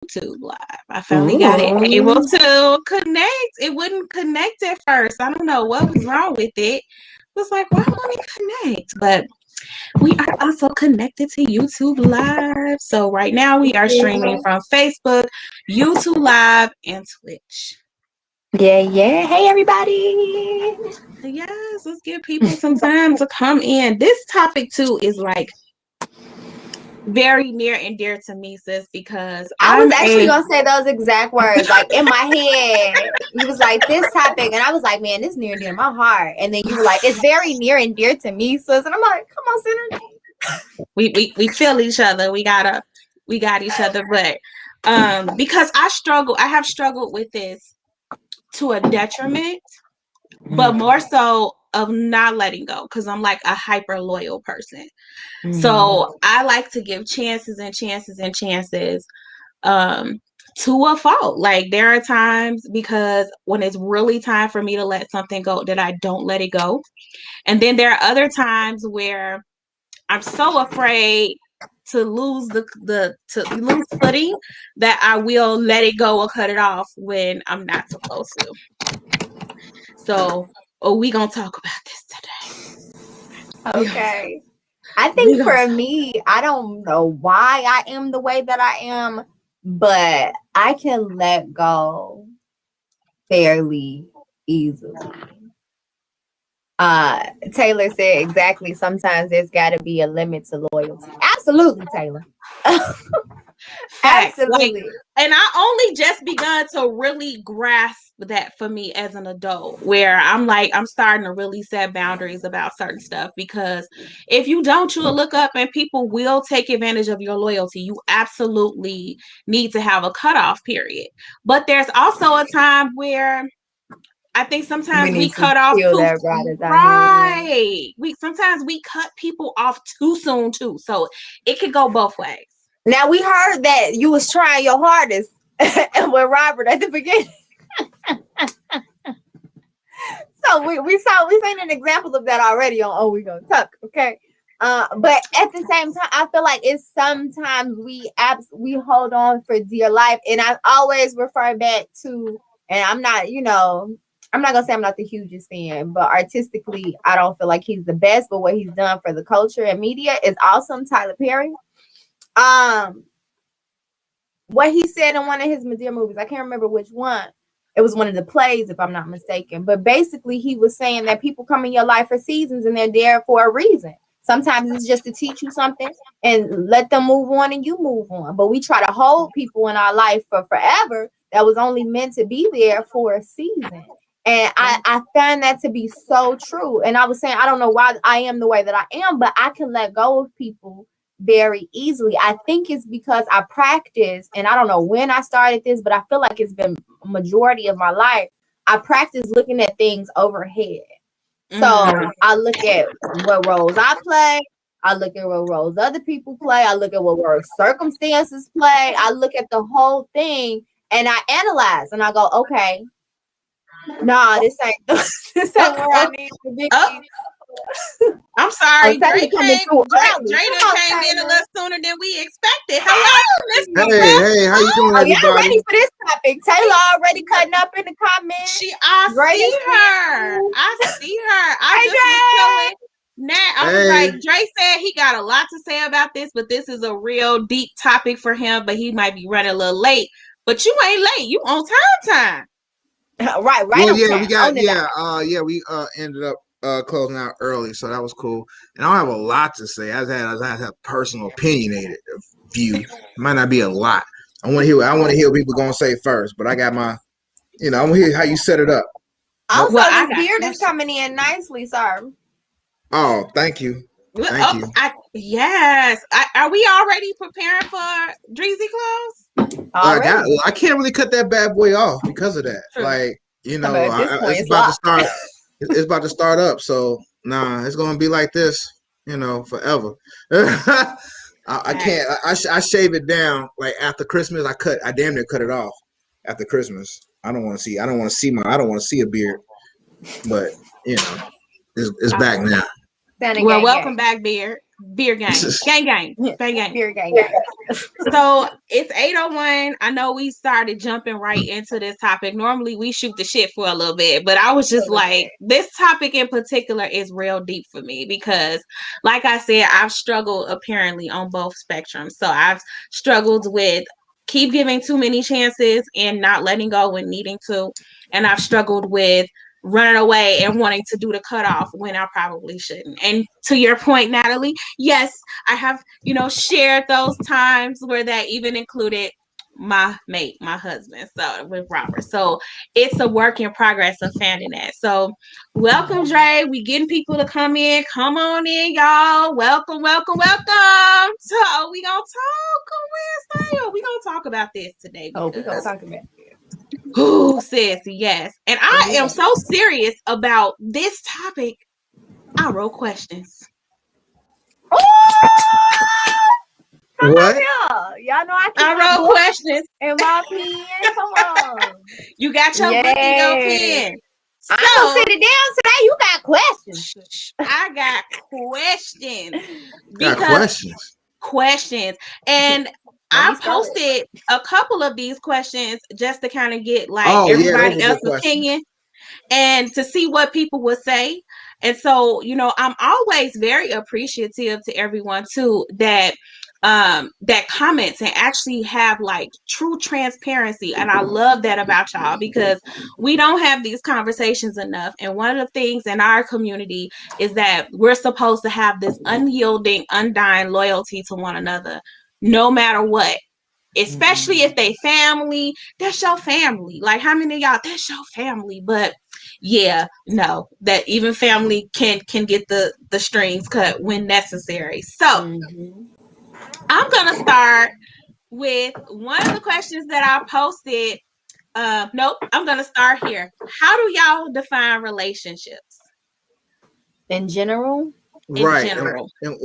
YouTube Live. I finally got it able to connect. It wouldn't connect at first. I don't know what was wrong with it. It was like, why won't it connect? But we are also connected to YouTube Live. So right now we are streaming from Facebook, YouTube Live, and Twitch. Yeah. Hey, everybody. Yes, let's give people some time to come in. This topic too is like very near and dear to me, sis, because I was actually gonna say those exact words. Like in my head, you was like this topic, and I was like, man, this is near and dear to my heart. And then you were like, it's very near and dear to me, sis. And I'm like, come on, Synergy. We feel each other. We got each other, but because I have struggled with this to a detriment, but more so of not letting go, because I'm like a hyper loyal person. So I like to give chances and chances and chances to a fault. Like there are times, because when it's really time for me to let something go, that I don't let it go. And then there are other times where I'm so afraid to lose to lose footing that I will let it go or cut it off when I'm not supposed to. So we gonna talk about this today. Okay. I think for me, I don't know why I am the way that I am, but I can let go fairly easily. Taylor said exactly. Sometimes there's got to be a limit to loyalty. Absolutely, Taylor. Absolutely. Like, and I only just begun to really grasp that for me as an adult, where I'm starting to really set boundaries about certain stuff, because if you don't, you'll look up and people will take advantage of your loyalty. You absolutely need to have a cutoff period. But there's also a time where I think sometimes we cut off right. Sometimes we cut people off too soon too. So it could go both ways. Now we heard that you was trying your hardest with Robert at the beginning. So we seen an example of that already on We Gonna Talk, okay? But at the same time, I feel like it's sometimes we hold on for dear life, and I always refer back to, and I'm not gonna say I'm not the hugest fan, but artistically, I don't feel like he's the best. But what he's done for the culture and media is awesome. Tyler Perry. What he said in one of his Madea movies, I can't remember which one. It was one of the plays, if I'm not mistaken. But basically, he was saying that people come in your life for seasons, and they're there for a reason. Sometimes it's just to teach you something and let them move on, and you move on. But we try to hold people in our life for forever that was only meant to be there for a season. And I find that to be so true. And I was saying, I don't know why I am the way that I am, but I can let go of people very easily. I think it's because I practice, and I don't know when I started this, but I feel like it's been a majority of my life. I practice looking at things overhead. So I look at what roles I play. I look at what roles other people play. I look at what circumstances play. I look at the whole thing, and I analyze, and I go, okay, nah, this ain't where I need to be. I'm sorry, Dre came in a little sooner than we expected. Hello, hey, how you doing, everybody? Y'all ready for this topic? Taylor already cutting up in the comments. I see her. I just was telling Nat, I was like, Dre said he got a lot to say about this, but this is a real deep topic for him, but he might be running a little late. But you ain't late. You on time. Right. Well, we ended up closing out early, so that was cool. And I don't have a lot to say. I have personal opinionated view. It might not be a lot. I want to hear what people gonna say first, but I got my, I want to hear how you set it up. Also, this beard is coming in nicely, sir. Oh, thank you. Yes. Are we already preparing for Dreezy clothes? I can't really cut that bad boy off because of that. True. Like, it's about to start. It's about to start up. So it's gonna be like this, forever. I can't. I shave it down like after Christmas. I damn near cut it off after Christmas. I don't want to see a beard, but it's back now. Well, welcome back, beard gang, gang, bang gang, beard gang. So it's 8:01. I know we started jumping right into this topic. Normally we shoot the shit for a little bit, but I was just like, this topic in particular is real deep for me because, like I said, I've struggled apparently on both spectrums. So I've struggled with keep giving too many chances and not letting go when needing to. And I've struggled with running away and wanting to do the cutoff when I probably shouldn't. And to your point, Natalie, yes, I have, shared those times where that even included my mate, my husband, so with Robert. So it's a work in progress of finding that. So welcome, Dre. We getting people to come in. Come on in, y'all. Welcome, welcome, welcome. So we gonna talk on Wednesday. We gonna talk about this today. Oh, we gonna talk about it. Who says yes? And I am so serious about this topic. I wrote questions. What? Y'all know I wrote questions in my pen. Come on. You got your book and your pen. So, I'm gonna sit it down today. You got questions. I got questions. Got questions. And I posted a couple of these questions just to kind of get everybody else's opinion and to see what people would say. And so, I'm always very appreciative to everyone too that comments and actually have true transparency. And I love that about y'all because we don't have these conversations enough. And one of the things in our community is that we're supposed to have this unyielding, undying loyalty to one another, no matter what. Especially if they family, that's your family. Like how many of y'all, that's your family. But yeah, no, that even family can get the strings cut when necessary. So I'm gonna start with one of the questions that I posted. Nope, I'm gonna start here. How do y'all define relationships? In general? Right. And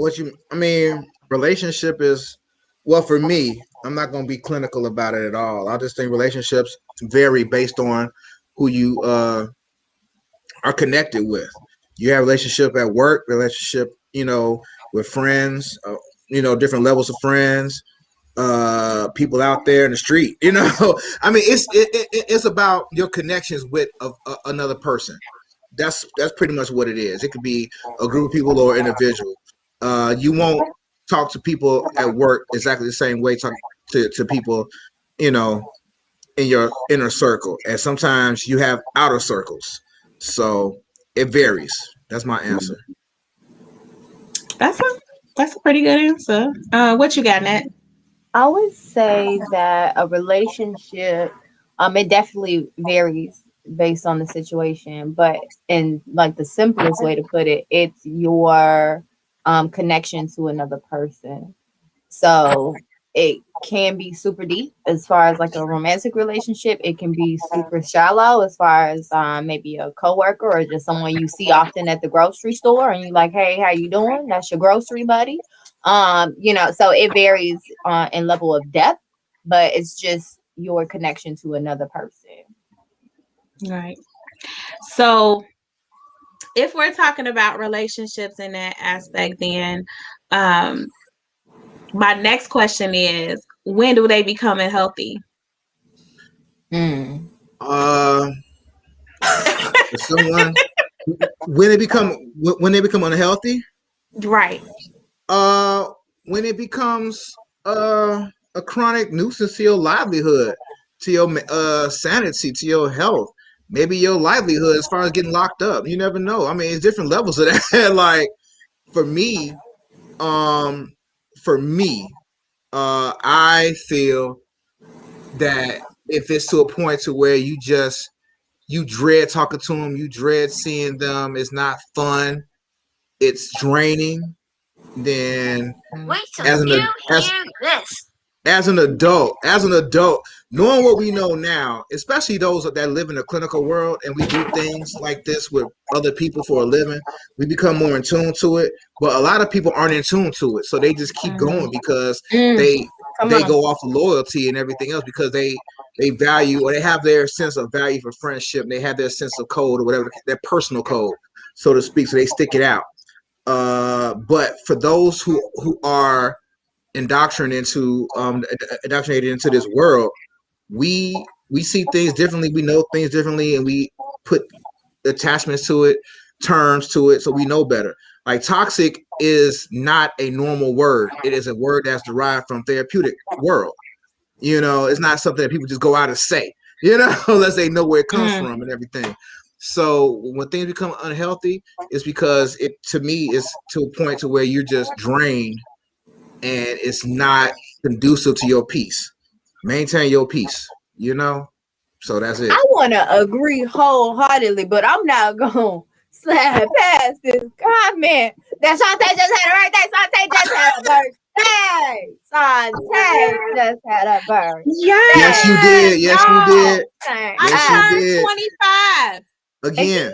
relationship is, well, for me, I'm not going to be clinical about it at all. I just think relationships vary based on who you are connected with. You have a relationship at work, relationship, with friends, different levels of friends, people out there in the street. It's about your connections with another person. That's pretty much what it is. It could be a group of people or individual. You won't talk to people at work exactly the same way talk to people, in your inner circle. And sometimes you have outer circles. So it varies. That's my answer. That's a pretty good answer. What you got, Nat? I would say that a relationship, it definitely varies based on the situation, but in the simplest way to put it, it's your connection to another person. So it can be super deep as far as a romantic relationship. It can be super shallow as far as maybe a coworker or just someone you see often at the grocery store and you're like, hey, how you doing? That's your grocery buddy. So it varies in level of depth, but it's just your connection to another person. Right. So if we're talking about relationships in that aspect, then my next question is, when do they become unhealthy? Someone when they become unhealthy, right? When it becomes a chronic nuisance to your livelihood, to your sanity, to your health, maybe your livelihood as far as getting locked up. You never know. It's different levels of that. For me, I feel that if it's to a point to where you dread talking to them, you dread seeing them, it's not fun, it's draining, then as an adult, knowing what we know now, especially those that live in a clinical world and we do things like this with other people for a living, we become more in tune to it. But a lot of people aren't in tune to it, so they just keep going because they go off of loyalty and everything else because they value, or they have their sense of value for friendship, and they have their sense of code or whatever, their personal code, so to speak, so they stick it out. But for those who are indoctrinated into this world, we see things differently, we know things differently, and we put attachments to it, terms to it, so we know better. Like toxic is not a normal word. It is a word that's derived from therapeutic world. It's not something that people just go out and say, unless they know where it comes from and everything. So when things become unhealthy, it's because it, to me, is to a point to where you're just drained and it's not conducive to your peace. Maintain your peace, So that's it. I want to agree wholeheartedly, but I'm not going to slide past this comment that Shantae just had a birthday. Shantae just had a birthday. Shantae just had a birthday. Yes, you did. Yes, you did. I turned 25. Again.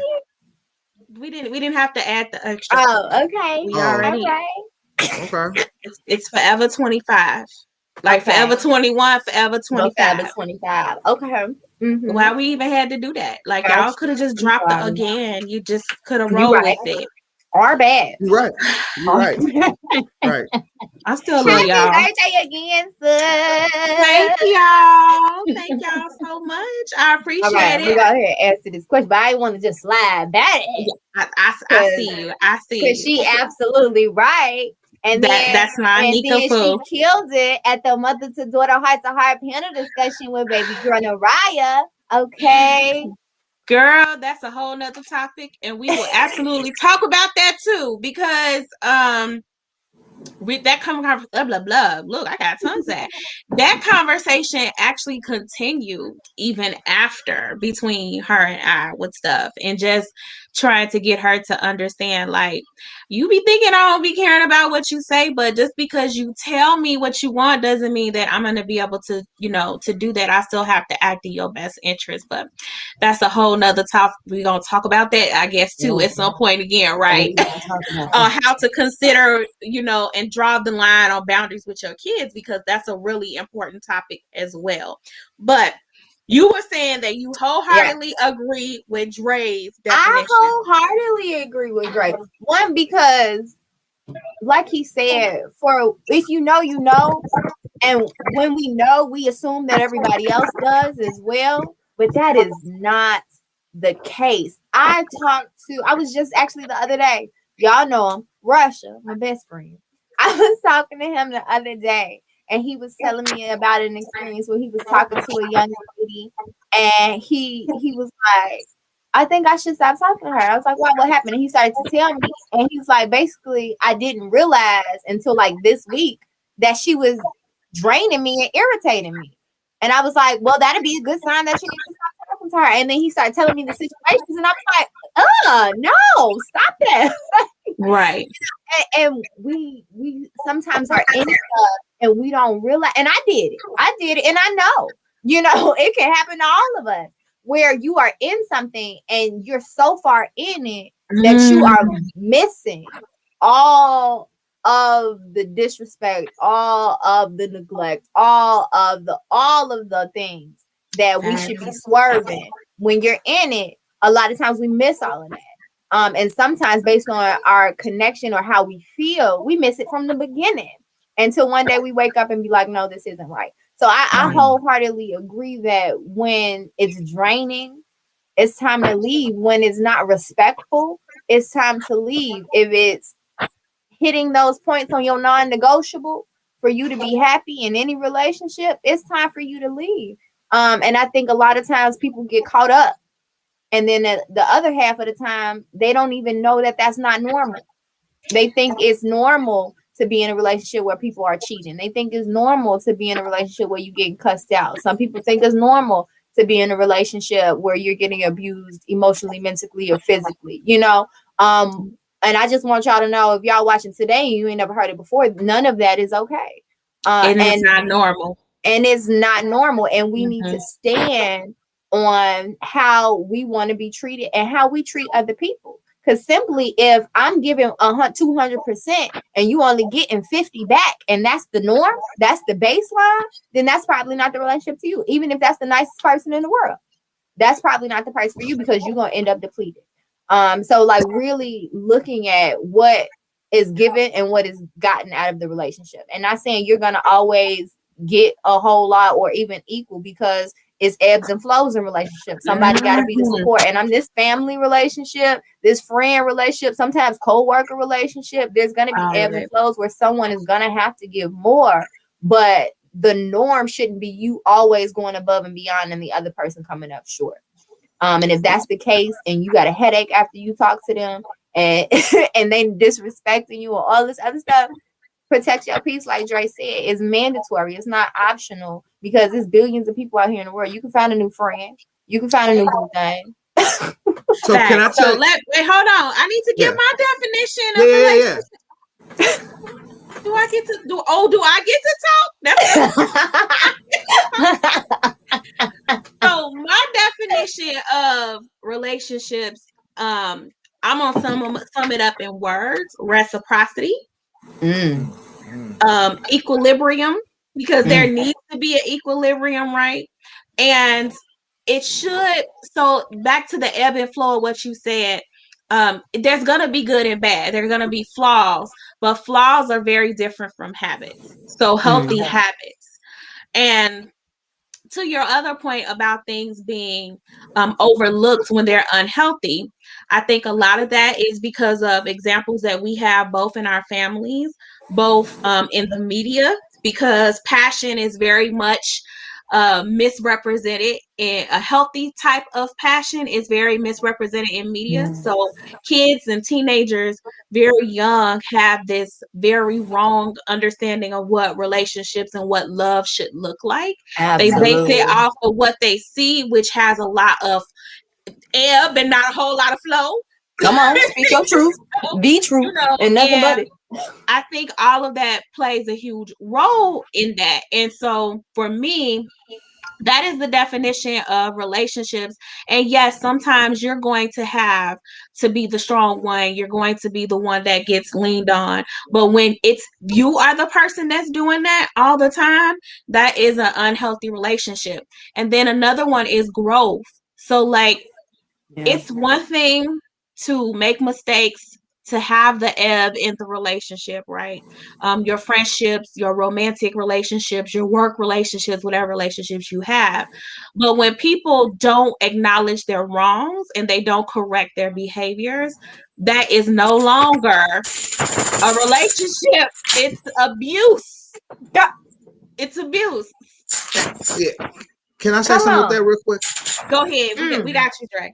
We didn't have to add the extra. Oh, okay. We already. Okay. It's forever 25. Like forever 21, forever 25. Forever 25. Okay. Mm-hmm. Why we even had to do that? Like y'all could have just dropped the again. You just could have rolled with it. Or bad. You're right. Right. I still love y'all. Happy birthday again, sis. Thank y'all so much. I appreciate it. We go ahead and answer this question, but I want to just slide back. I see you. Because she absolutely right. And that's not Nika Fu. She killed it at the mother to daughter heart to heart panel discussion with baby girl Naraya. Okay. Girl, that's a whole nother topic, and we will absolutely talk about that too, because with that conversation, blah blah blah. Look, I got tons of that. That conversation actually continued even after between her and I with stuff, and just trying to get her to understand, like, you be thinking I don't be caring about what you say, but just because you tell me what you want doesn't mean that I'm gonna be able to, to do that. I still have to act in your best interest. But that's a whole nother topic. We're gonna talk about that, I guess, too, at some point again, right? On how to consider, and draw the line on boundaries with your kids, because that's a really important topic as well. But you were saying that you wholeheartedly agree with Dre's definition. I wholeheartedly agree with Dre. One, because like he said, for if you know, and when we know, we assume that everybody else does as well, but that is not the case. I was just actually the other day, y'all know him, Russia, my best friend. I was talking to him the other day, and he was telling me about an experience where he was talking to a young lady, and he was like, I think I should stop talking to her. I was like, what happened? And he started to tell me, and he's like, basically, I didn't realize until like this week that she was draining me and irritating me. And I was like, well, that'd be a good sign that you need to stop talking to her. And then he started telling me the situations, and I was like, no, stop that. Right. And we sometimes are in stuff and we don't realize, and I did it, and I know, it can happen to all of us, where you are in something and you're so far in it that you are missing all of the disrespect, all of the neglect, all of the things that we should be swerving. When you're in it, a lot of times we miss all of that. And sometimes based on our connection or how we feel, we miss it from the beginning until one day we wake up and be like, no, this isn't right. So I wholeheartedly agree that when it's draining, it's time to leave. When it's not respectful, it's time to leave. If it's hitting those points on your non-negotiable for you to be happy in any relationship, it's time for you to leave. And I think a lot of times people get caught up. And then the other half of the time, they don't even know that that's not normal. They think it's normal to be in a relationship where people are cheating. They think it's normal to be in a relationship where you're getting cussed out. Some people think it's normal to be in a relationship where you're getting abused emotionally, mentally, or physically, And I just want y'all to know, if y'all watching today and you ain't never heard it before, none of that is okay. And it's not normal. And it's not normal. And we need to stand on how we want to be treated and how we treat other people. Because simply, if I'm giving 200% and you only getting 50 back, and that's the norm, that's the baseline, then that's probably not the relationship to you. Even if that's the nicest person in the world, that's probably not the person for you, because you're going to end up depleted. So like really looking at what is given and what is gotten out of the relationship. And not saying you're gonna always get a whole lot or even equal, because it's ebbs and flows in relationships. Somebody got to be the support. And I'm this family relationship, this friend relationship, sometimes co-worker relationship. There's going to be ebbs and flows where someone is going to have to give more. But the norm shouldn't be you always going above and beyond and the other person coming up short. And if that's the case and you got a headache after you talk to them and and they disrespecting you or all this other stuff, protect your peace, like Dre said, is mandatory. It's not optional, because there's billions of people out here in the world. You can find a new friend. You can find a new good thing. So can I tell? Wait, hold on. I need to give my definition of relationship. Do I get to do? Oh, do I get to talk? So my definition of relationships, I'm gonna sum it up in words: reciprocity. Equilibrium, because there needs to be an equilibrium, right? And it should. So back to the ebb and flow of what you said, there's gonna be good and bad. There's gonna be flaws, but flaws are very different from habits. So healthy habits. And to your other point about things being overlooked when they're unhealthy, I think a lot of that is because of examples that we have both in our families, both in the media, because passion is very much misrepresented. In a healthy type of passion is very misrepresented in media. So kids and teenagers very young have this very wrong understanding of what relationships and what love should look like. Absolutely. They base it off of what they see, which has a lot of ebb and not a whole lot of flow. Come on, speak your truth. Be true. And nothing but it. I think all of that plays a huge role in that. And so for me, that is the definition of relationships. And yes, sometimes you're going to have to be the strong one. You're going to be the one that gets leaned on. But when it's you are the person that's doing that all the time, that is an unhealthy relationship. And then another one is growth. So like, it's one thing to make mistakes, to have the ebb in the relationship, right? Your friendships, your romantic relationships, your work relationships, whatever relationships you have. But when people don't acknowledge their wrongs and they don't correct their behaviors, that is no longer a relationship. It's abuse. It's abuse. Yeah. Can I say something with that real quick? Go ahead. We got you, Dre.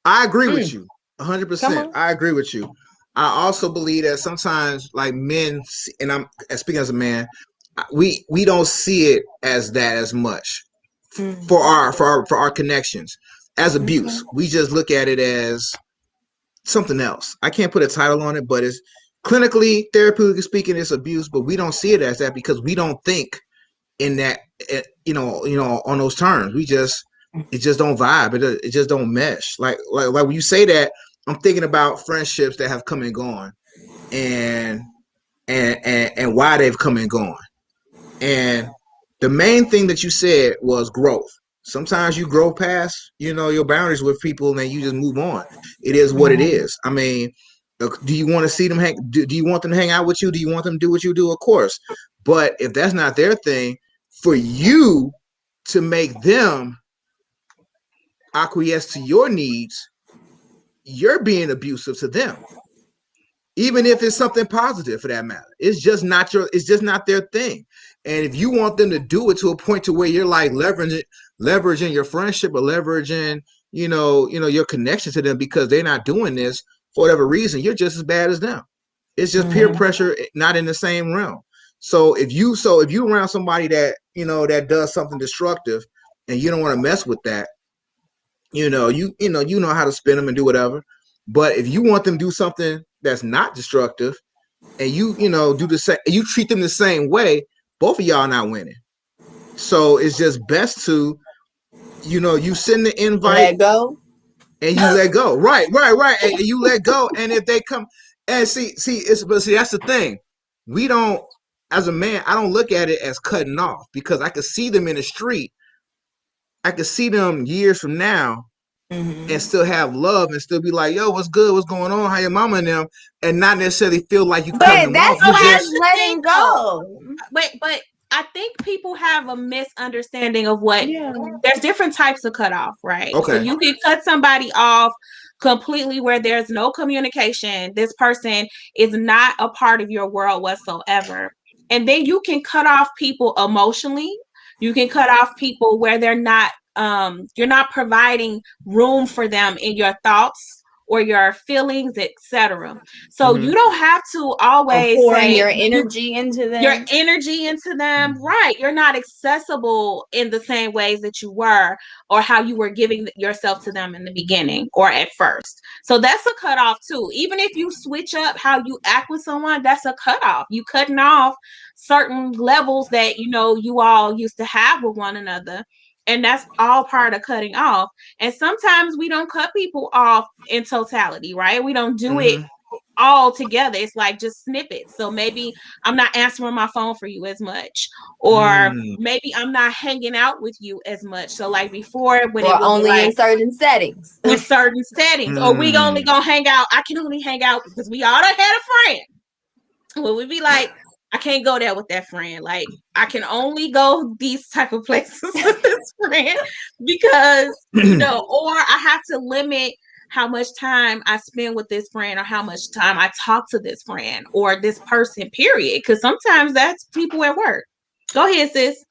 I agree with you 100%. I agree with you. I also believe that sometimes, like men, and I'm speaking as a man, we don't see it as that as much for our connections as abuse. We just look at it as something else. I can't put a title on it, but it's clinically, therapeutically speaking, it's abuse. But we don't see it as that because we don't think in that, on those terms. It just don't vibe. It just don't mesh. Like when you say that, I'm thinking about friendships that have come and gone, and why they've come and gone. And the main thing that you said was growth. Sometimes you grow past, your boundaries with people, and then you just move on. It is what it is. I mean, do you want to see them do you want them to hang out with you? Do you want them to do what you do? Of course. But if that's not their thing, for you to make them acquiesce to your needs, you're being abusive to them, even if it's something positive for that matter. It's just not their thing. And if you want them to do it to a point to where you're like leveraging your friendship or leveraging, your connection to them because they're not doing this for whatever reason, you're just as bad as them. It's just peer pressure, not in the same realm. So if you around somebody that, that does something destructive and you don't want to mess with that, you know how to spin them and do whatever. But if you want them to do something that's not destructive and you do the same, you treat them the same way, both of y'all are not winning. So it's just best to, you send the invite, let go, and you let go. Right. And you let go. And if they come and see, that's the thing. We don't, as a man, I don't look at it as cutting off because I could see them in the street. I could see them years from now and still have love and still be like, yo, what's good? What's going on? How your mama and them? And not necessarily feel like you cutting them off. But that's letting go. But I think people have a misunderstanding of what there's different types of cutoff, right? Okay. So you can cut somebody off completely where there's no communication. This person is not a part of your world whatsoever. And then you can cut off people emotionally. You can cut off people where they're not you're not providing room for them in your thoughts or your feelings, etc. So you don't have to always pouring your energy into them. Right. You're not accessible in the same ways that you were or how you were giving yourself to them in the beginning or at first. So that's a cutoff too. Even if you switch up how you act with someone, that's a cutoff. You cutting off certain levels that you all used to have with one another. And that's all part of cutting off. And sometimes we don't cut people off in totality, right? We don't do it all together. It's like just snippets. So maybe I'm not answering my phone for you as much, or maybe I'm not hanging out with you as much. So like before, when it was only like, in certain settings, or we only gonna hang out. I can only hang out because we all done had a friend. Well, we'd be like, I can't go there with that friend. Like, I can only go these type of places with this friend because, or I have to limit how much time I spend with this friend or how much time I talk to this friend or this person, period. Because sometimes that's people at work. Go ahead, sis.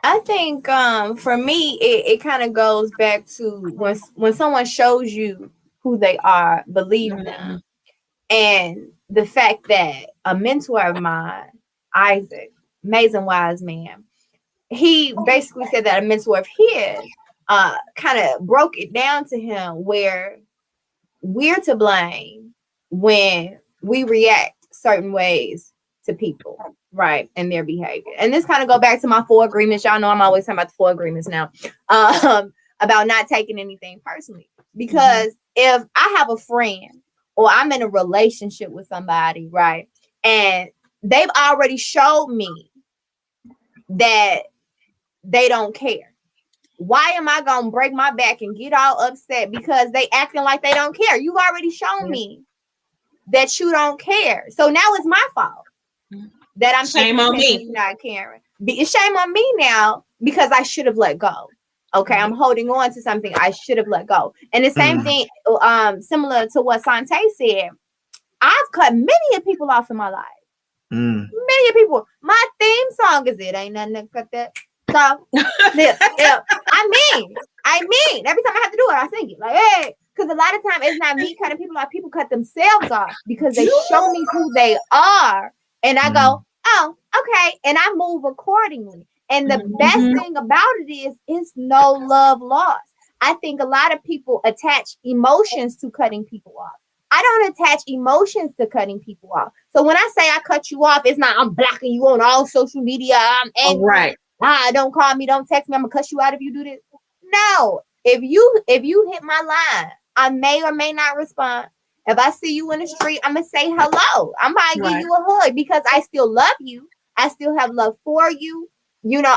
I think for me, it kind of goes back to when someone shows you who they are, believe them. And the fact that a mentor of mine, Isaac, amazing wise man, he basically said that a mentor of his kind of broke it down to him where we're to blame when we react certain ways to people, right, and their behavior. And this kind of go back to my 4 agreements. Y'all know I'm always talking about the 4 agreements now, about not taking anything personally. Because if I have a friend or I'm in a relationship with somebody, right, and they've already showed me that they don't care, why am I going to break my back and get all upset because they acting like they don't care? You've already shown me that you don't care. So now it's my fault that I'm shame on me. Not caring. It's shame on me now because I should have let go. Okay, I'm holding on to something I should have let go. And the same thing, similar to what Sante said, I've cut many people off in my life. Many people. My theme song is "It Ain't Nothing to Cut That." So, I mean, every time I have to do it, I sing it. Like, hey, because a lot of times it's not me cutting people off. People cut themselves off because they show me who they are. And I go, oh, okay. And I move accordingly. And the best thing about it is it's no love lost. I think a lot of people attach emotions to cutting people off. I don't attach emotions to cutting people off. So when I say I cut you off, it's not I'm blocking you on all social media. I'm angry. Right. Don't call me, don't text me, I'm gonna cuss you out if you do this. No. If you hit my line, I may or may not respond. If I see you in the street, I'm gonna say hello. I might give you a hug because I still love you. I still have love for you.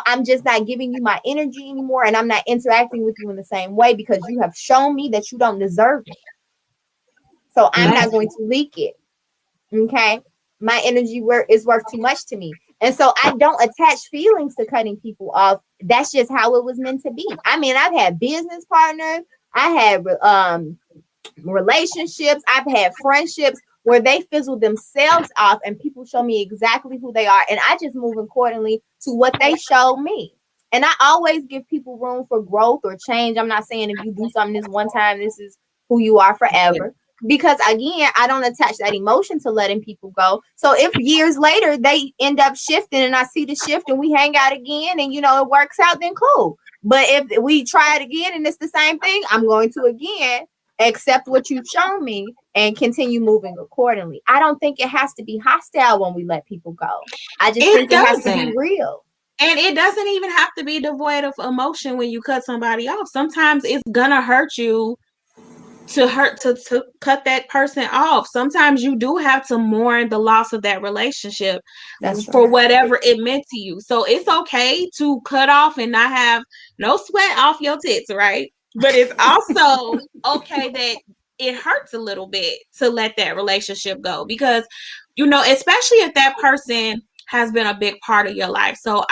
I'm just not giving you my energy anymore, and I'm not interacting with you in the same way because you have shown me that you don't deserve it. So I'm not going to leak it. Okay? My energy is worth too much to me. And so I don't attach feelings to cutting people off. That's just how it was meant to be. I mean, I've had business partners. I had relationships. I've had friendships where they fizzle themselves off and people show me exactly who they are. And I just move accordingly to what they show me. And I always give people room for growth or change. I'm not saying if you do something this one time, this is who you are forever. Because again, I don't attach that emotion to letting people go. So if years later they end up shifting and I see the shift and we hang out again and it works out, then cool. But if we try it again and it's the same thing, I'm going to again accept what you've shown me and continue moving accordingly. I don't think it has to be hostile when we let people go. I just think it has to be real. And it doesn't even have to be devoid of emotion when you cut somebody off. Sometimes it's gonna hurt you to cut that person off. Sometimes you do have to mourn the loss of that relationship for whatever it meant to you. So it's okay to cut off and not have no sweat off your tits, right? But it's also okay that it hurts a little bit to let that relationship go because, especially if that person has been a big part of your life. So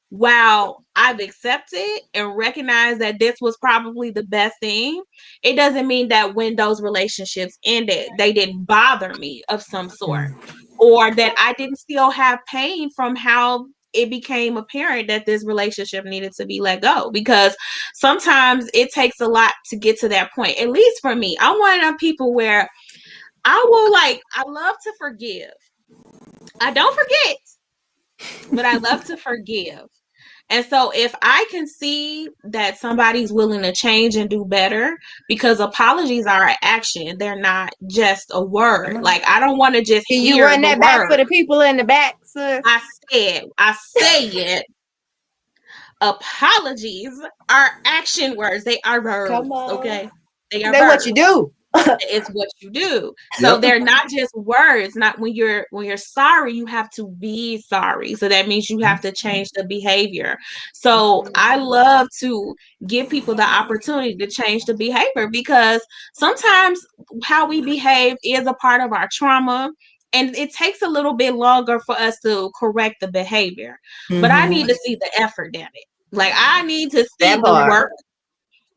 while I've accepted and recognized that this was probably the best thing, it doesn't mean that when those relationships ended, they didn't bother me of some sort, or that I didn't still have pain from how it became apparent that this relationship needed to be let go, because sometimes it takes a lot to get to that point. At least for me, I'm one of them people where I love to forgive. I don't forget, but I love to forgive. And so if I can see that somebody's willing to change and do better, because apologies are an action, they're not just a word. Like, I don't want to just Can hear you run the that word. back for the people in the back, sis? I say it. Apologies are action words. They are verbs. Okay. They are They're verbs. what you do. It's what you do. So they're not just words. Not when you're sorry, you have to be sorry. So that means you have to change the behavior. So I love to give people the opportunity to change the behavior, because sometimes how we behave is a part of our trauma. And it takes a little bit longer for us to correct the behavior. But I need to see the effort in it. Like, I need to see the work.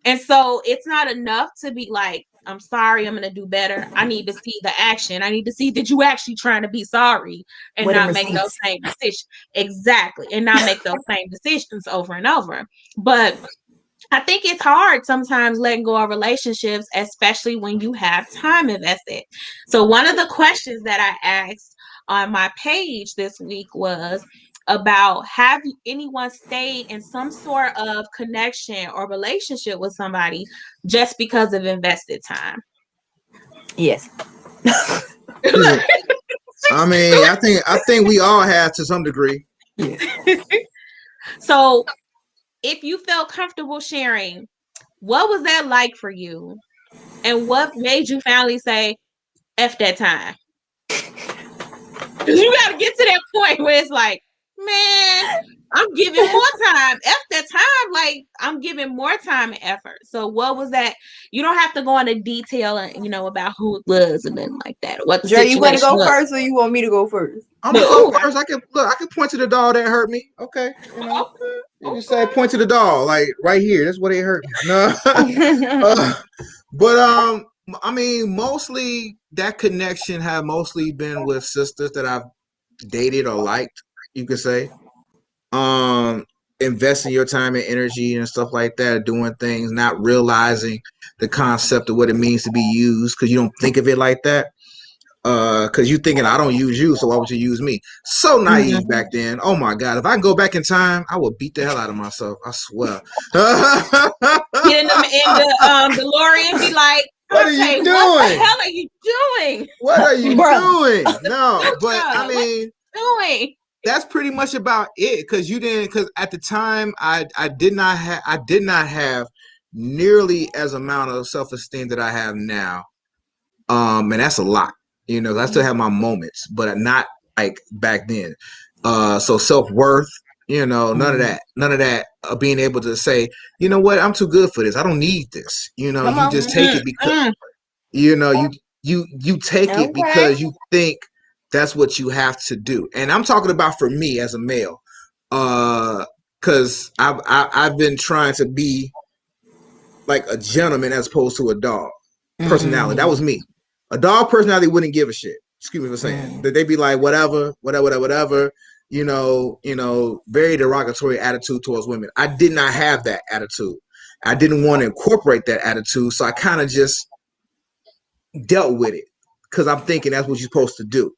And so it's not enough to be like, I'm sorry, I'm going to do better. I need to see the action. I need to see that you actually trying to be sorry and not make those same decisions. Exactly. And not make those same decisions over and over. But I think it's hard sometimes letting go of relationships, especially when you have time invested. So one of the questions that I asked on my page this week was about, have anyone stayed in some sort of connection or relationship with somebody just because of invested time? Yes. I mean, I think we all have to some degree. Yes. So if you felt comfortable sharing, what was that like for you? And what made you finally say, F that time? Because you got to get to that point where it's like, man, I'm giving more time. F that time. Like, I'm giving more time and effort. So what was that? You don't have to go into detail, about who it was and then like that. What the Dre, situation you want to go was. first, or you want me to go first? I'm gonna go first. I can point to the dog that hurt me. Okay, you can say point to the dog, like right here. That's what it hurt me. No, but I mean, mostly that connection have mostly been with sisters that I've dated or liked. You could say, investing your time and energy and stuff like that, doing things, not realizing the concept of what it means to be used, because you don't think of it like that. Because you thinking I don't use you, so why would you use me? So naive back then. Oh my God! If I can go back in time, I would beat the hell out of myself. I swear. Get in the DeLorean, be like, what are you doing? What the hell are you doing? What are you doing? No, but I mean, doing? That's pretty much about it. Because at the time I did not have nearly as amount of self-esteem that I have now. And that's a lot. I still have my moments, but not like back then. So self-worth, none of that being able to say, you know what, I'm too good for this. I don't need this. You just take it because, you take it because you think that's what you have to do. And I'm talking about for me as a male, because I've been trying to be like a gentleman as opposed to a dog personality. That was me. A dog personality wouldn't give a shit. Excuse me for saying. They'd be like, whatever, very derogatory attitude towards women. I did not have that attitude. I didn't want to incorporate that attitude. So I kind of just dealt with it because I'm thinking that's what you're supposed to do.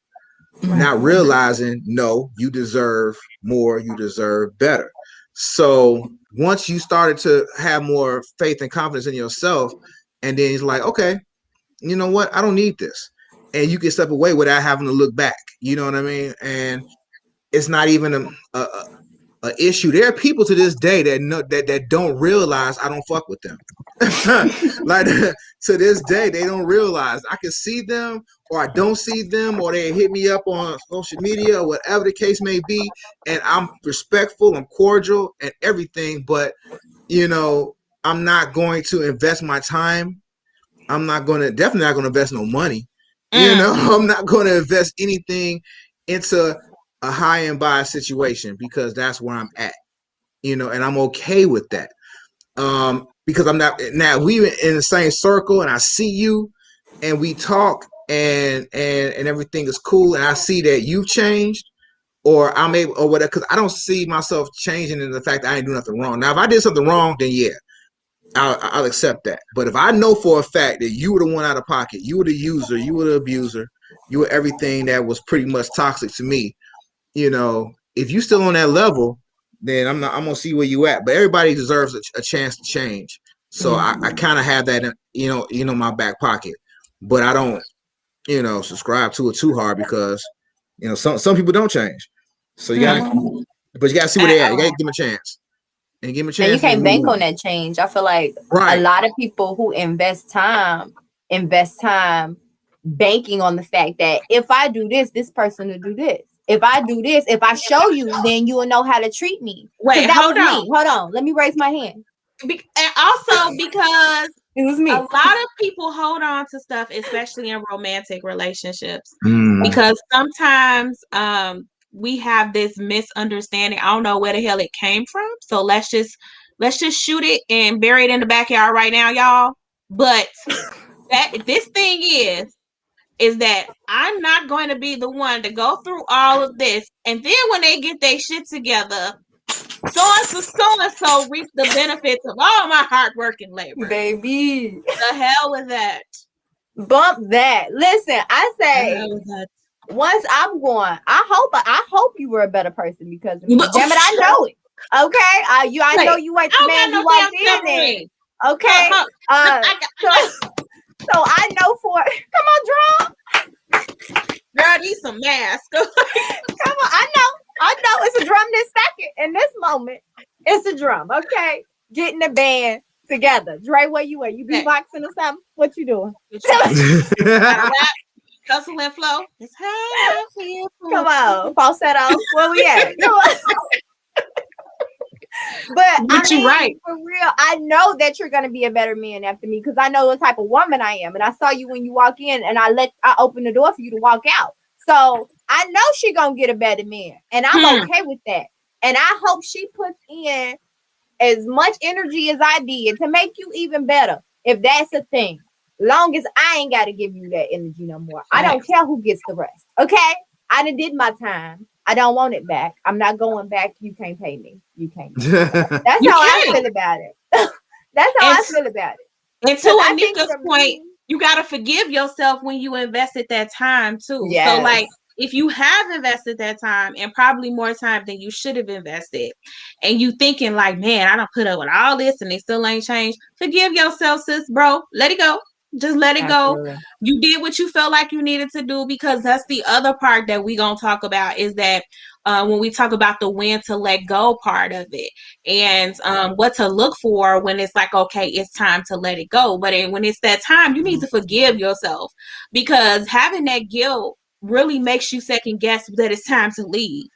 Not realizing, no, you deserve more. You deserve better. So once you started to have more faith and confidence in yourself, and then he's like, okay, you know what? I don't need this. And you can step away without having to look back. You know what I mean? And it's not even a issue. There are people to this day that don't realize I don't fuck with them. Like to this day, they don't realize I can see them or I don't see them, or they hit me up on social media or whatever the case may be. And I'm respectful, I'm cordial and everything. But, I'm not going to invest my time. Definitely not going to invest no money. I'm not going to invest anything into a high-end buy situation because that's where I'm at, and I'm okay with that. Because I'm not, now we in the same circle and I see you and we talk and everything is cool and I see that you've changed or I'm able or whatever, because I don't see myself changing in the fact that I didn't do nothing wrong. Now, if I did something wrong, then yeah, I'll accept that. But if I know for a fact that you were the one out of pocket, you were the user, you were the abuser, you were everything that was pretty much toxic to me, if you still on that level, then I'm gonna see where you at. But everybody deserves a chance to change. So I kind of have that, my back pocket. But I don't, subscribe to it too hard because, some people don't change. So you gotta, but you gotta see where they at. You gotta give them a chance. And give them a chance. And you can't bank on that change. I feel like a lot of people who invest time banking on the fact that if I do this, this person will do this. If I do this, if I show you, then you will know how to treat me. Wait, hold on. Hold on. Let me raise my hand. And also because it was me. A lot of people hold on to stuff, especially in romantic relationships, because sometimes we have this misunderstanding. I don't know where the hell it came from. So let's just shoot it and bury it in the backyard right now, y'all. But this thing is that I'm not going to be the one to go through all of this. And then when they get their shit together, so reap the benefits of all my hard work and labor. Baby. The hell with that. Bump that. Listen, I say once I'm going, I hope you were a better person because of me. Damn it, I know it. Okay. I know you ain't the man you walked in there. Okay. So I know come on, drum. Girl, need some mask. Come on, I know it's a drum this second. In this moment, it's a drum. Okay. Getting the band together. Dre, where you at? You beatboxing or something? What you doing? Hustle and flow. Come on. Falsetto. Where we at? Come on. But you're right. For real, I know that you're gonna be a better man after me because I know the type of woman I am, and I saw you when you walk in, and I opened the door for you to walk out. So I know she gonna get a better man, and I'm okay with that. And I hope she puts in as much energy as I did to make you even better, if that's a thing. Long as I ain't got to give you that energy no more. I don't care who gets the rest. Okay, I done did my time. I don't want it back. I'm not going back. You can't pay me. You can't. That's how I feel about it. That's how I feel about it. And to Anika's point, you got to forgive yourself when you invested that time too. Yes. So like, if you have invested that time and probably more time than you should have invested, and you thinking like, man, I don't put up with all this and they still ain't changed, forgive yourself, sis, bro. Let it go. Just let it go. You did what you felt like you needed to do, because that's the other part that we gonna talk about is that when we talk about the when to let go part of it, and what to look for when it's like, okay, it's time to let it go. But when it's that time, you need to forgive yourself, because having that guilt really makes you second guess that it's time to leave.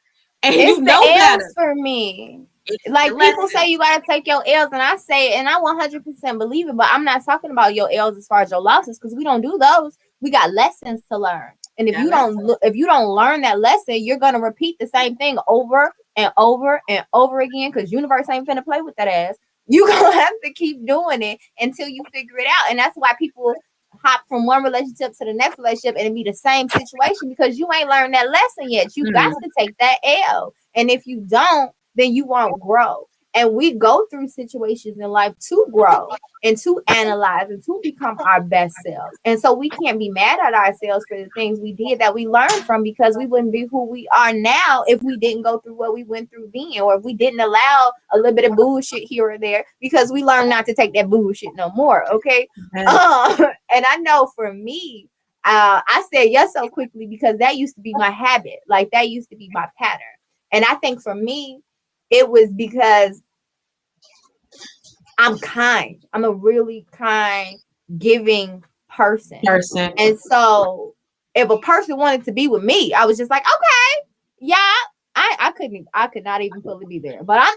And it's you know better. For me. Like people say you gotta take your L's, and I say, and I 100% believe it, but I'm not talking about your L's as far as your losses, because we don't do those. We got lessons to learn, and if you don't learn that lesson, you're gonna repeat the same thing over and over and over again, because universe ain't finna play with that ass. You gonna have to keep doing it until you figure it out, and that's why people hop from one relationship to the next relationship and it be the same situation, because you ain't learned that lesson yet. You got to take that L, and if you don't, then you won't grow. And we go through situations in life to grow and to analyze and to become our best selves. And so we can't be mad at ourselves for the things we did that we learned from, because we wouldn't be who we are now if we didn't go through what we went through then, or if we didn't allow a little bit of bullshit here or there, because we learned not to take that bullshit no more. Okay. And I know for me, I said yes so quickly because that used to be my habit. Like that used to be my pattern. And I think for me, it was because I'm kind. I'm a really kind, giving person. And so if a person wanted to be with me, I was just like, okay, yeah, I could not even fully be there. But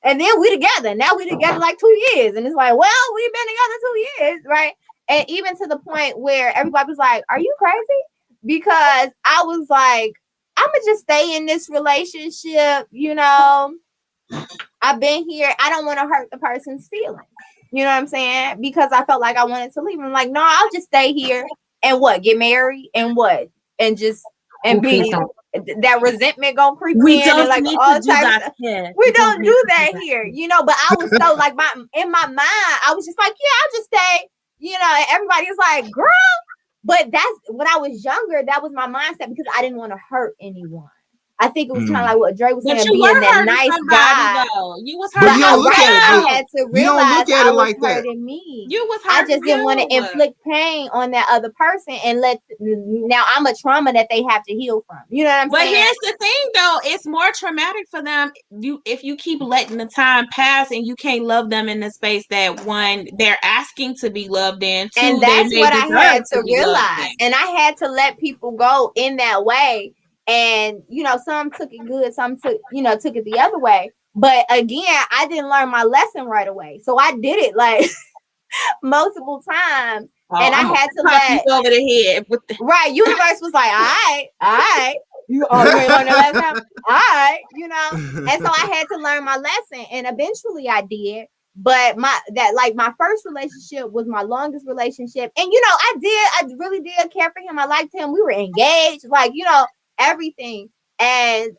And then we together. Now we together like 2 years. And it's like, well, we've been together 2 years, right? And even to the point where everybody was like, are you crazy? Because I was like, I'm going to just stay in this relationship. You know, I've been here. I don't want to hurt the person's feelings. You know what I'm saying? Because I felt like I wanted to leave. I'm like, no, I'll just stay here and what? Get married and what? And just, and be, that resentment gonna creep in and like all types of, we don't do that here, you know. But I was so like, in my mind, I was just like, yeah, I'll just stay, you know. And everybody was like, girl, but that's when I was younger, that was my mindset because I didn't want to hurt anyone. I think it was kind of like what Dre was saying, being that nice guy. Though. You was hurting. But you don't look at it. I had to realize I was like hurting me. You was I just didn't want to inflict pain on that other person and now I'm a trauma that they have to heal from. You know what I'm saying? But here's the thing, though, it's more traumatic for them. If you keep letting the time pass and you can't love them in the space that one they're asking to be loved in, two, and that's what I had to realize. And I had to let people go in that way. And, you know, some took it good, some took it the other way. But again, I didn't learn my lesson right away. So I did it like multiple times. And I had to let over the head. Right. Universe was like, all right. You already learned the last time. All right. You know, and so I had to learn my lesson. And eventually I did. But my first relationship was my longest relationship. And, you know, I really did care for him. I liked him. We were engaged, like, you know, everything. And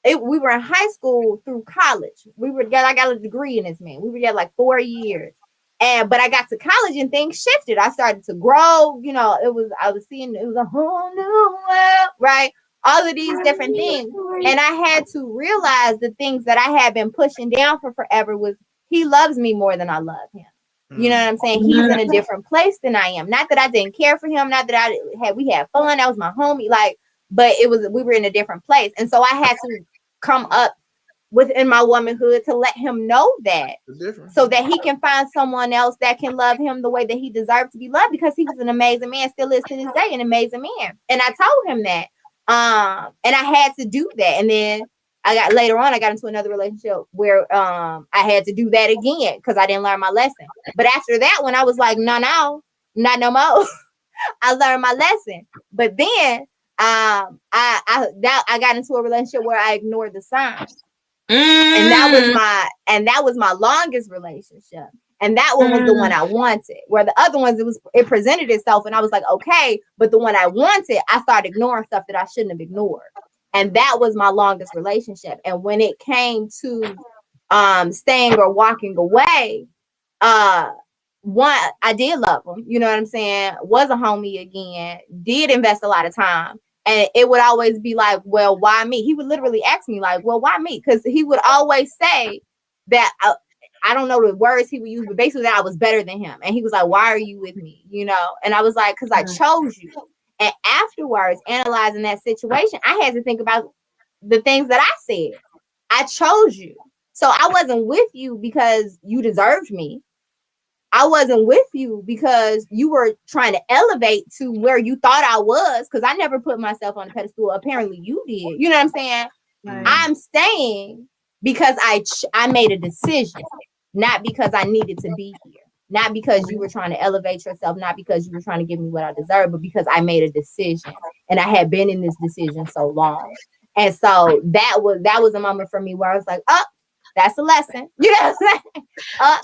we were in high school through college. We were together. I got a degree in this, man. We were together like 4 years. But I got to college and things shifted. I started to grow. You know, I was seeing it was a whole new world, right? All of these different things. And I had to realize the things that I had been pushing down for forever was he loves me more than I love him. You know what I'm saying? He's in a different place than I am. Not that I didn't care for him. Not that we had fun. That was my homie. Like, but we were in a different place. And so I had to come up within my womanhood to let him know that so that he can find someone else that can love him the way that he deserved to be loved, because he was an amazing man, still is to this day, an amazing man. And I told him that. And I had to do that. And then later on, I got into another relationship where I had to do that again because I didn't learn my lesson. But after that one, I was like, no, not no more. I learned my lesson. But then I got into a relationship where I ignored the signs. And that was my longest relationship. And that one was the one I wanted. Where the other ones, it presented itself and I was like, okay, but the one I wanted, I started ignoring stuff that I shouldn't have ignored. And that was my longest relationship. And when it came to staying or walking away, one, I did love him, you know what I'm saying? Was a homie again, did invest a lot of time. And it would always be like, well, why me? He would literally ask me like, well, why me? Because he would always say that, I don't know the words he would use, but basically that I was better than him. And he was like, why are you with me? You know? And I was like, because I chose you. And afterwards, analyzing that situation, I had to think about the things that I said. I chose you. So I wasn't with you because you deserved me. I wasn't with you because you were trying to elevate to where you thought I was, because I never put myself on a pedestal. Apparently you did. You know what I'm saying? Right. I'm staying because I made a decision, not because I needed to be here. Not because you were trying to elevate yourself, not because you were trying to give me what I deserve, but because I made a decision. And I had been in this decision so long. And so that was a moment for me where I was like, oh, that's a lesson. You know what I'm saying?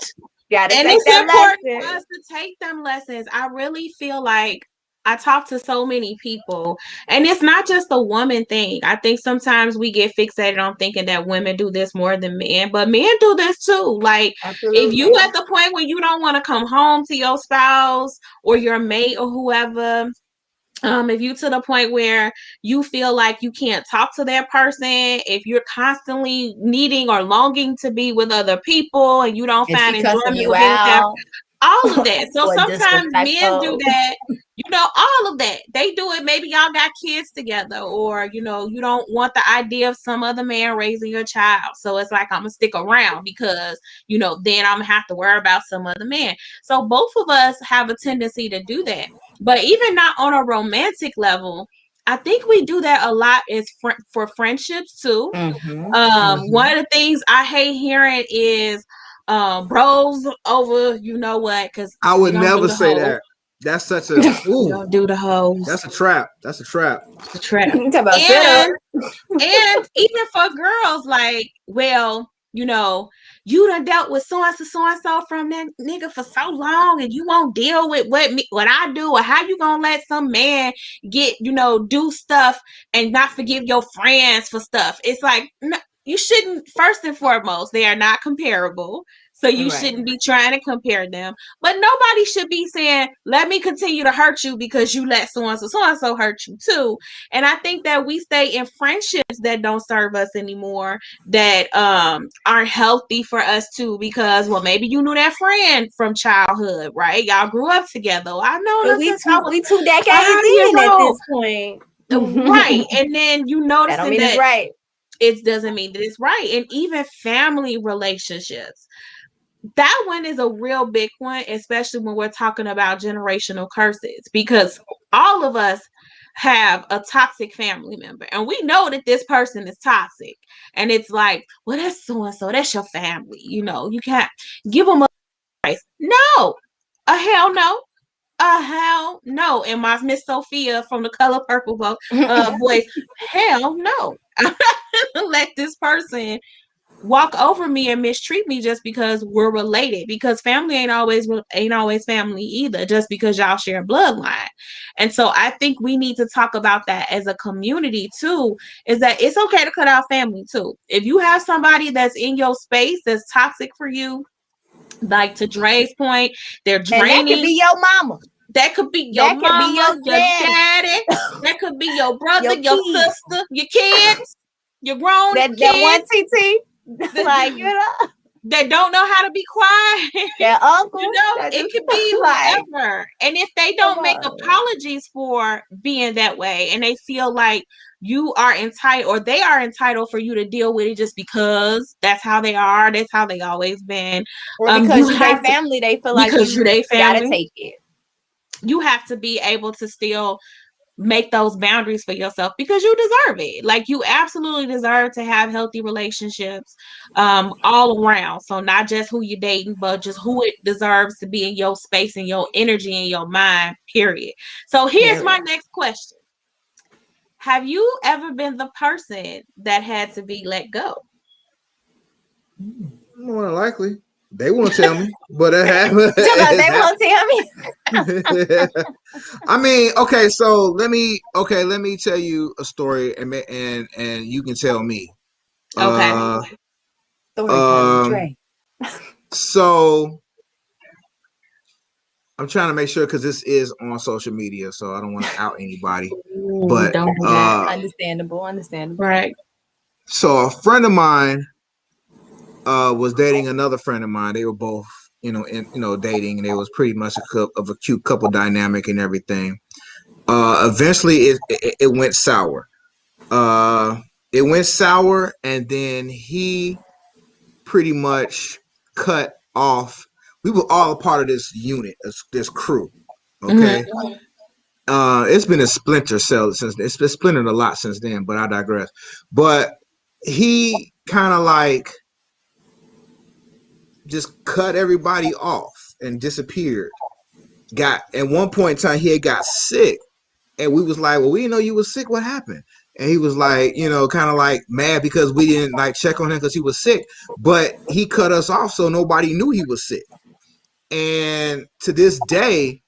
Gotta and take it's that important lesson. for us to take them lessons. I really feel like I talk to so many people, and it's not just a woman thing. I think sometimes we get fixated on thinking that women do this more than men, but men do this too. Like, absolutely. If you at the point where you don't want to come home to your spouse or your mate or whoever, if you to the point where you feel like you can't talk to that person, if you're constantly needing or longing to be with other people and you don't find enjoyment with that, all of that. So sometimes men do that, you know, all of that. They do it. Maybe y'all got kids together, or, you know, you don't want the idea of some other man raising your child. So it's like, I'm going to stick around because, you know, then I'm going to have to worry about some other man. So both of us have a tendency to do that. But even not on a romantic level, I think we do that a lot for friendships too. One of the things I hate hearing is bros over, you know what? Because I would never say that. That's such a don't do the hoes. That's a trap. That's a trap. It's a trap. And even for girls, like, well, you know, you done dealt with so and so from that nigga for so long, and you won't deal with what I do, or how you gonna let some man get, you know, do stuff and not forgive your friends for stuff. It's like, no, you shouldn't. First and foremost, they are not comparable. So you shouldn't be trying to compare them. But nobody should be saying, let me continue to hurt you because you let so-and-so hurt you too. And I think that we stay in friendships that don't serve us anymore, that aren't healthy for us too, because, well, maybe you knew that friend from childhood, right? Y'all grew up together. I know we 2 decades in at this point. Right. And then you notice that it's right. It doesn't mean that it's right. And even family relationships. That one is a real big one, especially when we're talking about generational curses, because all of us have a toxic family member and we know that this person is toxic, and it's like, well, that's so-and-so, that's your family, you know, you can't give them a price. No, a hell no. Hell no. And my Miss Sophia from The Color Purple voice, hell no. Let this person walk over me and mistreat me just because we're related, because family ain't always family either, just because y'all share bloodline. And so I think we need to talk about that as a community too, is that it's okay to cut out family too. If you have somebody that's in your space that's toxic for you, like to Dre's point, they're draining. And that could be your mama. That could be your mama, your daddy. That could be your brother, your sister, your kids, your grown kids. That one TT. Like, you know, they don't know how to be quiet. Their uncle, you know, it could be whoever. And if they don't make apologies for being that way, and they feel like you are entitled, or they are entitled for you to deal with it just because that's how they are, that's how they always been, or because you're their family, they feel like you gotta take it. You have to be able to still make those boundaries for yourself, because you deserve it. Like, you absolutely deserve to have healthy relationships all around. So not just who you're dating, but just who it deserves to be in your space and your energy and your mind, period. So here's my next question. Have you ever been the person that had to be let go? More than likely. They won't tell me, but it happened. They won't tell me. I mean, okay, so let me tell you a story, and you can tell me. Okay. So I'm trying to make sure, because this is on social media, so I don't want to out anybody. But understandable. Right. So a friend of mine was dating another friend of mine. They were both, dating, and it was pretty much a cute couple dynamic and everything. Eventually, it went sour. It went sour, and then he pretty much cut off. We were all a part of this unit, this crew. Okay. Mm-hmm. It's been a splinter cell since. It's been splintered a lot since then, but I digress. But he kind of like just cut everybody off and disappeared. At one point in time, he had got sick, and we was like, well, we didn't know you was sick. What happened? And he was like, kind of like mad because we didn't like check on him because he was sick. But he cut us off, so nobody knew he was sick. And to this day,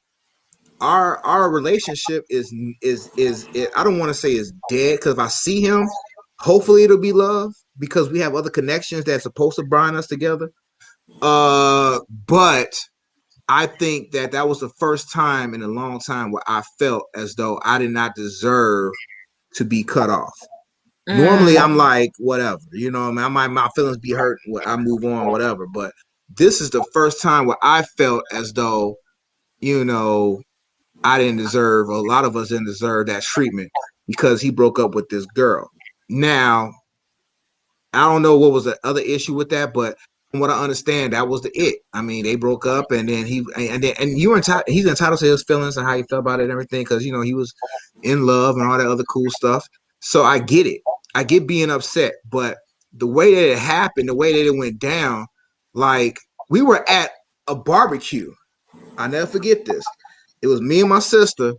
our relationship is I don't want to say is dead, because if I see him, hopefully it'll be love, because we have other connections that's supposed to bind us together. But I think that was the first time in a long time where I felt as though I did not deserve to be cut off. Normally I'm like, whatever, my feelings be hurt, I move on, whatever. But this is the first time where I felt as though, I didn't deserve, a lot of us didn't deserve that treatment, because he broke up with this girl. Now, I don't know what was the other issue with that, but from what I understand, that was the it. I mean, they broke up, and then you were entitled. He's entitled to his feelings and how he felt about it and everything, because he was in love and all that other cool stuff. So I get it. I get being upset, but the way that it happened, the way that it went down, like we were at a barbecue. I never forget this. It was me and my sister,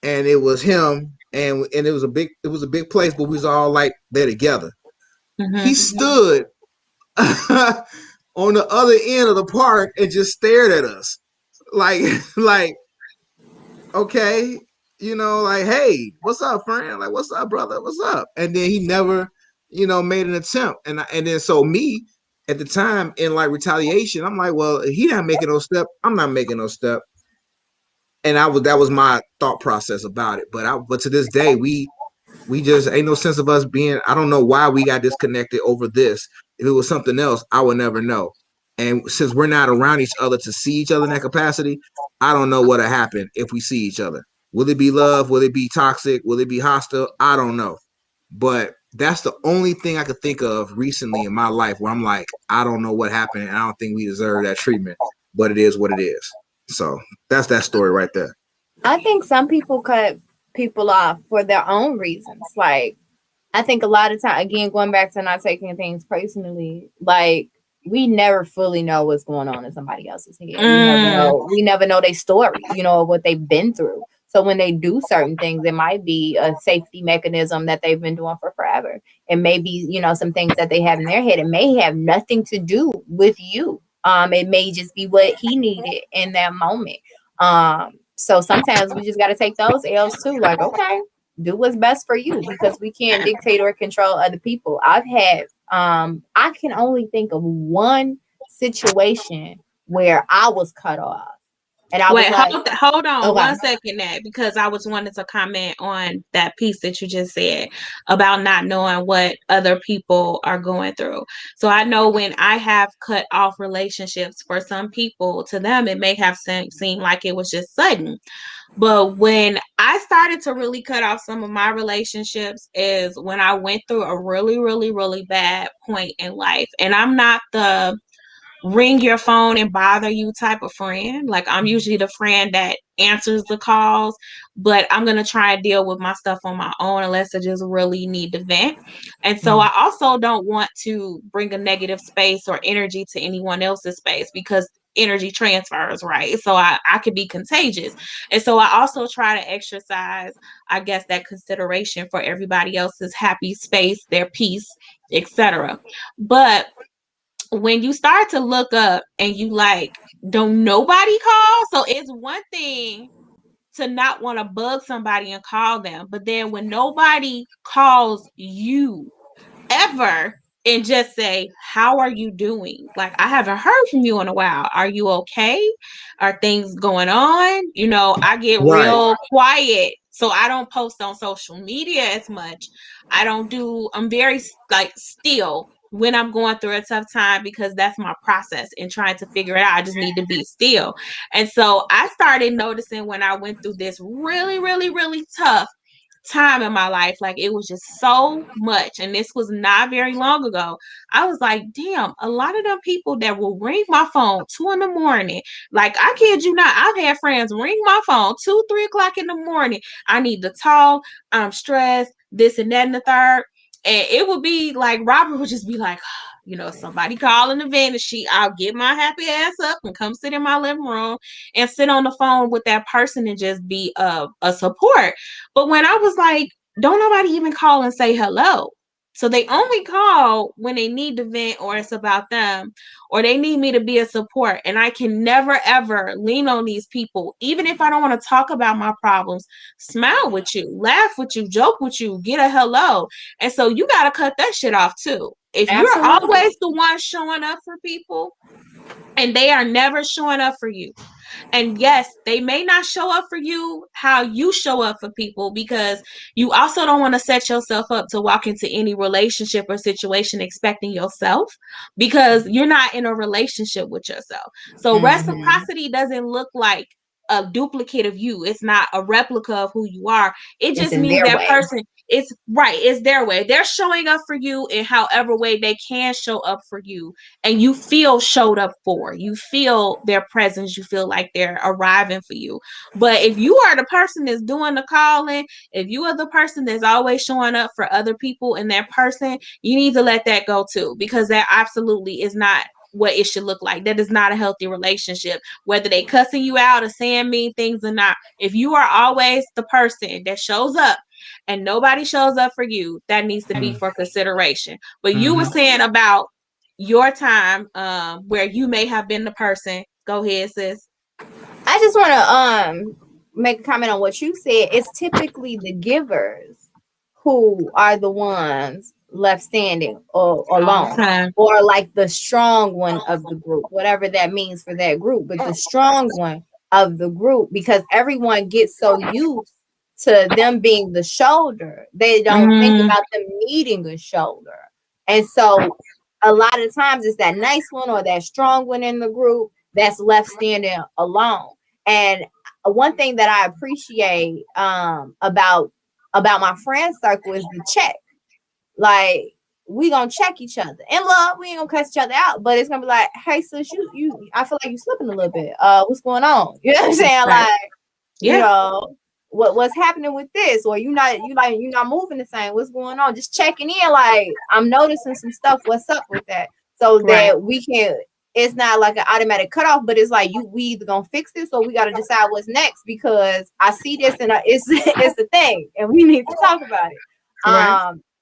and it was him, and it was a big place, but we was all like there together. Mm-hmm. He stood on the other end of the park and just stared at us like okay, like, hey, what's up, friend? Like, what's up, brother? What's up? And then he never made an attempt. And then so me at the time, in like retaliation, I'm like, well, he not making no step, I'm not making no step. And that was my thought process about it. But to this day, we just ain't no sense of us being. I don't know why we got disconnected over this. If it was something else, I would never know. And since we're not around each other to see each other in that capacity, I don't know what'll happen if we see each other. Will it be love? Will it be toxic? Will it be hostile? I don't know. But that's the only thing I could think of recently in my life where I'm like, I don't know what happened, and I don't think we deserve that treatment. But it is what it is. So that's that story right there. I think some people cut people off for their own reasons. Like, I think a lot of time, again, going back to not taking things personally, like, we never fully know what's going on in somebody else's head. We never know their story, what they've been through. So when they do certain things, it might be a safety mechanism that they've been doing for forever. It may be, some things that they have in their head. It may have nothing to do with you. It may just be what he needed in that moment. So sometimes we just got to take those L's too. Like, okay, do what's best for you, because we can't dictate or control other people. I've had, I can only think of one situation where I was cut off. And I was like, hold on 1 second, Nat, because I was wanting to comment on that piece that you just said about not knowing what other people are going through. So I know when I have cut off relationships, for some people, to them, it may have seemed like it was just sudden. But when I started to really cut off some of my relationships is when I went through a really, really, really bad point in life. And I'm not the ring your phone and bother you type of friend. Like, I'm usually the friend that answers the calls, but I'm going to try and deal with my stuff on my own unless I just really need to vent. And so I also don't want to bring a negative space or energy to anyone else's space, because energy transfers, right? So I could be contagious. And so I also try to exercise, I guess, that consideration for everybody else's happy space, their peace, etc. But when you start to look up and you like, don't nobody call. So it's one thing to not want to bug somebody and call them. But then when nobody calls you ever and just say, how are you doing? Like, I haven't heard from you in a while. Are you okay? Are things going on? I get real quiet. So I don't post on social media as much. I'm very like still when I'm going through a tough time, because that's my process in trying to figure it out. I just need to be still. And so I started noticing when I went through this really, really, really tough time in my life, like, it was just so much, and this was not very long ago. I was like, damn, a lot of them people that will ring my phone 2 a.m, like, I kid you not, I've had friends ring my phone 2-3 o'clock in the morning. I need to talk, I'm stressed, this and that and the third. And it would be like, Robert would just be like, somebody calling the van, and I'll get my happy ass up and come sit in my living room and sit on the phone with that person and just be a support. But when I was like, don't nobody even call and say hello. So they only call when they need to vent, or it's about them, or they need me to be a support. And I can never, ever lean on these people, even if I don't want to talk about my problems, smile with you, laugh with you, joke with you, get a hello. And so you got to cut that shit off too. If you're always the one showing up for people and they are never showing up for you, and yes, they may not show up for you how you show up for people, because you also don't want to set yourself up to walk into any relationship or situation expecting yourself, because you're not in a relationship with yourself. So reciprocity doesn't look like a duplicate of you. It's not a replica of who you are. It just means that person, it's right. It's their way. They're showing up for you in however way they can show up for you. And you feel showed up for. You feel their presence. You feel like they're arriving for you. But if you are the person that's doing the calling, if you are the person that's always showing up for other people and that person, you need to let that go too, because that absolutely is not what it should look like. That is not a healthy relationship, whether they cussing you out or saying mean things or not. If you are always the person that shows up and nobody shows up for you, that needs to be for consideration. But you were saying about your time where you may have been the person. Go ahead, sis. I just want to make a comment on what you said. It's typically the givers who are the ones left standing or alone, or like the strong one of the group, whatever that means for that group, but the strong one of the group, because everyone gets so used to them being the shoulder, they don't think about them needing a shoulder. And so a lot of times it's that nice one or that strong one in the group that's left standing alone. And one thing that I appreciate about my friend circle is the check. Like, we gonna check each other in love. We ain't gonna cuss each other out, but it's gonna be like, hey sis, you I feel like you slipping a little bit. What's going on? You know what I'm saying? Right. Like, you know, what's happening with this? Or you're not moving the same. What's going on? Just checking in. Like, I'm noticing some stuff. What's up with that? So that we can. It's not like an automatic cutoff, but it's like we either gonna fix this or we gotta decide what's next, because I see this and it's a thing and we need to talk about it.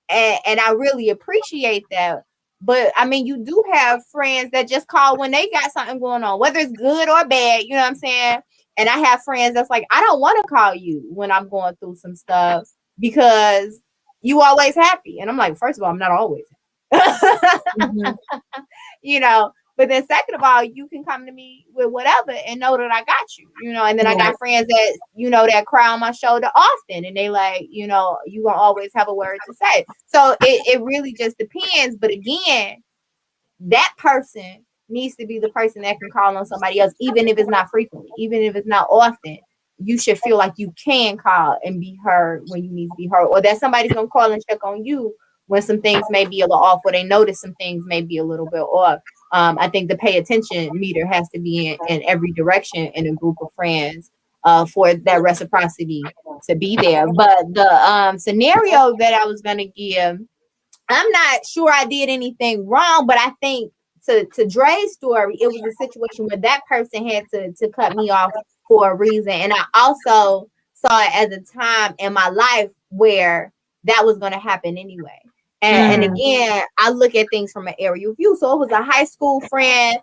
And I really appreciate that. But I mean, you do have friends that just call when they got something going on, whether it's good or bad, you know what I'm saying? And I have friends that's like, I don't want to call you when I'm going through some stuff because you always happy. And I'm like, first of all, I'm not always happy. You know, but then second of all, you can come to me with whatever and know that I got you, you know. And then I got friends that, you know, that cry on my shoulder often, and they like, you know, you gonna always have a word to say. So it really just depends. But again, that person needs to be the person that can call on somebody else, even if it's not frequently, even if it's not often. You should feel like you can call and be heard when you need to be heard, or that somebody's gonna call and check on you when some things may be a little off, or they notice some things may be a little bit off. I think the pay attention meter has to be in every direction in a group of friends for that reciprocity to be there. But the scenario that I was going to give, I'm not sure I did anything wrong, but I think to Dre's story, it was a situation where that person had to cut me off for a reason. And I also saw it as a time in my life where that was going to happen anyway. And again, I look at things from an aerial view. So it was a high school friend.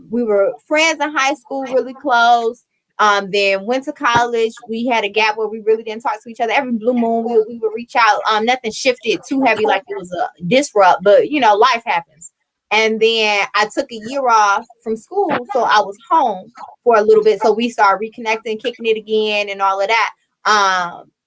We were friends in high school, really close. Then went to college. We had a gap where we really didn't talk to each other. Every blue moon, we would reach out. Nothing shifted too heavy like it was a disrupt, but you know, life happens. And then I took a year off from school, so I was home for a little bit. So we started reconnecting, kicking it again, and all of that.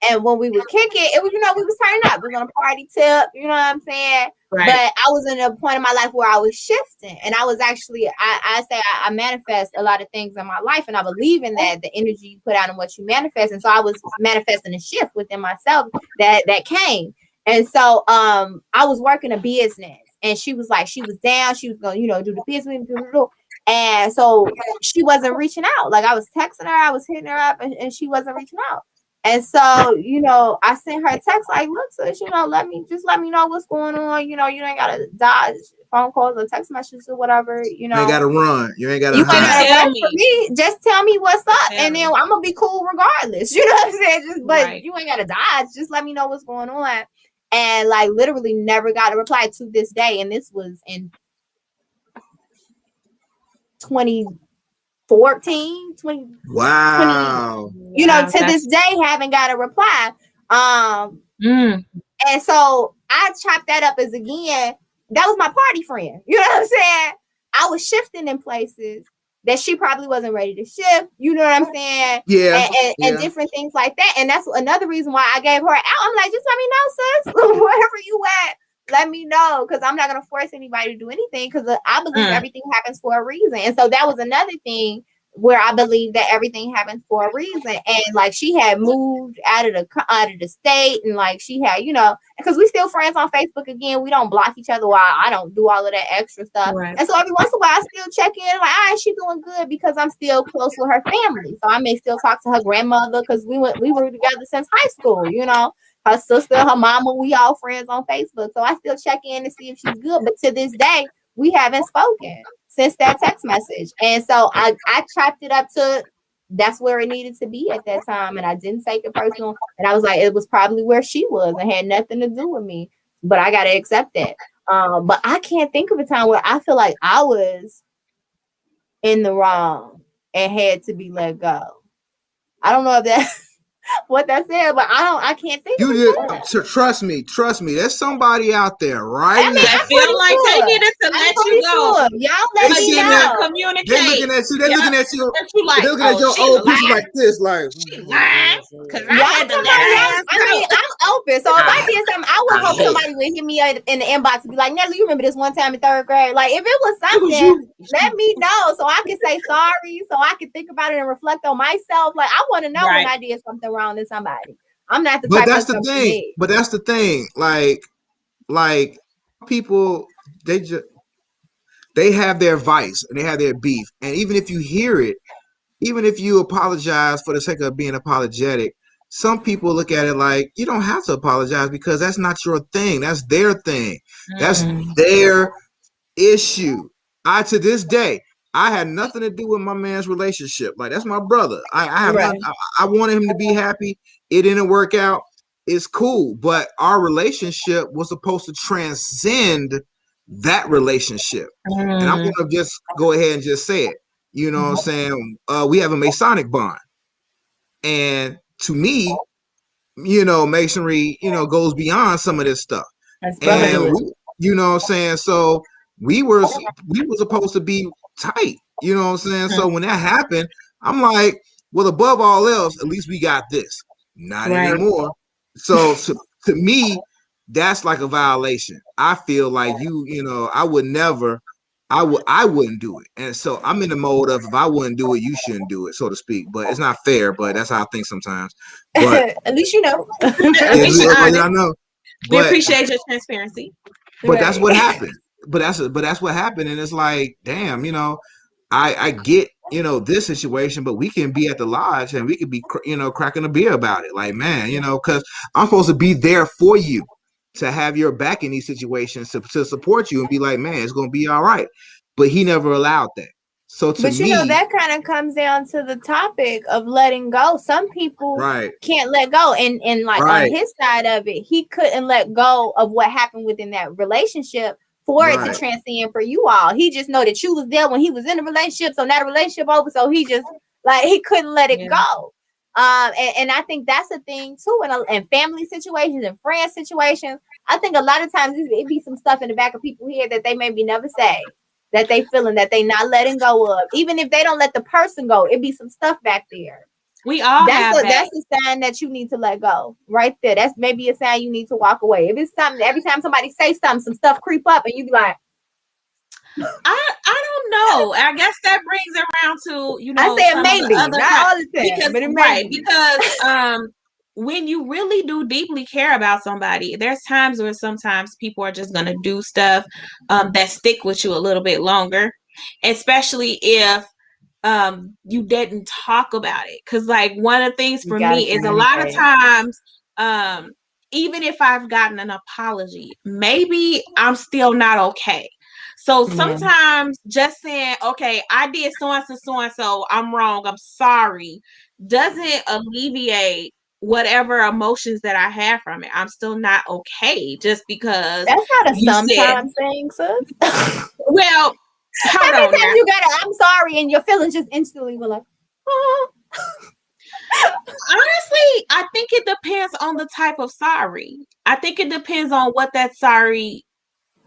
And when we would kick it, it was, you know, we was turning up. We was on a party tip, you know what I'm saying? Right. But I was in a point in my life where I was shifting. And I was actually, I manifest a lot of things in my life. And I believe in that, the energy you put out and what you manifest. And so I was manifesting a shift within myself that came. And so I was working a business. And she was like, she was down. She was going to, you know, do the business. And so she wasn't reaching out. Like, I was texting her. I was hitting her up. And she wasn't reaching out. And so, you know, I sent her a text like, look, sis, you know, let me know what's going on. You know, you ain't got to dodge phone calls or text messages or whatever, you know. You ain't got to run. You ain't got to tell me. Just tell me what's up. And then I'm going to be cool regardless. You know what I'm saying? But you ain't got to dodge. Just let me know what's going on. And like literally never got a reply to this day. And this was in 2014, 20. Wow. 20, you know, to this day, haven't got a reply. And so I chopped that up as, again, that was my party friend. You know what I'm saying? I was shifting in places that she probably wasn't ready to shift. You know what I'm saying? Yeah. And different things like that. And that's another reason why I gave her out. I'm like, just let me know, sis. Wherever you at, let me know. Because I'm not going to force anybody to do anything. Because I believe everything happens for a reason. And so that was another thing where I believe that everything happens for a reason. And like she had moved out of the state, and like she had, because we still friends on Facebook again. We don't block each other while I don't do all of that extra stuff. Right. And so every once in a while I still check in, like, all right, she's doing good, because I'm still close with her family. So I may still talk to her grandmother, because we were together since high school, her sister, her mama, we all friends on Facebook. So I still check in to see if she's good. But to this day, we haven't spoken since that text message. And so I chopped it up to that's where it needed to be at that time. And I didn't take it personal. And I was like, it was probably where she was and had nothing to do with me. But I got to accept that. But I can't think of a time where I feel like I was in the wrong and had to be let go. I don't know if that's what that said, but I can't think of it. Trust me. There's somebody out there right now. I feel like they needed to let you go. Y'all let me know. Communicate. They're looking at you. They're looking at you. Like, they're looking at your old picture like this, like she lying. Because I had to let her. I mean, I'm open. So if I did something, I would hope somebody would hit me in the inbox and be like, Natalie, you remember this one time in 3rd grade? Like, if it was something, let me know so I can say sorry, so I can think about it and reflect on myself. Like, I want to know when I did something wrong to somebody. I'm not the type that's of the thing. But that's the thing. Like people, they have their vice and they have their beef. And even if you hear it, even if you apologize for the sake of being apologetic, some people look at it like you don't have to apologize because that's not your thing. That's their thing. That's their issue. To this day, I had nothing to do with my man's relationship. Like, that's my brother. I wanted him to be happy. It didn't work out. It's cool. But our relationship was supposed to transcend that relationship. And I'm going to just go ahead and just say it. You know what I'm saying? We have a Masonic bond. And to me, Masonry, goes beyond some of this stuff. And you know what I'm saying? So we were supposed to be tight, you know what I'm saying? So when that happened, I'm like, well, above all else, at least we got this. Not anymore. So to me, that's like a violation. I feel like I wouldn't do it. And so I'm in the mode of, if I wouldn't do it, you shouldn't do it, so to speak. But it's not fair, but that's how I think sometimes. But at least you know. At least I know. We appreciate your transparency. But that's what happened. But that's what happened. And it's like, damn, I get, this situation, but we can be at the lodge and we could be, cracking a beer about it. Like, man, because I'm supposed to be there for you, to have your back in these situations, to support you and be like, man, it's going to be all right. But he never allowed that. So but that kind of comes down to the topic of letting go. Some people can't let go. And like on his side of it, he couldn't let go of what happened within that relationship for it to transcend for you all. He just know that you was there when he was in the relationship. So now the relationship over. So he just he couldn't let it go. And I think that's a thing too. And family situations and friend situations, I think a lot of times it be some stuff in the back of people's head that they maybe never say, that they feeling that they not letting go of. Even if they don't let the person go, it be some stuff back there. We all have that. That's a sign that you need to let go right there. That's maybe a sign you need to walk away. If it's something, every time somebody say something, some stuff creep up and you be like, I don't know. I guess that brings around to, I say maybe, not all the time, because, but it may be. Because when you really do deeply care about somebody, there's times where sometimes people are just going to do stuff that stick with you a little bit longer, especially if you didn't talk about it. Because like one of the things for me is a lot of times, even if I've gotten an apology, maybe I'm still not okay. So sometimes just saying, okay, I did so-and-so, I'm wrong, I'm sorry, doesn't alleviate whatever emotions that I have from it. I'm still not okay just because. That's not a sometimes thing, sis. Well, hold every on time you got I'm sorry, and your feelings just instantly were like, oh. Honestly, I think it depends on the type of sorry. I think it depends on what that sorry,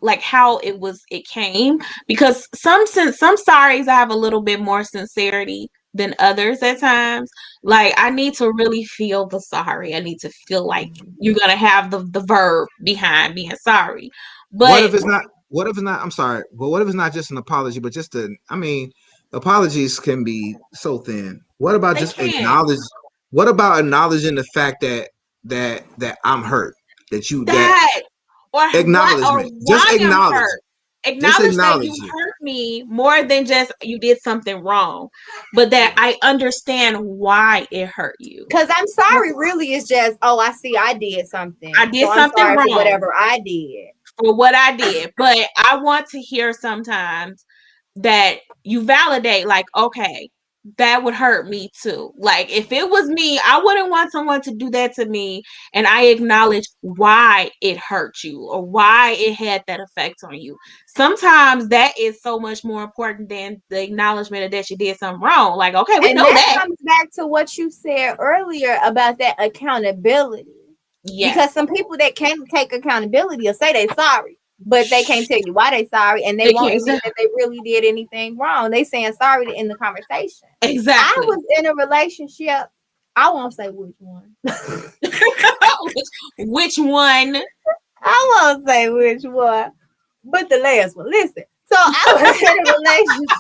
like how it came, because some sorries I have a little bit more sincerity than others at times. Like I need to really feel the sorry. I need to feel like you're gonna have the verb behind being sorry. But what if it's not? I'm sorry, but what if it's not just an apology, but just apologies can be so thin. What about They just can. acknowledge? What about acknowledging the fact that I'm hurt? That or acknowledgement. why Just I'm acknowledge hurt. it. Just Acknowledge that acknowledge you it. hurt me more than just you did something wrong, but that I understand why it hurt you. Because I'm sorry really is just, oh, I see I did something. I did so something I'm sorry wrong for whatever I did. For what I did. But I want to hear sometimes that you validate, like, okay, that would hurt me too. Like, if it was me, I wouldn't want someone to do that to me, and I acknowledge why it hurt you or why it had that effect on you. Sometimes that is so much more important than the acknowledgement that you did something wrong. Like, okay, we know that comes back to what you said earlier about that accountability. Yes. Because some people that can't take accountability will say they're sorry, but they can't tell you why they're sorry, and they won't admit that they really did anything wrong. They saying sorry to end the conversation. Exactly. I was in a relationship. I won't say which one. Which one? I won't say which one, but the last one. Listen. So I was in a relationship,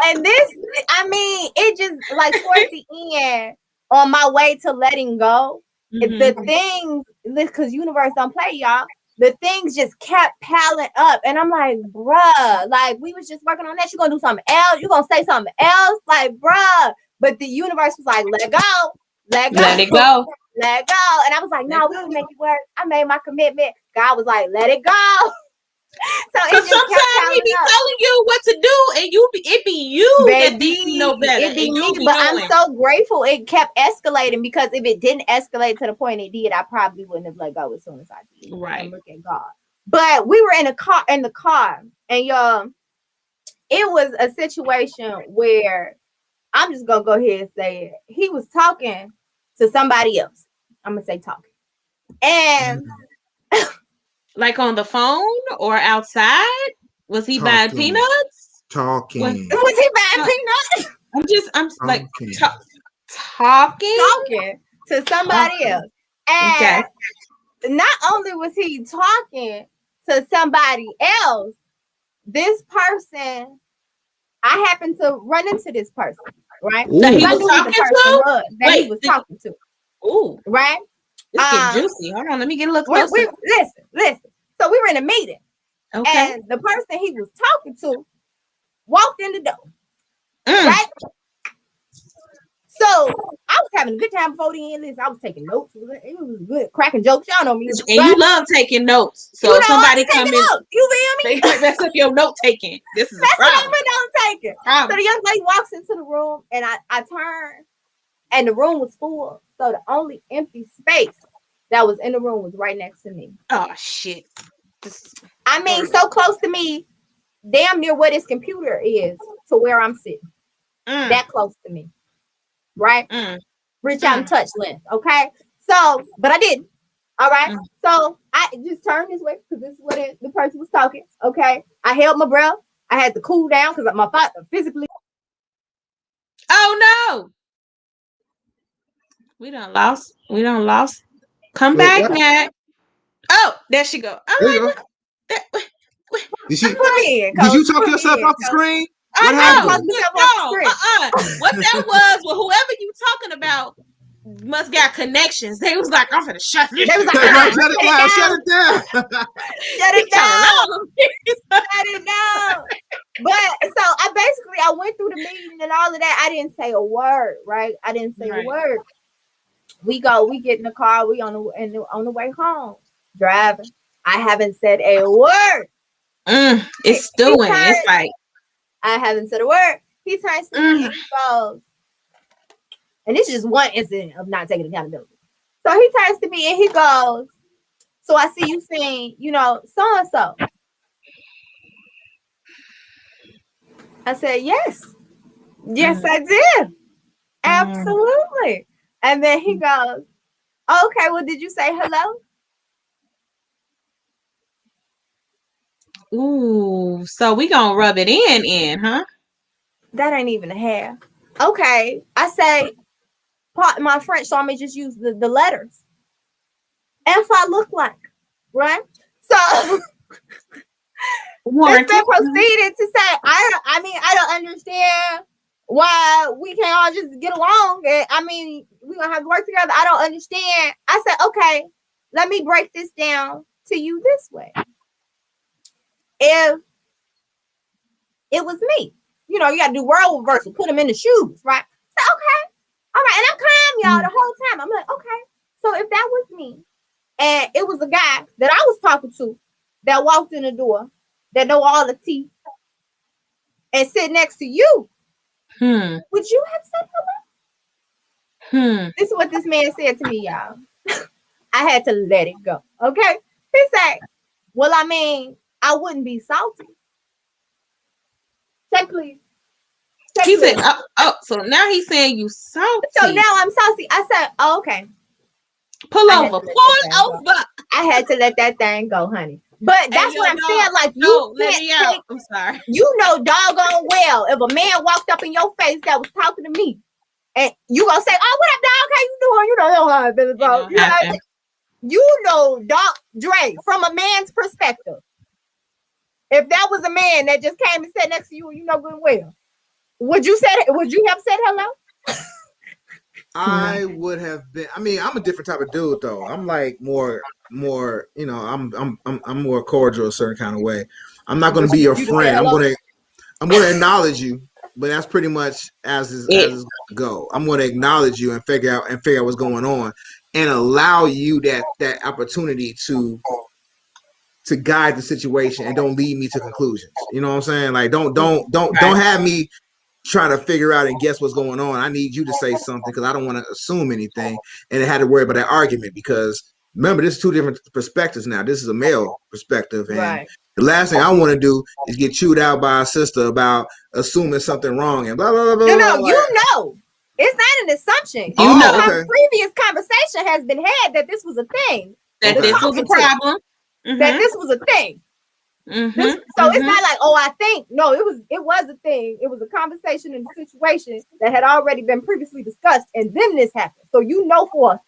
and this, I mean, it just like towards the end, on my way to letting go. The things, because universe don't play, y'all. The things just kept piling up, and I'm like, bruh, like we was just working on that. You gonna do something else? You gonna say something else? Like, bruh. But the universe was like, let it go, let go, let it go, let go. And I was like, no, we can make it work. I made my commitment. God was like, let it go. So sometimes he be telling you what to do, and it be you that think you know better. It be me, but I'm so grateful it kept escalating, because if it didn't escalate to the point it did, I probably wouldn't have let go as soon as I did. Right. And look at God. But we were in the car, and y'all, it was a situation where I'm just gonna go ahead and say it. He was talking to somebody else. I'm gonna say talking, and. Like on the phone or outside? Was he buying peanuts? Talking. Was he buying peanuts? I'm like talking to somebody else. And not only was he talking to somebody else, this person, I happened to run into this person, right? That he was talking to? He was talking to. Ooh. Right? It's getting juicy. Hold on, let me get a look closer. Listen. So we were in a meeting. Okay. And the person he was talking to walked in the door. Right? So I was having a good time before the end. Listen, I was taking notes. It was good, cracking jokes. Y'all know me. And you love taking notes. So somebody come in. You feel me? They mess up your note taking. This is a problem. Note taking. So the young lady walks into the room, and I turn, and the room was full. So the only empty space that was in the room was right next to me. Oh shit! I mean, so close to me, damn near where this computer is to where I'm sitting. That close to me, right? Reach out and touch length. Okay, so but I didn't. All right, so I just turned this way because this is what the person was talking. Okay, I held my breath. I had to cool down because my thoughts physically. Oh no! We done lost. Come back, Nat. Oh, there she go. I'm like, did you talk yourself off the screen? What happened? What that was, well, whoever you talking about must got connections. They was like, I'm gonna shut this. They was like, shut it down. Shut it down. But so I went through the meeting and all of that. I didn't say a word, right? I didn't say a word. We get in the car. We on the way home, driving. I haven't said a word. It's stewing. It's like I haven't said a word. He turns to me and he goes, and this is just one incident of not taking accountability. So he turns to me and he goes, so I see you saying, so and so. I said, yes, I did, absolutely. And then he goes, okay, well, did you say hello? Ooh, so we gonna rub it in, huh? That ain't even a half. Okay, I say, my French, so I may just use the letters. If I look like, right? So warranted. Then proceeded to say, I don't understand why we can't all just get along. And we're gonna have to work together. I don't understand. I said, okay, let me break this down to you this way. If it was me, you got to do role reversal, put them in the shoes, right? So, okay, all right, and I'm calm, y'all, the whole time. I'm like, okay, so if that was me, and it was a guy that I was talking to that walked in the door, that know all the tea, and sit next to you, would you have said hello? This is what this man said to me, y'all. I had to let it go, okay? He said, well, I wouldn't be salty. Check, please. He said, so now he's saying you salty. So now I'm salty. I said, oh, okay. Pull over. I had to let that thing go, honey. But that's what I'm saying. Like, let me out. I'm sorry. Doggone well, if a man walked up in your face that was talking to me, and you gonna say, oh, what up, dog? How you doing? Dog Dre, from a man's perspective. If that was a man that just came and sat next to you, good and well, would you have said hello? I would have been. I'm a different type of dude, though. I'm like more. I'm more cordial a certain kind of way. I'm not going to be your friend. I'm going to acknowledge you, but that's pretty much as it's going to go. I'm going to acknowledge you and figure out what's going on, and allow you that opportunity to guide the situation and don't lead me to conclusions. You know what I'm saying? Like don't have me trying to figure out and guess what's going on. I need you to say something because I don't want to assume anything and had to worry about that argument because remember, this is two different perspectives now. This is a male perspective. And the last thing I want to do is get chewed out by a sister about assuming something wrong and blah, blah, blah, blah. No. It's not an assumption. Previous conversation has been had that this was a thing. That this was a problem. That this was a thing. So it's not like, I think. No, it was a thing. It was a conversation and a situation that had already been previously discussed, and then this happened. So for a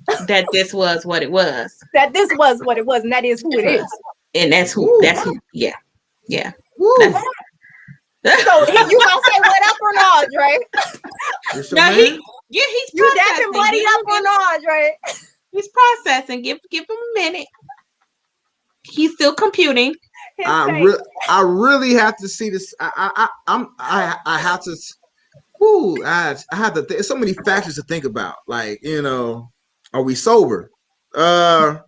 fact that this was what it was. That this was what it was, and that is who it is. And that's who. Yeah. So you gonna say what up or not, right? No, he's you dapping buddy up or not, right? He's processing. Give him a minute. He's still computing. I really have to see this. I have to. I have to. There's so many factors to think about. Like are we sober? How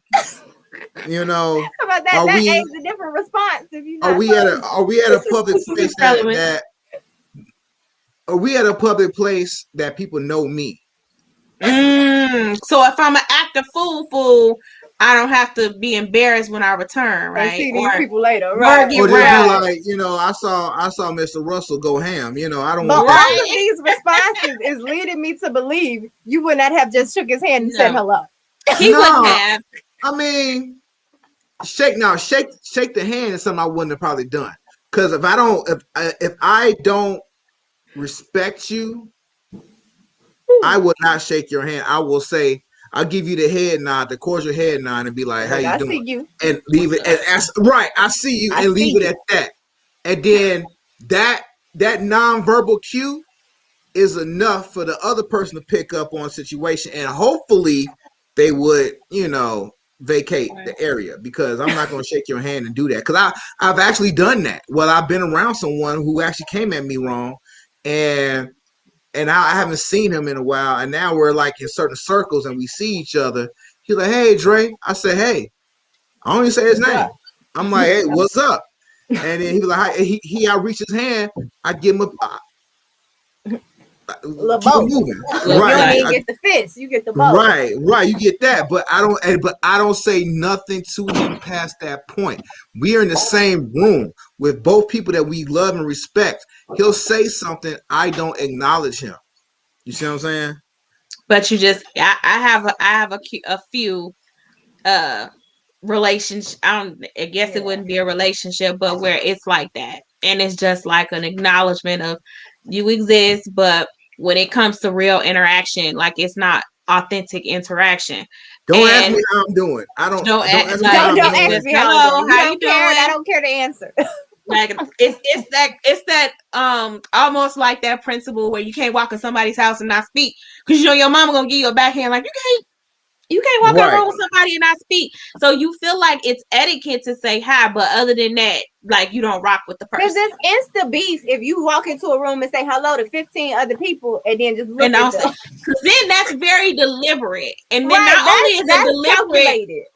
about that? That aids a different response. If you are we at a public place that are we at a public place that people know me? So if I'm an active fool, I don't have to be embarrassed when I return, right? And see these people later, right? Or just be like, I saw Mr. Russell go ham. I don't want that. All of these responses is leading me to believe you would not have just shook his hand and said hello. He wouldn't have. Shake the hand is something I wouldn't have probably done. Because if I don't respect you, I would not shake your hand. I will say, I'll give you the head nod, the cordial head nod, and be like, "How you doing?" I see you. And leave it right. I see you, and leave it at that. And then that nonverbal cue is enough for the other person to pick up on situation, and hopefully they would, vacate the area because I'm not going to shake your hand and do that because I've actually done that. Well, I've been around someone who actually came at me wrong, and I haven't seen him in a while, and now we're like in certain circles and we see each other. He's like, "Hey, Dre." I say, "Hey." I don't even say his name. I'm like, "Hey, what's up?" And then he was like, I reach his hand. I give him keep moving. Right. You don't even get the fist. You get the bow. Right. You get that, but I don't say nothing to him past that point. We are in the same room with both people that we love and respect. He'll say something, I don't acknowledge him. You see what I'm saying? But you just, I have a few relationships. I guess it wouldn't be a relationship, but where it's like that, and it's just like an acknowledgement of you exist. But when it comes to real interaction, like it's not authentic interaction. Don't ask me how I'm doing. Don't ask me how I'm don't doing. ask me how I'm doing. How you doing? I don't care to answer. Like it's that almost like that principle where you can't walk in somebody's house and not speak because you know your mama gonna give you a backhand like you can't walk in a room with somebody and not speak. So you feel like it's etiquette to say hi, but other than that, like you don't rock with the person. Because it's insta beef if you walk into a room and say hello to 15 other people and then just look at them. Because then that's very deliberate. And then not only is it deliberate, calculated.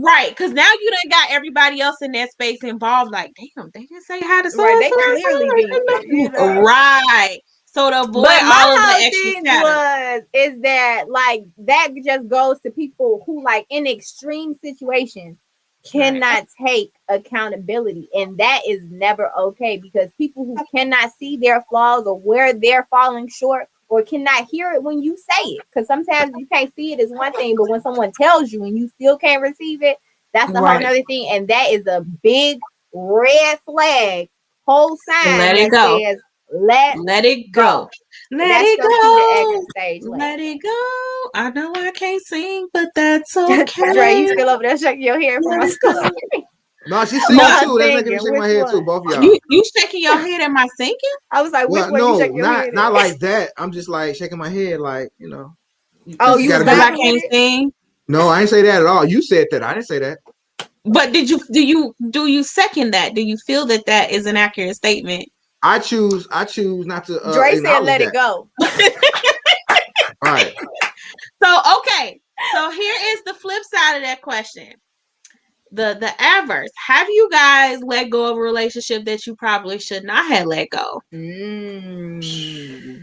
Right, because now you done got everybody else in that space involved. Like, damn, they didn't say hi to someone. Right, they clearly beefing. Right. So to avoid all of the extra chatter is that like that just goes to people who like in extreme situations cannot take accountability, and that is never okay because people who cannot see their flaws or where they're falling short or cannot hear it when you say it, because sometimes you can't see it is one thing, but when someone tells you and you still can't receive it, that's a whole other thing, and that is a big red flag, whole sign let it go. Says, let it go. Let it go. Let it go. I know I can't sing, but that's okay. Dre, you still over there shaking your hair from my story? No, she's singing too. That's making me shake my head too. Both of y'all. You shaking your head? Am I singing? I was like, which way you shaking your head? Not like that. I'm just like shaking my head, like you know. Oh, you because I can't sing? No, I didn't say that at all. You said that. I didn't say that. But do you second that? Do you feel that is an accurate statement? I choose not to. Dre said, "Let it go." All right. So okay. So here is the flip side of that question. The adverse. Have you guys let go of a relationship that you probably should not have let go?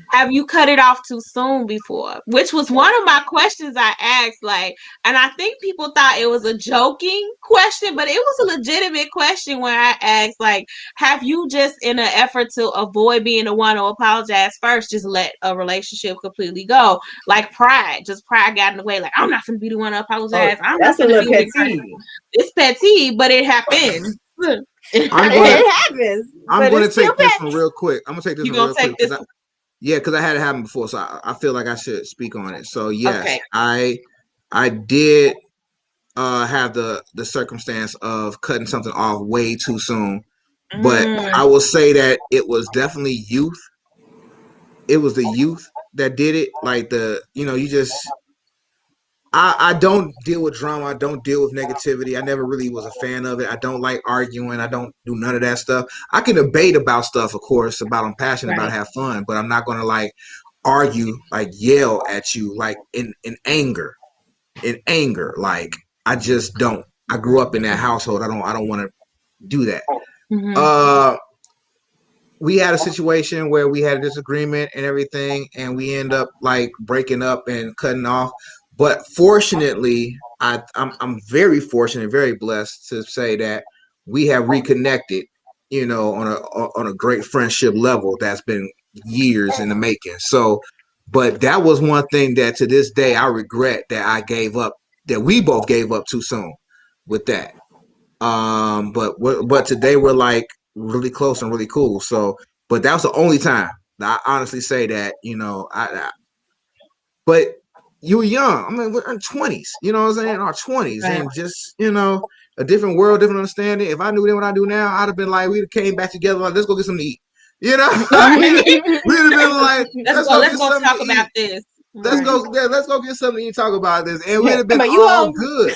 Have you cut it off too soon before? Which was one of my questions I asked, like, and I think people thought it was a joking question, but it was a legitimate question when I asked, like, have you just in an effort to avoid being the one to apologize first, just let a relationship completely go? Like pride got in the way, like, I'm not gonna be the one to apologize. I'm that's not a little petty. It's petty, but it happens. It happens. I'm going to take this one real quick. I'm going to take this one real quick. Because I had it happen before, so I feel like I should speak on it. So yes, I did have the circumstance of cutting something off way too soon, but I will say that it was definitely youth. It was the youth that did it. Like you just. I don't deal with drama. I don't deal with negativity. I never really was a fan of it. I don't like arguing. I don't do none of that stuff. I can debate about stuff, of course, about I'm passionate about, have fun, but I'm not going to like argue, like yell at you, like in anger. In anger, like I just don't. I grew up in that household. I don't want to do that. Mm-hmm. We had a situation where we had a disagreement and everything, and we end up like breaking up and cutting off. But fortunately, I'm very fortunate, very blessed to say that we have reconnected, on a great friendship level that's been years in the making. So, but that was one thing that to this day I regret that I gave up, that we both gave up too soon with that. But today we're like really close and really cool. So, but that was the only time that I honestly say that, but you were young. I mean, we're in 20s, you know what I'm saying? Our 20s, and just, a different world, different understanding. If I knew then what I do now, I'd have been like, we'd have came back together, like, let's go get something to eat. We'd have been like, let's go talk about this. Let's go get something to eat, talk about this. And we'd have been all good.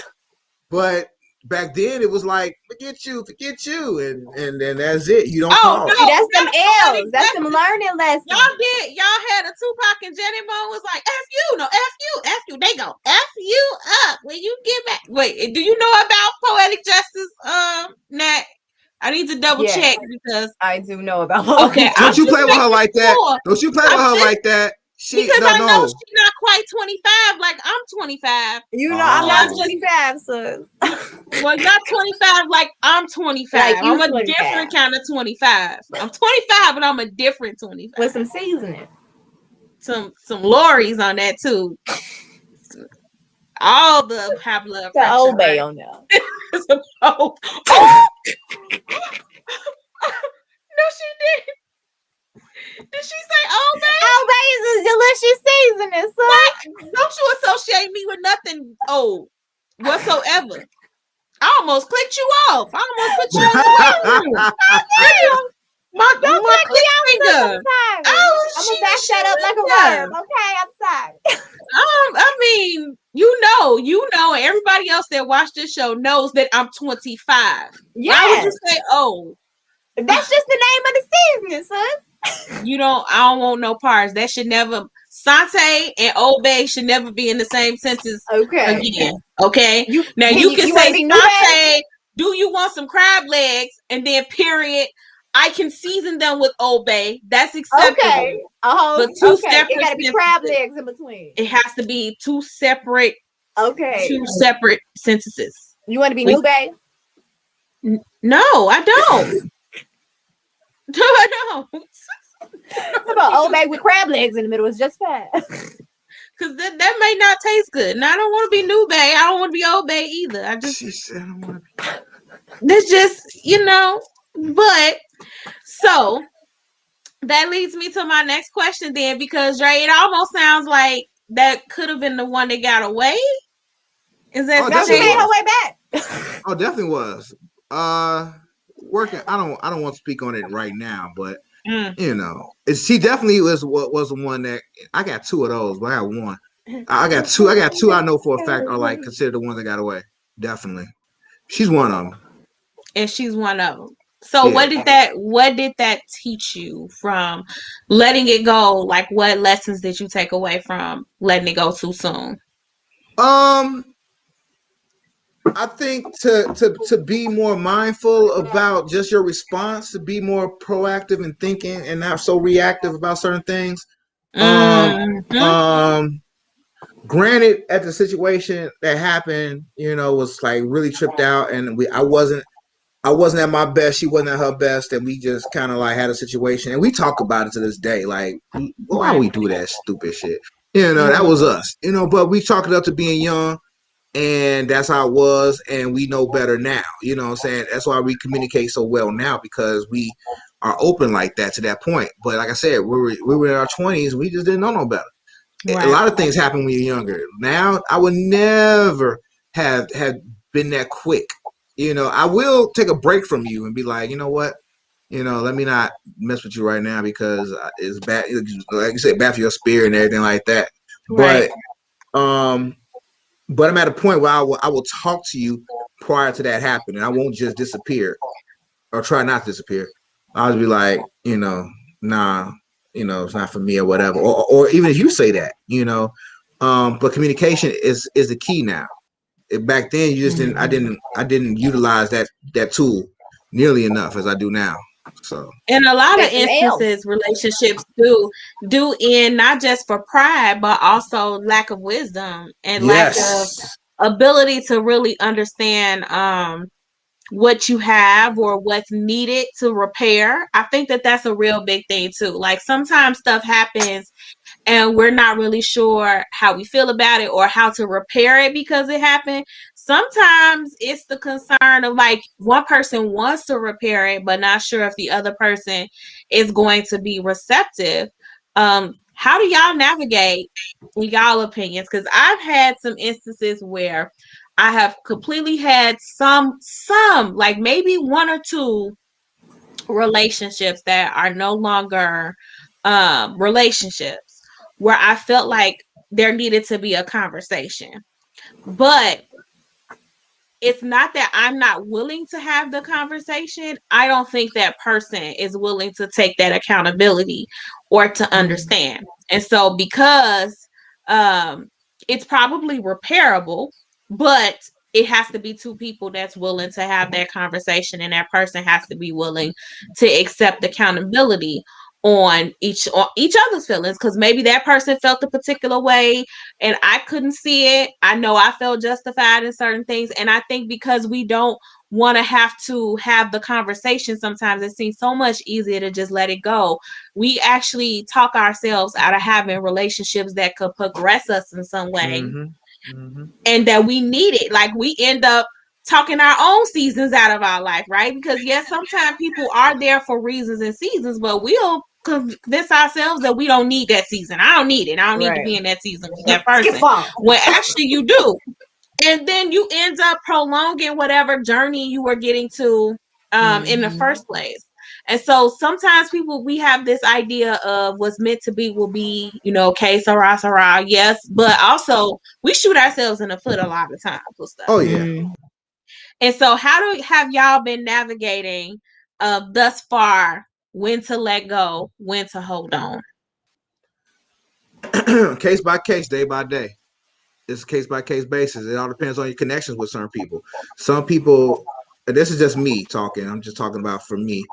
But back then it was like, forget you, and then that's it. You don't call. No, that's them L's. That's them learning lessons. Y'all had a Tupac and Jenny Mo was like, F you, no, F you. They go F you up when you get back. Wait, do you know about poetic justice? Nat? I need to double check because I do know about. Okay, don't you play with her like that? Don't you play with her like that? Because I know she's not quite 25, like I'm 25. You know, I'm not 25, so. Well, not 25, like I'm 25. Like I'm a 25. Different kind of 25. I'm 25, but I'm a different 25. With some seasoning. Some Lorries on that too. All the high blood pressure. The Old Bay on there. No, she didn't. Did she say Old Bay? Old Bay is a is delicious seasoning, son. Don't you associate me with nothing old whatsoever. I almost clicked you off. I almost put you on the wall. My click finger. Oh, I'm gonna back that up like a verb. Okay, I'm sorry. I mean, you know, everybody else that watched this show knows that I'm 25. Yes. Why would you say old? That's just the name of the season, son. I don't want no parts. That should never, Sante and Old Bay should never be in the same sentence again. Okay? You can say, Sante, do you want some crab legs? And then period, I can season them with Old Bay. That's acceptable. Okay. But two separate. It gotta be crab legs in between. It has to be two separate. Okay. Two separate sentences. You want to be New Bay? No, I don't. No, I don't. How about Old Bay with crab legs in the middle? It's just fine. Because that may not taste good. And I don't want to be New Bay. I don't want to be Old Bay either. She said I don't want to be. That's just, but so that leads me to my next question then, because Dre, it almost sounds like that could have been the one that got away. Is that she made her way back? Oh, definitely was. Working. I don't want to speak on it right now, but she definitely was the one that I got two of those, but I got one. I got two. I know for a fact are like considered the ones that got away. Definitely, she's one of them. And she's one of them. So yeah. What did that teach you from letting it go? Like, what lessons did you take away from letting it go too soon? I think to be more mindful about just your response, to be more proactive in thinking and not so reactive about certain things. Granted, at the situation that happened, was like really tripped out, and I wasn't at my best. She wasn't at her best, and we just kind of like had a situation, and we talk about it to this day. Like, why we do that stupid shit? That was us. But we chalk it up to being young. And that's how it was, and we know better now. You know what I'm saying? That's why we communicate so well now, because we are open like that to that point. But like I said, we were in our 20s, we just didn't know no better. Right. A lot of things happen when you're younger. Now, I would never have been that quick. I will take a break from you and be like, you know what? Let me not mess with you right now, because it's bad. Like you said, bad for your spirit and everything like that. Right. But I'm at a point where I will talk to you prior to that happening. I won't just disappear or try not to disappear. I'll just be like, nah, it's not for me or whatever. Or even if you say that, but communication is the key now. Back then, you just didn't. I didn't utilize that tool nearly enough as I do now. So, in a lot of instances, relationships do end not just for pride, but also lack of wisdom and lack of ability to really understand what you have or what's needed to repair. I think that's a real big thing too. Like, sometimes stuff happens and we're not really sure how we feel about it or how to repair it because it happened. Sometimes it's the concern of like one person wants to repair it, but not sure if the other person is going to be receptive. How do y'all navigate in y'all opinions? Because I've had some instances where I have completely had some like maybe one or two relationships that are no longer relationships where I felt like there needed to be a conversation. But it's not that I'm not willing to have the conversation. I don't think that person is willing to take that accountability or to understand. And so because it's probably repairable, but it has to be two people that's willing to have that conversation, and that person has to be willing to accept accountability on each other's feelings, because maybe that person felt a particular way and I couldn't see it. I know I felt justified in certain things, and I think because we don't want to have the conversation, sometimes it seems so much easier to just let it go. We actually talk ourselves out of having relationships that could progress us in some way. And that we need it. Like, we end up talking our own seasons out of our life, right? Because yes, sometimes people are there for reasons and seasons, but we'll convince ourselves that we don't need that season. I don't need it. I don't need to be in that season with that person. When actually you do. And then you end up prolonging whatever journey you were getting to in the first place. And so sometimes we have this idea of what's meant to be will be, okay, sarah, yes. But also we shoot ourselves in the foot a lot of times with stuff. Oh, yeah. And so have y'all been navigating thus far, when to let go, when to hold on? Case by case, day by day. It's a case by case basis. It all depends on your connections with certain people. Some people, and this is just me talking. I'm just talking about for me.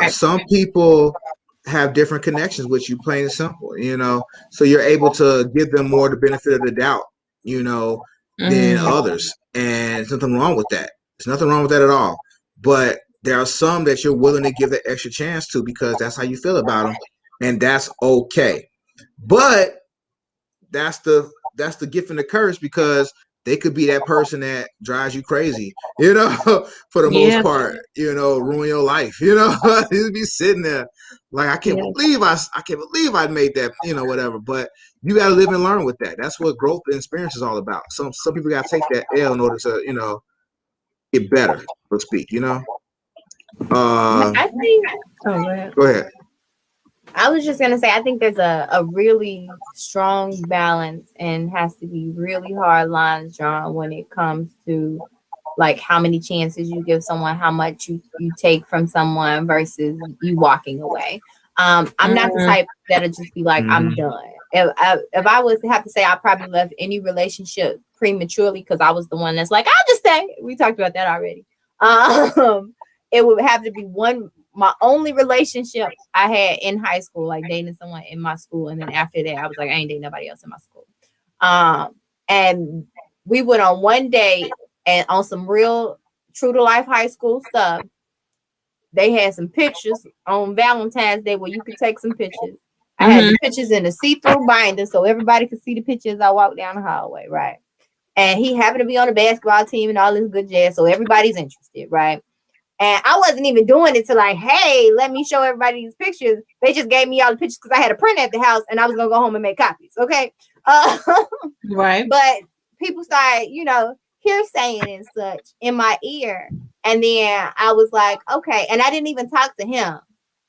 Some people have different connections with you, plain and simple. So you're able to give them more the benefit of the doubt, than others. And there's nothing wrong with that. There's nothing wrong with that at all. But there are some that you're willing to give the extra chance to because that's how you feel about them, and that's okay. But that's the gift and the curse, because they could be that person that drives you crazy, for the most part, ruin your life, you'd be sitting there like, I can't believe I made that, whatever. But you got to live and learn with that. That's what growth and experience is all about. Some people got to take that L in order to, get better, so to speak, I think. Go ahead. I was just gonna say, I think there's a really strong balance, and has to be really hard lines drawn when it comes to like how many chances you give someone, how much you take from someone versus you walking away. I'm not the type that'll just be like, I'm done. If I was to have to say, I probably left any relationship prematurely because I was the one that's like, I'll just stay. We talked about that already. It would have to be my only relationship I had in high school, like dating someone in my school. And then after that, I was like, I ain't dating nobody else in my school. And we went on one date, and on some real true to life high school stuff, they had some pictures on Valentine's Day where you could take some pictures. I had the pictures in a see-through binder so everybody could see the pictures as I walked down the hallway, right? And he happened to be on the basketball team and all this good jazz, so everybody's interested, right? And I wasn't even doing it to like, hey, let me show everybody these pictures. They just gave me all the pictures because I had a print at the house and I was going to go home and make copies. Okay. Right. But people started, hearsaying and such in my ear. And then I was like, okay. And I didn't even talk to him.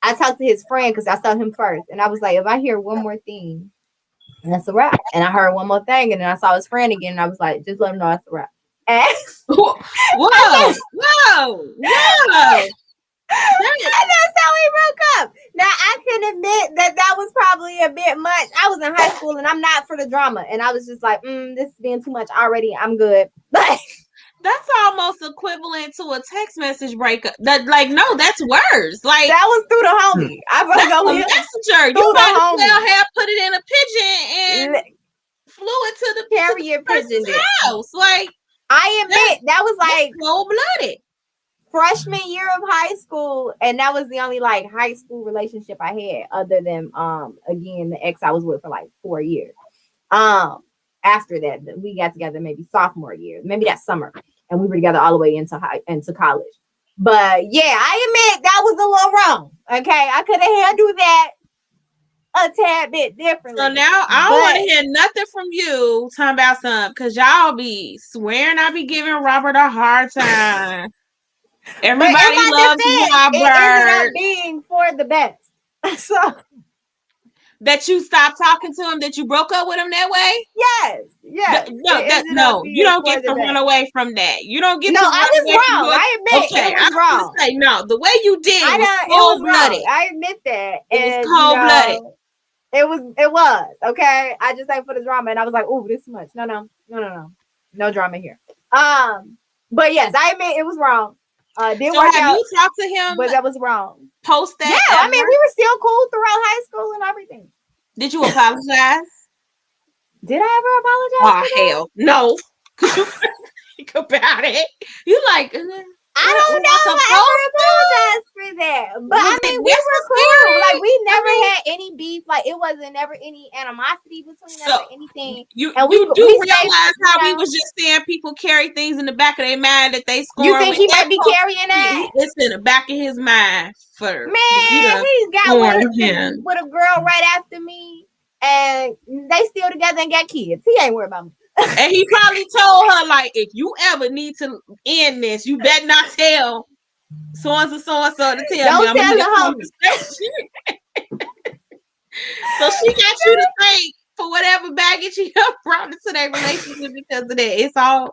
I talked to his friend because I saw him first. And I was like, if I hear one more thing, that's a wrap. And I heard one more thing. And then I saw his friend again. And I was like, just let him know that's a wrap. And whoa. And that's how we broke up. Now I can admit that was probably a bit much. I was in high school and I'm not for the drama, and I was just like, this is being too much already. I'm good. That's almost equivalent to a text message breakup. No, that's worse. Like, that was through the homie. I broke up with messenger. You might as well have put it in a pigeon and flew it to the carrier pigeon house. Like, I admit that was like cold-blooded. Freshman year of high school, and that was the only like high school relationship I had, other than again the ex I was with for like 4 years. After that, we got together maybe sophomore year, maybe that summer, and we were together all the way into college. But yeah, I admit that was a little wrong. Okay, I could have handled that a tad bit differently. So now I don't want to hear nothing from you talking about something, because y'all be swearing I be giving Robert a hard time. Everybody loves Robert. It ended up being for the best. So that you stopped talking to him, that you broke up with him that way? Yes. No, you don't get to run away from that. You don't get to run I was away wrong. from I admit it was wrong. Say, no, the way you did was cold-blooded. I admit that. It was cold-blooded. It was. Okay. I just ain't for the drama. And I was like, oh, this much. No. No drama here. But yes, I admit it was wrong. Didn't work out. You talked to him? But that was wrong. Post that? Yeah, I mean, we were still cool throughout high school and everything. Did you apologize? Did I ever apologize? Oh, hell no. Because you think about it. You like, I don't know. I apologize for that. But I mean, we were cool. Like, we never had any beef. Like, it wasn't never any animosity between us or anything. You realize how we was just saying people carry things in the back of their mind that they score. You think he might be carrying that? It's in the back of his mind for man. He got with a girl right after me, and they still together and got kids. He ain't worried about me. And he probably told her, like, if you ever need to end this, you better not tell so-and-so to tell me. Don't tell the homie. So she got you to thank for whatever baggage you brought into their relationship because of that. It's all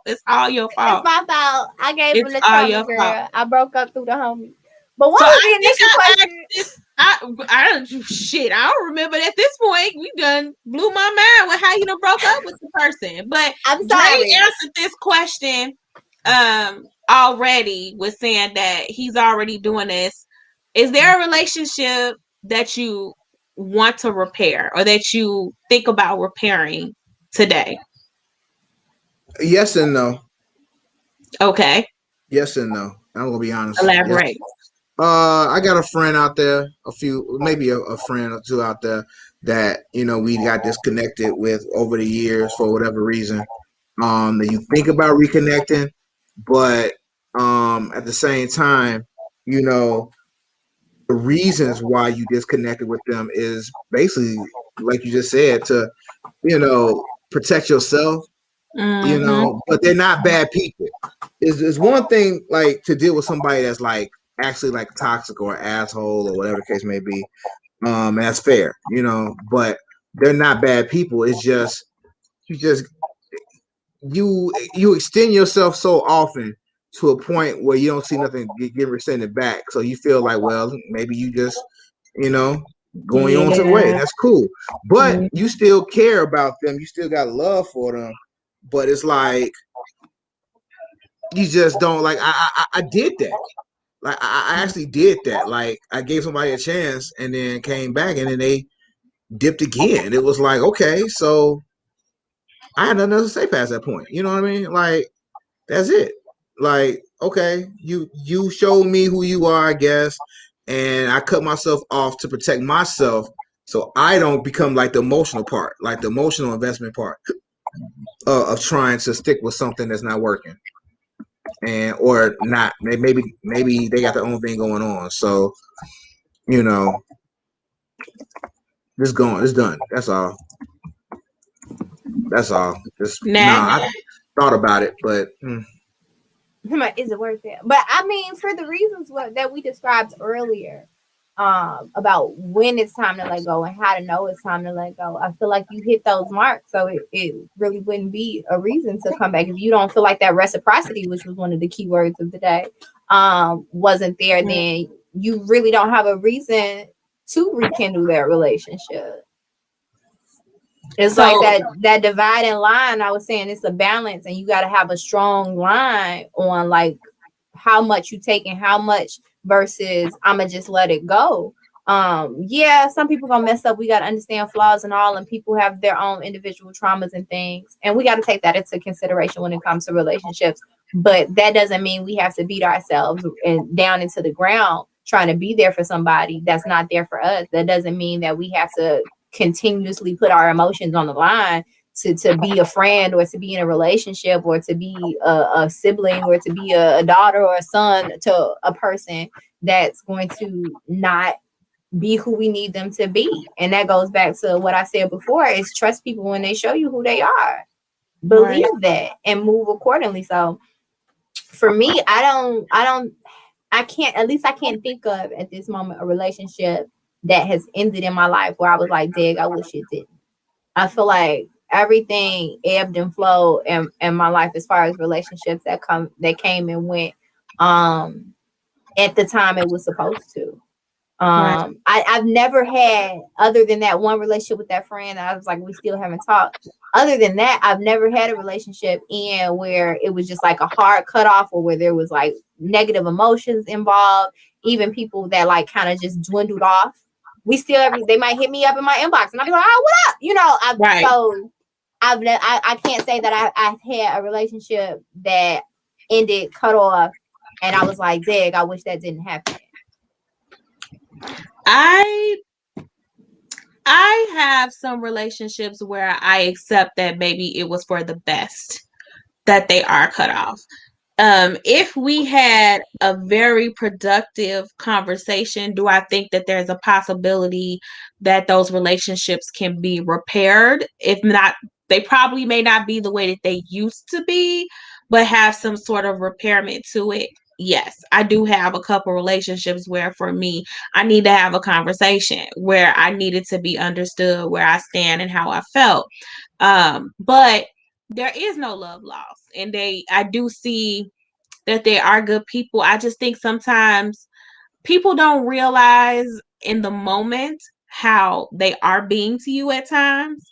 your fault. It's my fault. I gave him the trouble, girl. Fault. I broke up through the homie. But what was the initial question? I don't remember. At this point, we done blew my mind with how you done broke up with the person. But I'm sorry. Dre answered this question already with saying that he's already doing this. Is there a relationship that you want to repair or that you think about repairing today? Yes and no. Okay. Yes and no. I'm gonna be honest. Elaborate. Yes. I got a friend out there, maybe a friend or two out there that, we got disconnected with over the years for whatever reason. That you think about reconnecting, but at the same time, the reasons why you disconnected with them is basically, like you just said, to, protect yourself, but they're not bad people. It's one thing, like, to deal with somebody that's like, actually like toxic or asshole or whatever the case may be, and that's fair, but they're not bad people. It's just you extend yourself so often to a point where you don't see nothing get rescinded back, so you feel like, well, maybe you just going on to the way. That's cool, but you still care about them, you still got love for them, but it's like you just don't. Like, I did that. Like, I actually did that. Like, I gave somebody a chance and then came back and then they dipped again. It was like, okay, so I had nothing else to say past that point. You know what I mean? Like, that's it. Like, okay, you showed me who you are, I guess, and I cut myself off to protect myself so I don't become like the emotional part, like the emotional investment part of trying to stick with something that's not working. And or not, maybe they got their own thing going on, so it's done. That's all. Just I thought about it, but is it worth it? But I mean, for the reasons that we described earlier, about when it's time to let go and how to know it's time to let go, I feel like you hit those marks, so it really wouldn't be a reason to come back if you don't feel like that reciprocity, which was one of the key words of the day, wasn't there. Then you really don't have a reason to rekindle that relationship. It's like that dividing line. I was saying it's a balance, and you got to have a strong line on like how much you take and how much versus I'ma just let it go. Some people gonna mess up. We gotta understand flaws and all, and people have their own individual traumas and things, and we gotta take that into consideration when it comes to relationships. But that doesn't mean we have to beat ourselves and down into the ground trying to be there for somebody that's not there for us. That doesn't mean that we have to continuously put our emotions on the line to be a friend or to be in a relationship or to be a sibling or to be a daughter or a son to a person that's going to not be who we need them to be. And that goes back to what I said before, is trust people when they show you who they are. Believe that and move accordingly. So for me, I can't think of at this moment a relationship that has ended in my life where I was like, dig, I wish it didn't. I feel like everything ebbed and flowed in my life as far as relationships that came and went at the time it was supposed to. I've never had, other than that one relationship with that friend, I was like, we still haven't talked. Other than that, I've never had a relationship where it was just like a hard cutoff or where there was like negative emotions involved. Even people that like kind of just dwindled off. They might hit me up in my inbox and I'll be like, oh, what up? So I can't say that I've had a relationship that ended cut off and I was like, "Dig, I wish that didn't happen." I have some relationships where I accept that maybe it was for the best that they are cut off. If we had a very productive conversation, do I think that there's a possibility that those relationships can be repaired? If not, they probably may not be the way that they used to be, but have some sort of repairment to it. Yes, I do have a couple relationships where for me, I need to have a conversation where I needed to be understood where I stand and how I felt. But there is no love lost. And I do see that they are good people. I just think sometimes people don't realize in the moment how they are being to you at times.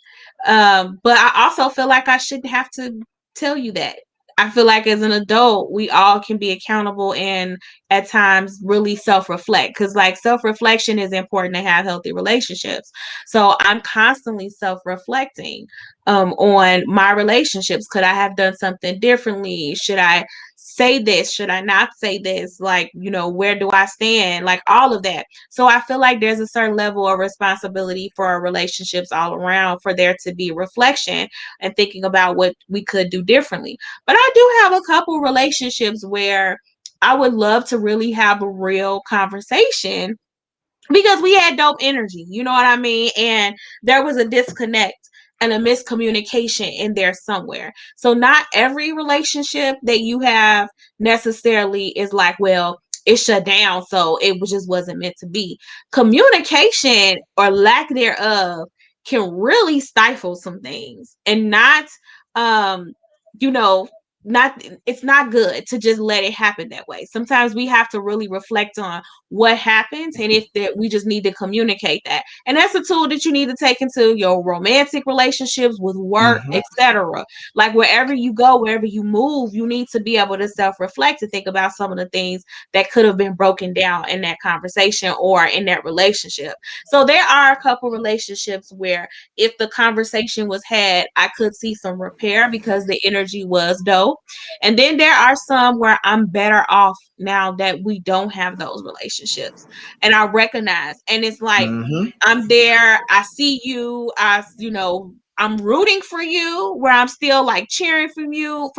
But I also feel like I shouldn't have to tell you that. I feel like as an adult, we all can be accountable and at times really self-reflect, because like self-reflection is important to have healthy relationships. So I'm constantly self-reflecting on my relationships. Could I have done something differently? Should I say this? Should I not say this? Like, where do I stand? Like all of that. So I feel like there's a certain level of responsibility for our relationships all around for there to be reflection and thinking about what we could do differently. But I do have a couple relationships where I would love to really have a real conversation because we had dope energy, you know what I mean? And there was a disconnect and a miscommunication in there somewhere. So not every relationship that you have necessarily is like, well, it shut down, so it just wasn't meant to be. Communication or lack thereof can really stifle some things and not um you know not it's not good to just let it happen that way. Sometimes we have to really reflect on what happens and if that we just need to communicate that. And that's a tool that you need to take into your romantic relationships, with work, etc. Like wherever you go, wherever you move, you need to be able to self-reflect and think about some of the things that could have been broken down in that conversation or in that relationship. So there are a couple relationships where if the conversation was had, I could see some repair because the energy was dope. And then there are some where I'm better off now that we don't have those relationships. And I recognize, and it's like, I'm there, I see you, I'm rooting for you, where I'm still like cheering for you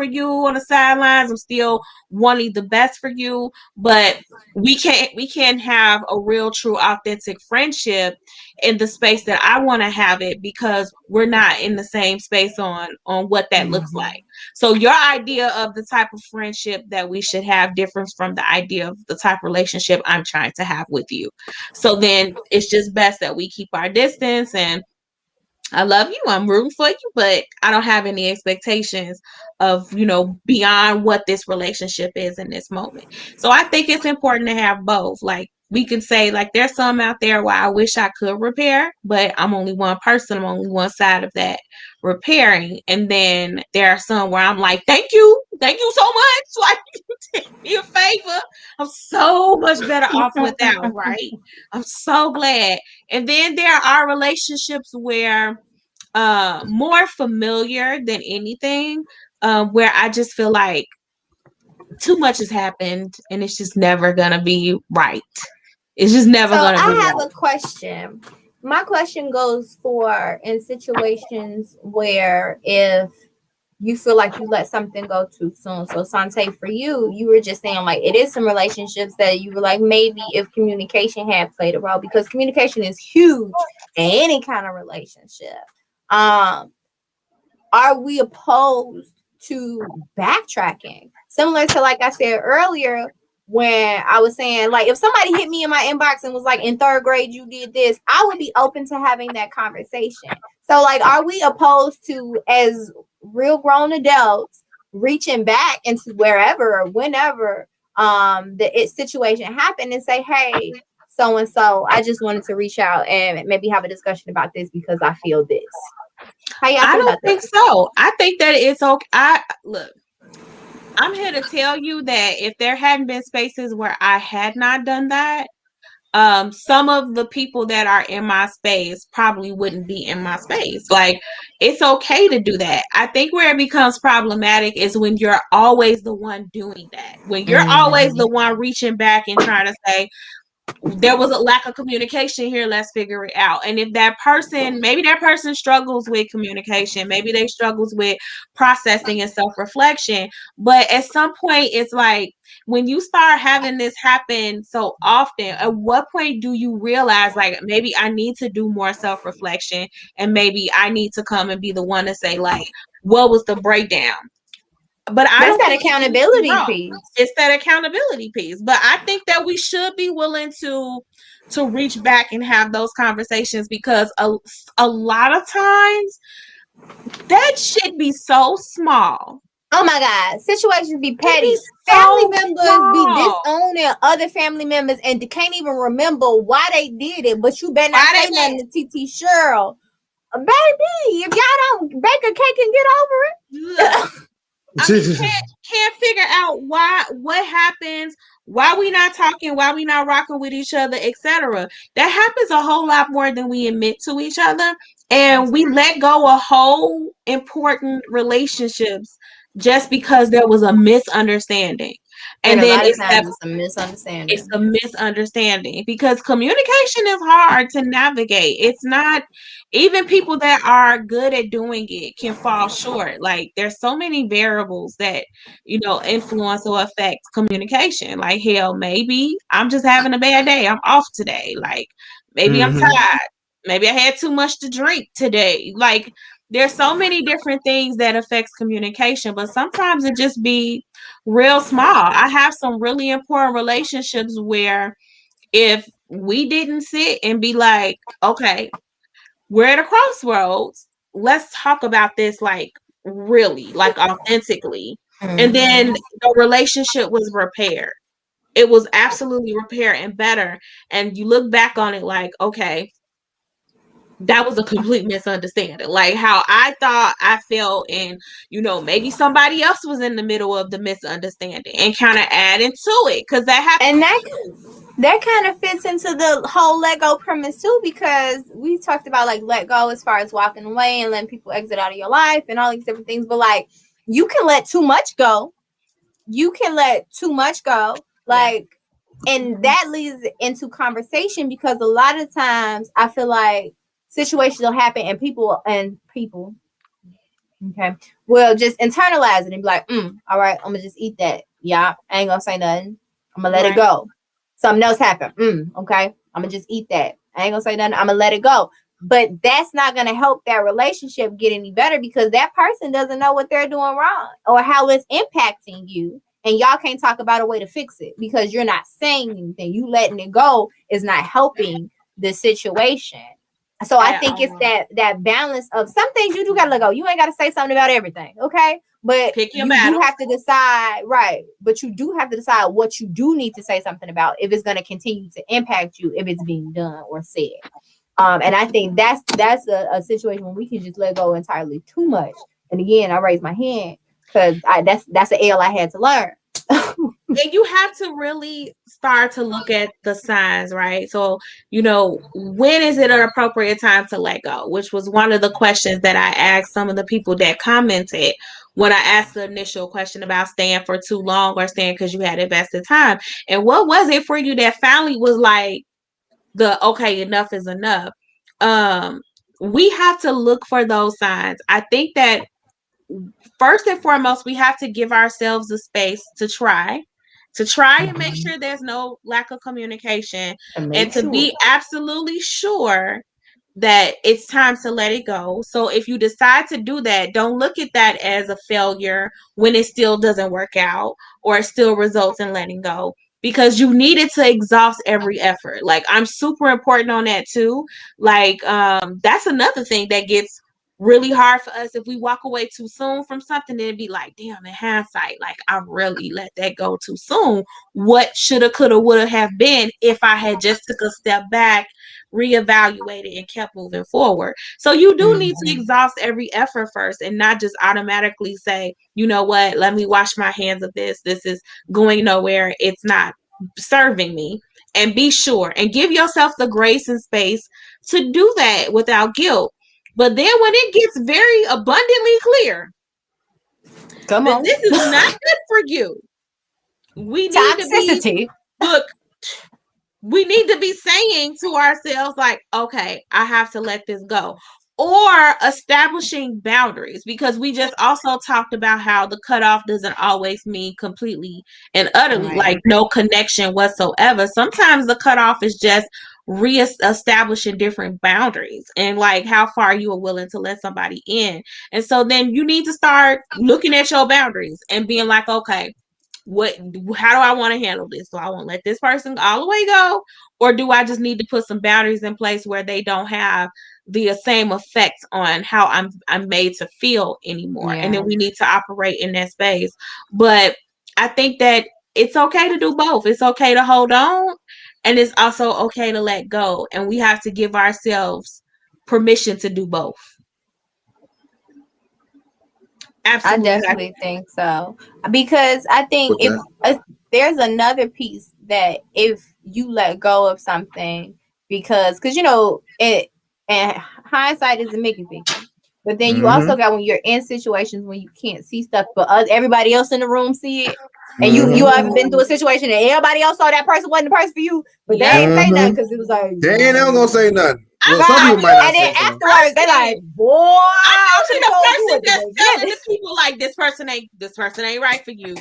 on the sidelines. I'm still wanting the best for you, but we can't have a real, true, authentic friendship in the space that I want to have it, because we're not in the same space on what that looks like. So your idea of the type of friendship that we should have differs from the idea of the type of relationship I'm trying to have with you. So then it's just best that we keep our distance, and I love you, I'm rooting for you, but I don't have any expectations of, beyond what this relationship is in this moment. So I think it's important to have both. Like we can say, like, there's some out there where I wish I could repair, but I'm only one person, I'm only one side of that repairing. And then there are some where I'm like, thank you so much. Like, you did me a favor. I'm so much better off without, right? I'm so glad. And then there are relationships where more familiar than anything, where I just feel like too much has happened and it's just never gonna be right. It's just never gonna be right. I have a question. My question goes for in situations where if you feel like you let something go too soon. So Sante, for you were just saying like it is some relationships that you were like, maybe if communication had played a role, because communication is huge in any kind of relationship. Are we opposed to backtracking? Similar to, like I said earlier, when I was saying, like, if somebody hit me in my inbox and was like, in third grade, you did this, I would be open to having that conversation. So, like, are we opposed to, as real grown adults, reaching back into wherever or whenever the situation happened and say, hey, so-and-so, I just wanted to reach out and maybe have a discussion about this because I feel this. I don't think so. I think that it's okay. Look, I'm here to tell you that if there hadn't been spaces where I had not done that, some of the people that are in my space probably wouldn't be in my space. Like, it's okay to do that. I think where it becomes problematic is when you're always the one doing that. When you're always the one reaching back and trying to say, there was a lack of communication here, let's figure it out. And if that person, maybe that person struggles with communication, maybe they struggles with processing and self-reflection, but at some point it's like, when you start having this happen so often, at what point do you realize, like, maybe I need to do more self-reflection, and maybe I need to come and be the one to say, like, what was the breakdown? But I don't think that accountability piece. It's that accountability piece. But I think that we should be willing to reach back and have those conversations, because a lot of times that should be so small. Oh my God, situations be petty. Family members be disowning other family members and can't even remember why they did it. But you better not say nothing to TT Cheryl. Baby, if y'all don't bake a cake and get over it. I mean, can't figure out what happens, why we not talking, why we not rocking with each other, etc. That happens a whole lot more than we admit to each other, and we let go of whole important relationships just because there was a misunderstanding. And then it's a misunderstanding. It's a misunderstanding, because communication is hard to navigate. It's not, even people that are good at doing it can fall short. Like, there's so many variables that, influence or affect communication. Like, hell, maybe I'm just having a bad day. I'm off today. Like, maybe I'm tired. Maybe I had too much to drink today. Like, there's so many different things that affects communication, but sometimes it just be real small. I have some really important relationships where if we didn't sit and be like, okay, we're at a crossroads, let's talk about this, like, really, like, authentically. And then the relationship was repaired. It was absolutely repaired and better. And you look back on it like, okay, that was a complete misunderstanding. Like, how I thought I felt, and maybe somebody else was in the middle of the misunderstanding, and kind of adding to it, because that happened. And that kind of fits into the whole let go premise too, because we talked about, like, let go as far as walking away and letting people exit out of your life and all these different things. But, like, you can let too much go. Like, and that leads into conversation, because a lot of times I feel like situations will happen and people okay, will just internalize it and be like, all right, I'm gonna just eat that. Yeah, I ain't gonna say nothing. I'm gonna let it go. Something else happened. Okay, I'm gonna just eat that. I ain't gonna say nothing. I'm gonna let it go. But that's not gonna help that relationship get any better, because that person doesn't know what they're doing wrong or how it's impacting you. And y'all can't talk about a way to fix it, because you're not saying anything. You letting it go is not helping the situation. So I think it's that balance of some things you do gotta let go. You ain't gotta say something about everything, okay? But you do have to decide, right? But you do have to decide what you do need to say something about, if it's gonna continue to impact you, if it's being done or said. And I think that's a situation when we can just let go entirely too much. And again, I raise my hand because that's an L I had to learn. And you have to really start to look at the signs, right? So, when is it an appropriate time to let go? Which was one of the questions that I asked some of the people that commented when I asked the initial question about staying for too long or staying because you had invested time. And what was it for you that finally was like okay, enough is enough? We have to look for those signs. I think that first and foremost, we have to give ourselves the space to try and make sure there's no lack of communication, and to be absolutely sure that it's time to let it go. So if you decide to do that, don't look at that as a failure when it still doesn't work out or it still results in letting go, because you needed to exhaust every effort. Like, I'm super important on that too. Like, that's another thing that gets really hard for us if we walk away too soon from something, and be like, damn, in hindsight, like, I really let that go too soon. What shoulda, coulda, woulda have been if I had just took a step back, reevaluated, and kept moving forward. So you do need to exhaust every effort first, and not just automatically say, you know what, let me wash my hands of this. This is going nowhere. It's not serving me. and be sure and give yourself the grace and space to do that without guilt. But then when it gets very abundantly clear that this is not good for you, we need toxicity. to be, look, we need to be saying to ourselves, like, okay, I have to let this go. Or establishing boundaries, because we just also talked about how the cutoff doesn't always mean completely and utterly, like no connection whatsoever. Sometimes the cutoff is just re-establishing different boundaries and like how far you are willing to let somebody in. And so then you need to start looking at your boundaries and being like, okay, how do I want to handle this? Do I want to let this person all the way go, or do I just need to put some boundaries in place where they don't have the same effect on how I'm made to feel anymore? And then we need to operate in that space. But I think that it's okay to do both. It's okay to hold on, and it's also okay to let go, and we have to give ourselves permission to do both. Absolutely. I definitely think so, because I think if there's another piece that if you let go of something, because you know it, and hindsight is a Mickey Vicky, but then you also got when you're in situations when you can't see stuff, but everybody else in the room see it, and you ever been through a situation and everybody else saw that person wasn't the person for you, but they ain't say nothing because it was like they ain't never gonna say nothing. Well, some people might not and then afterwards they like, boy, I'm the person that's telling the people like this person ain't right for you.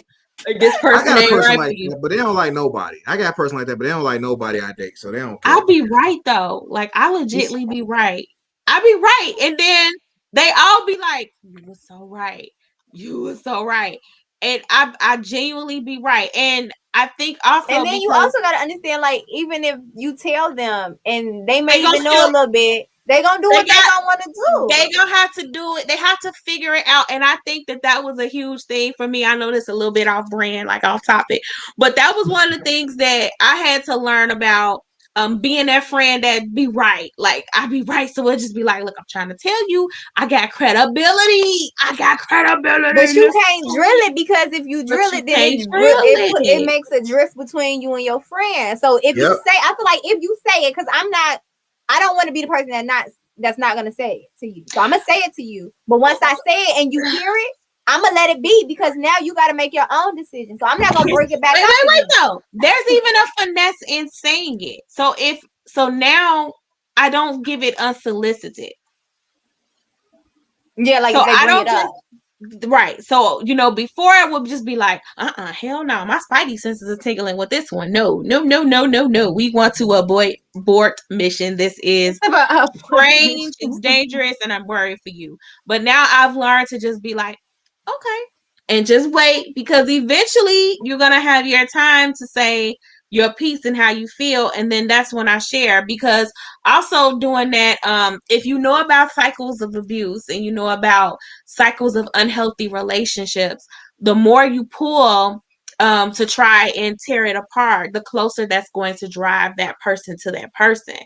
Or this person ain't right like for you. That, but they don't like nobody. I got a person like that, but they don't like nobody I date, so they don't care. I'll be right though. Like I legitly be right. I be right, and then they all be like, "You were so right. You were so right," and I genuinely be right. And I think also, and then you also got to understand, like, even if you tell them and they may even know a little bit, they gonna do what they don't want to do. They gonna have to do it. They have to figure it out. And I think that was a huge thing for me. I know this a little bit off brand, like off topic, but that was one of the things that I had to learn about. Being that friend that be right, like I be right, so it'll just be like, look, I'm trying to tell you, I got credibility. But you can't drill it, because if you drill it, then it makes a drift between you and your friend. So if you say, I feel like if you say it, because I don't want to be the person that's not gonna say it to you. So I'm gonna say it to you. But once I say it and you hear it, I'm gonna let it be, because now you got to make your own decision. So I'm not gonna bring it back. Wait, though. There's even a finesse in saying it. So now I don't give it unsolicited. Yeah, like so if they bring it up. Right. So, before I would just be like, hell no, my spidey senses are tingling with this one. No. We want to abort mission. This is strange, it's dangerous, and I'm worried for you. But now I've learned to just be like, okay, and just wait, because eventually you're going to have your time to say your piece and how you feel, and then that's when I share. Because also doing that, if you know about cycles of abuse and you know about cycles of unhealthy relationships, the more you pull to try and tear it apart, the closer that's going to drive that person to that person.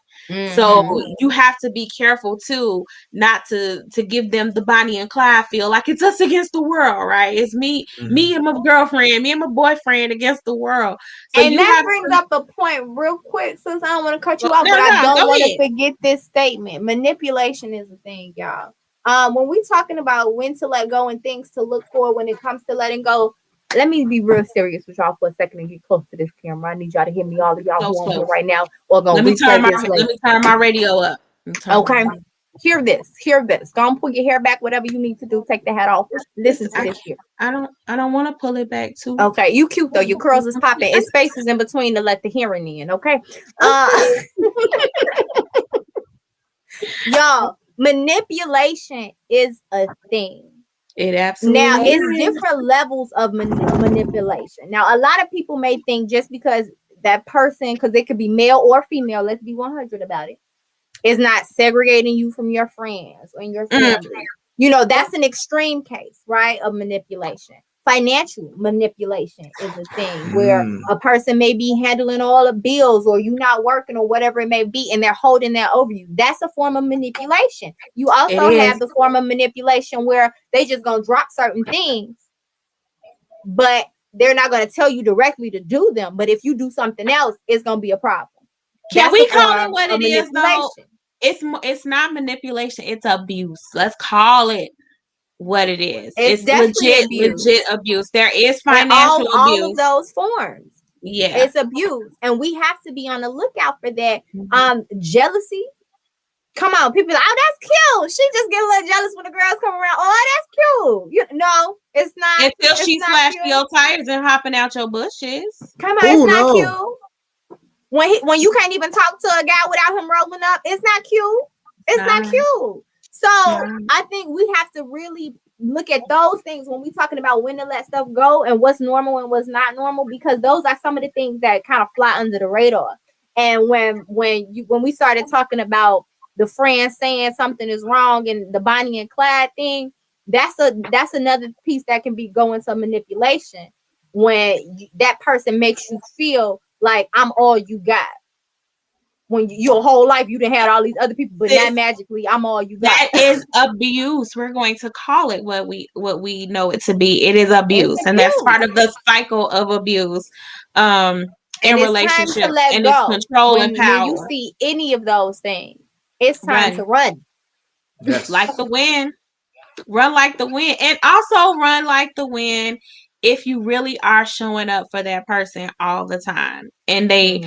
So you have to be careful too, not to give them the Bonnie and Clyde feel, like it's us against the world, right? It's me and my girlfriend, me and my boyfriend against the world. So and that brings up a point real quick, since I don't want to cut you off, but I don't want to forget this statement. Manipulation is a thing, y'all. When we talking about when to let go and things to look for when it comes to letting go, let me be real serious with y'all for a second and get close to this camera. I need y'all to hear me, all of y'all who are here right now. Or let me turn my radio up. Okay. Hear this. Go and pull your hair back, whatever you need to do. Take the hat off. Listen to this here. I don't want to pull it back too. Okay, you cute though. Your curls is popping. It's spaces in between to let the hearing in. Okay. Y'all, manipulation is a thing. It absolutely now is. It's different levels of manipulation. Now, a lot of people may think just because that person, because it could be male or female, let's be 100 about it, is not segregating you from your friends or your family. That's an extreme case, right, of manipulation. Financial manipulation is a thing where a person may be handling all the bills, or you not working, or whatever it may be, and they're holding that over you. That's a form of manipulation. You also have the form of manipulation where they just gonna drop certain things, but they're not going to tell you directly to do them, but if you do something else, it's going to be a problem. Can we call it what it is though? It's not manipulation, it's abuse. Let's call it what it is. It's legit abuse. There is financial abuse. All of those forms. Yeah. It's abuse. And we have to be on the lookout for that. Jealousy. Come on, people are like, oh, that's cute. She just get a little jealous when the girls come around. Oh, that's cute. No, it's not. Until she slashed your tires and hopping out your bushes. Come on, it's not cute. When you can't even talk to a guy without him rolling up, it's not cute. It's not cute. So I think we have to really look at those things when we're talking about when to let stuff go and what's normal and what's not normal, because those are some of the things that kind of fly under the radar. And when we started talking about the friend saying something is wrong and the Bonnie and Clyde thing, that's another piece that can be going to manipulation when that person makes you feel like I'm all you got. When your whole life you done had all these other people, but now magically I'm all you got. That is abuse. We're going to call it what we know it to be. It is abuse, and that's part of the cycle of abuse. In relationships, and it's control and power. When you see any of those things, it's time to run. Yes. Like the wind. Run like the wind. And also run like the wind if you really are showing up for that person all the time and they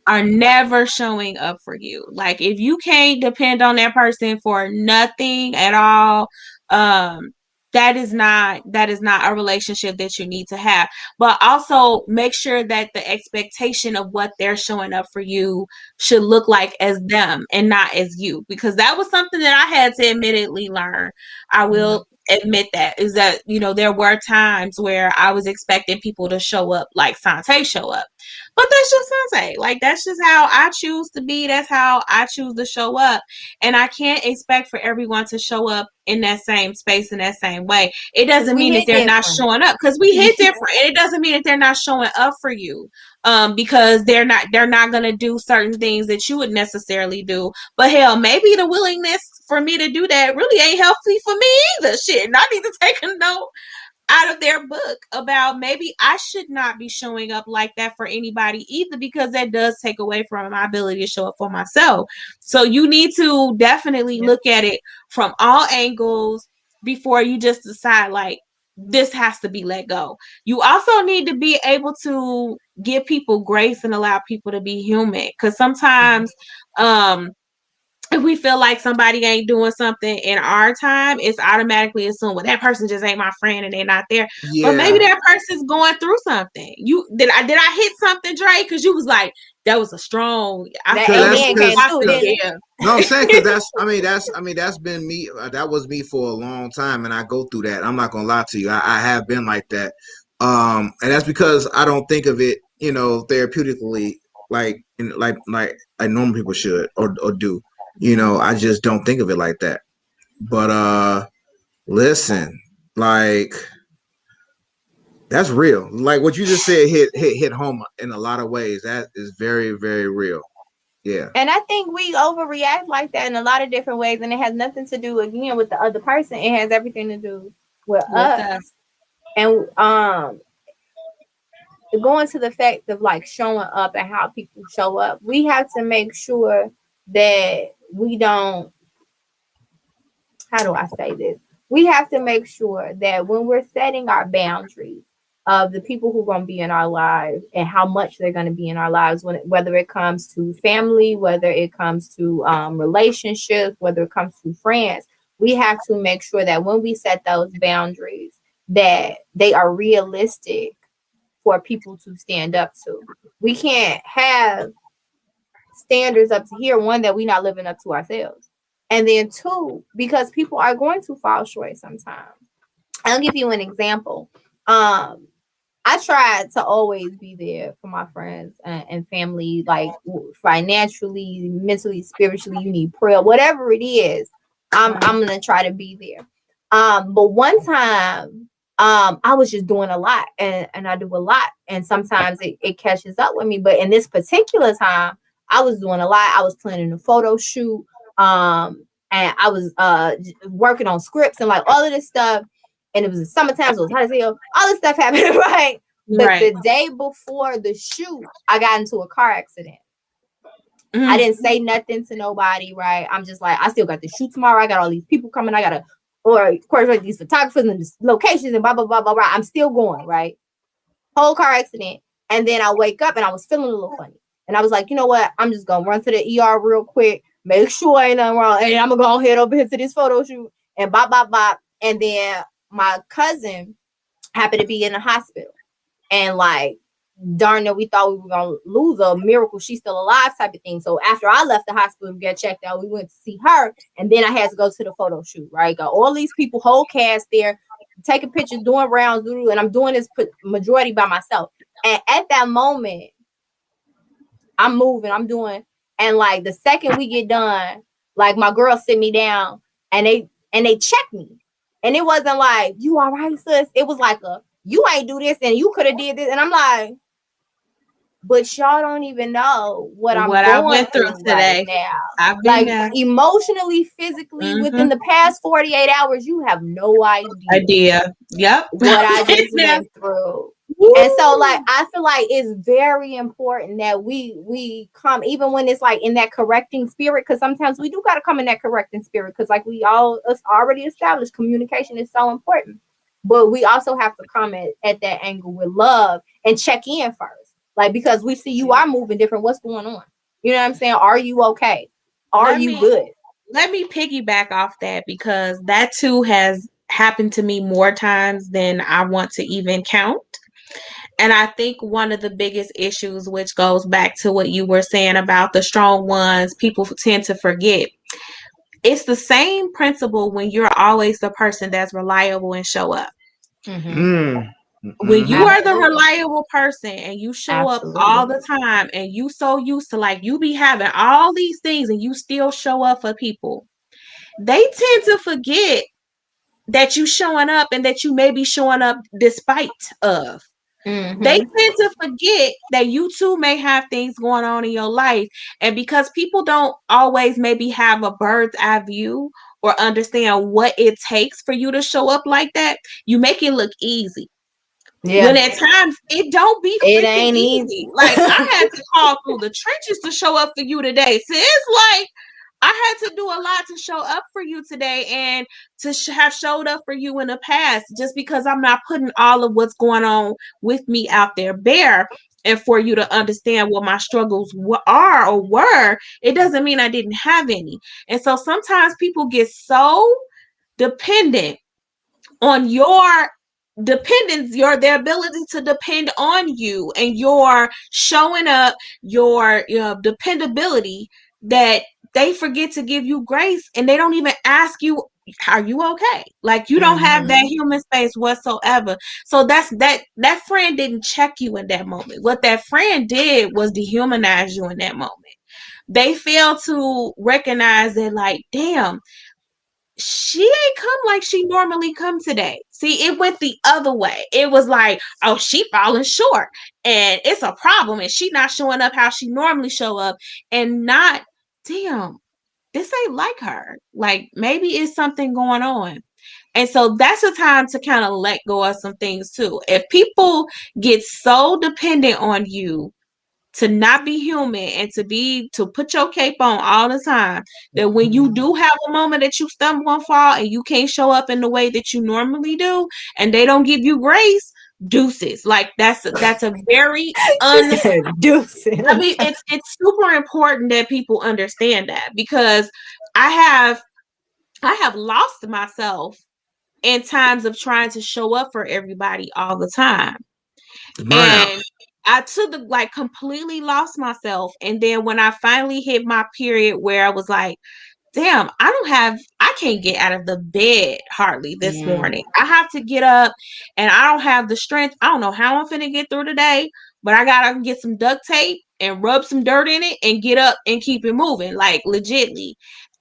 are never showing up for you. Like if you can't depend on that person for nothing at all, that is not a relationship that you need to have. But also make sure that the expectation of what they're showing up for you should look like as them and not as you, because that was something that I had to admittedly learn. I will admit that is that, you know, there were times where I was expecting people to show up like Sante show up, but that's just Sante. Like that's just how I choose to be. That's how I choose to show up, and I can't expect for everyone to show up in that same space in that same way. It doesn't mean that they're not showing up, because we hit different, and it doesn't mean that they're not showing up for you, because they're not going to do certain things that you would necessarily do. But hell, maybe the willingness for me to do that really ain't healthy for me either. Shit, and I need to take a note out of their book about maybe I should not be showing up like that for anybody either, because that does take away from my ability to show up for myself. So you need to definitely look at it from all angles before you just decide like this has to be let go. You also need to be able to give people grace and allow people to be human, because sometimes if we feel like somebody ain't doing something in our time, it's automatically assumed, well, that person just ain't my friend and they're not there. Yeah. But maybe that person's going through something. Did I hit something, Dre? Because you was like, that was a strong. No, I'm saying because that's been me. That was me for a long time, and I go through that. I'm not gonna lie to you. I have been like that, and that's because I don't think of it, you know, therapeutically like normal people should or do. You know, I just don't think of it like that. But listen, like that's real. Like what you just said hit home in a lot of ways. That is very, very real. Yeah. And I think we overreact like that in a lot of different ways, and it has nothing to do again with the other person. It has everything to do with us. And going to the fact of like showing up and how people show up, we have to make sure that we don't, how do I say this? We have to make sure that when we're setting our boundaries of the people who are going to be in our lives and how much they're going to be in our lives, whether it comes to family, whether it comes to relationships, whether it comes to friends, we have to make sure that when we set those boundaries, that they are realistic for people to stand up to. We can't have standards up to here, one, that we're not living up to ourselves, and then two, because people are going to fall short sometimes. I'll give you an example. I tried to always be there for my friends and family, like financially, mentally, spiritually. You need prayer, whatever it is. I'm gonna try to be there. But one time, I was just doing a lot, and I do a lot, and sometimes it catches up with me. But in this particular time, I was doing a lot. I was planning a photo shoot, and I was working on scripts and like all of this stuff. And it was the summertime, so it was hot as hell. All this stuff happened, right? But the day before the shoot, I got into a car accident. I didn't say nothing to nobody, right? I'm just like, I still got the shoot tomorrow. I got all these people coming. I gotta, or of course, like these photographers and these locations and blah, blah, blah, blah, blah. I'm still going, right? Whole car accident. And then I wake up and I was feeling a little funny. And I was like, you know what? I'm just gonna run to the ER real quick, make sure ain't nothing wrong. And I'm gonna go head over here to this photo shoot and blah, blah, blah. And then my cousin happened to be in the hospital. And like, darn it, we thought we were gonna lose a miracle. She's still alive type of thing. So after I left the hospital to get checked out, we went to see her. And then I had to go to the photo shoot, right? Got all these people, whole cast there, taking pictures, doing rounds, and I'm doing this majority by myself. And at that moment, I'm moving, I'm doing, and like the second we get done, like my girls sit me down and they check me. And it wasn't like, you all right, sis? It was like you ain't do this and you could have did this. And I'm like, but y'all don't even know what I went through today. Right now. I've been like emotionally, physically, within the past 48 hours, you have no idea. Yep. What I just went through. Woo. And so like I feel like it's very important that we come, even when it's like in that correcting spirit, because sometimes we do got to come in that correcting spirit, because like we all already established, communication is so important. But we also have to come at that angle with love and check in first. Like, because we see you are moving different. What's going on? You know what I'm saying? Are you okay? Are you good? Let me piggyback off that, because that too has happened to me more times than I want to even count. And I think one of the biggest issues, which goes back to what you were saying about the strong ones, people tend to forget. It's the same principle when you're always the person that's reliable and show up. When you are the reliable person and you show up all the time, and you so used to, like, you be having all these things and you still show up for people, they tend to forget that you showing up and that you may be showing up despite of. They tend to forget that you too may have things going on in your life. And because people don't always maybe have a bird's eye view or understand what it takes for you to show up like that, you make it look easy. Yeah. When at times it don't be freaking easy. Like, I had to call through the trenches to show up for you today. So it's like I had to do a lot to show up for you today, and to have showed up for you in the past, just because I'm not putting all of what's going on with me out there bare. And for you to understand what my struggles are or were, it doesn't mean I didn't have any. And so sometimes people get so dependent on their ability to depend on you and your showing up, your dependability, that they forget to give you grace, and they don't even ask you, are you okay? Like, you don't have that human space whatsoever. So that friend didn't check you in that moment. What that friend did was dehumanize you in that moment. They failed to recognize that, like, damn, she ain't come like she normally come today. See, it went the other way. It was like, oh, she falling short and it's a problem, and she not showing up how she normally show up, and not, damn, this ain't like her. Like, maybe it's something going on. And so that's a time to kind of let go of some things too. If people get so dependent on you to not be human and to put your cape on all the time, that when you do have a moment that you stumble and fall and you can't show up in the way that you normally do, and they don't give you grace, deuces. Like, that's a very deuces. I mean, it's super important that people understand that, because I have lost myself in times of trying to show up for everybody all the time. And I completely lost myself. And then when I finally hit my period where I was like, damn, I can't get out of the bed hardly this morning. I have to get up, and I don't have the strength. I don't know how I'm finna get through today, but I gotta get some duct tape and rub some dirt in it and get up and keep it moving, like, legitly.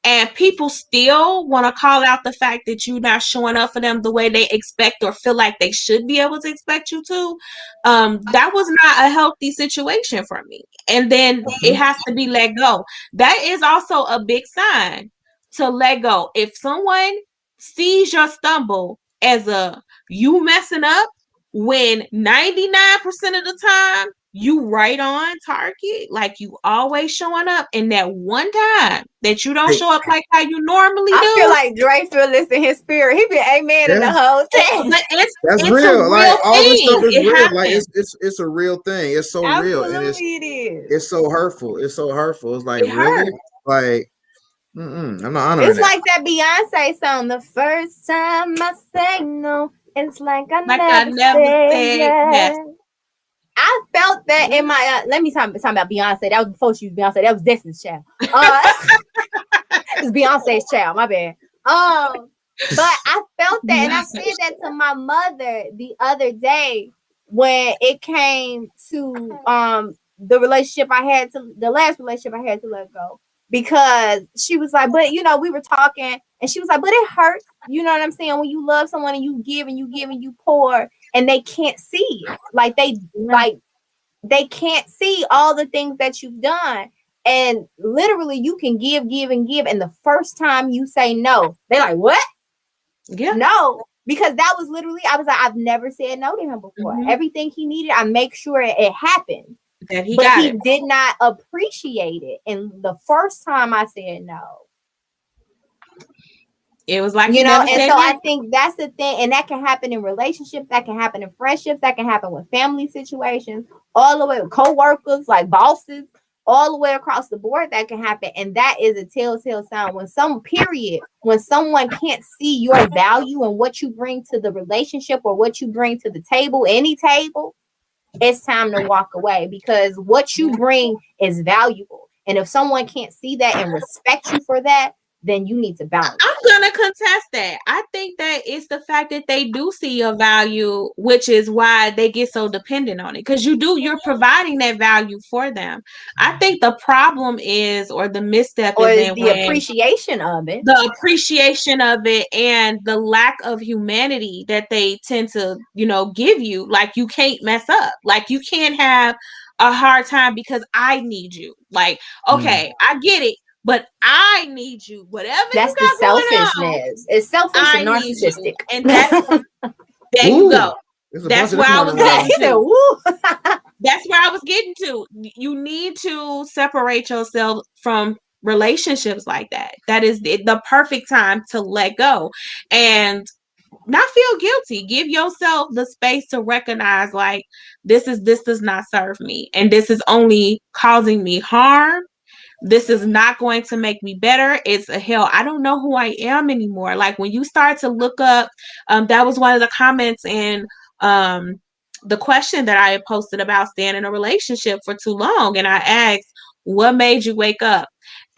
And people still want to call out the fact that you're not showing up for them the way they expect or feel like they should be able to expect you to. That was not a healthy situation for me. And then it has to be let go. That is also a big sign to let go. If someone sees your stumble as a you messing up, when 99% of the time you right on target, like you always showing up, and that one time that you don't show up like how you normally do. I feel like Dre feel this in his spirit. He been amen in the whole thing. But that's it's real. a real Like all thing. this stuff is It real. happens. Like it's a real thing. It's so real, and it is. it's so hurtful. It's so hurtful. It's like It really, hurts. like I'm not honoring It's that. like that Beyonce song. The first time I say no, it's like I never said yes. I felt that in my. Let me talk about Beyonce. That was before she was Beyonce. That was Destiny's Child. It's Beyonce's child. My bad. But I felt that, and I said that to my mother the other day when it came to the relationship I had to the last relationship I had to let go, because she was like, but we were talking, and she was like, but it hurts. You know what I'm saying? When you love someone and you give and you give and you pour, and they can't see it, like they can't see all the things that you've done. And literally you can give, and the first time you say no, they're like, what? Yeah. No, because that was literally, I was like, I've never said no to him before. Mm-hmm. Everything he needed, I make sure it happened. That he did not appreciate it. And the first time I said no, it was like, and so no. I think that's the thing. And that can happen in relationships, that can happen in friendships, that can happen with family situations, all the way with co-workers, like bosses, all the way across the board that can happen. And that is a telltale sign when someone can't see your value and what you bring to the relationship or what you bring to the table, any table, it's time to walk away, because what you bring is valuable. And if someone can't see that and respect you for that, then you need to bounce. I'm gonna contest that. I think that it's the fact that they do see your value, which is why they get so dependent on it. Because you're providing that value for them. I think the problem is, or the misstep is the appreciation of it. The appreciation of it and the lack of humanity that they tend to, give you. Like, you can't mess up. Like, you can't have a hard time because I need you. Like, okay, I get it. But I need you. Whatever that's you got the selfishness. It's selfish and narcissistic. And that's there you go. That's where I was getting to. That's where I was getting to. You need to separate yourself from relationships like that. That is the perfect time to let go and not feel guilty. Give yourself the space to recognize, like, this does not serve me, and this is only causing me harm. This is not going to make me better. It's a hell. I don't know who I am anymore. Like, when you start to look up, that was one of the comments in the question that I had posted about staying in a relationship for too long. And I asked, what made you wake up?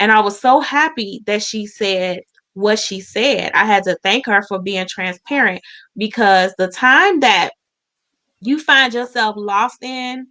And I was so happy that she said what she said. I had to thank her for being transparent, because the time that you find yourself lost in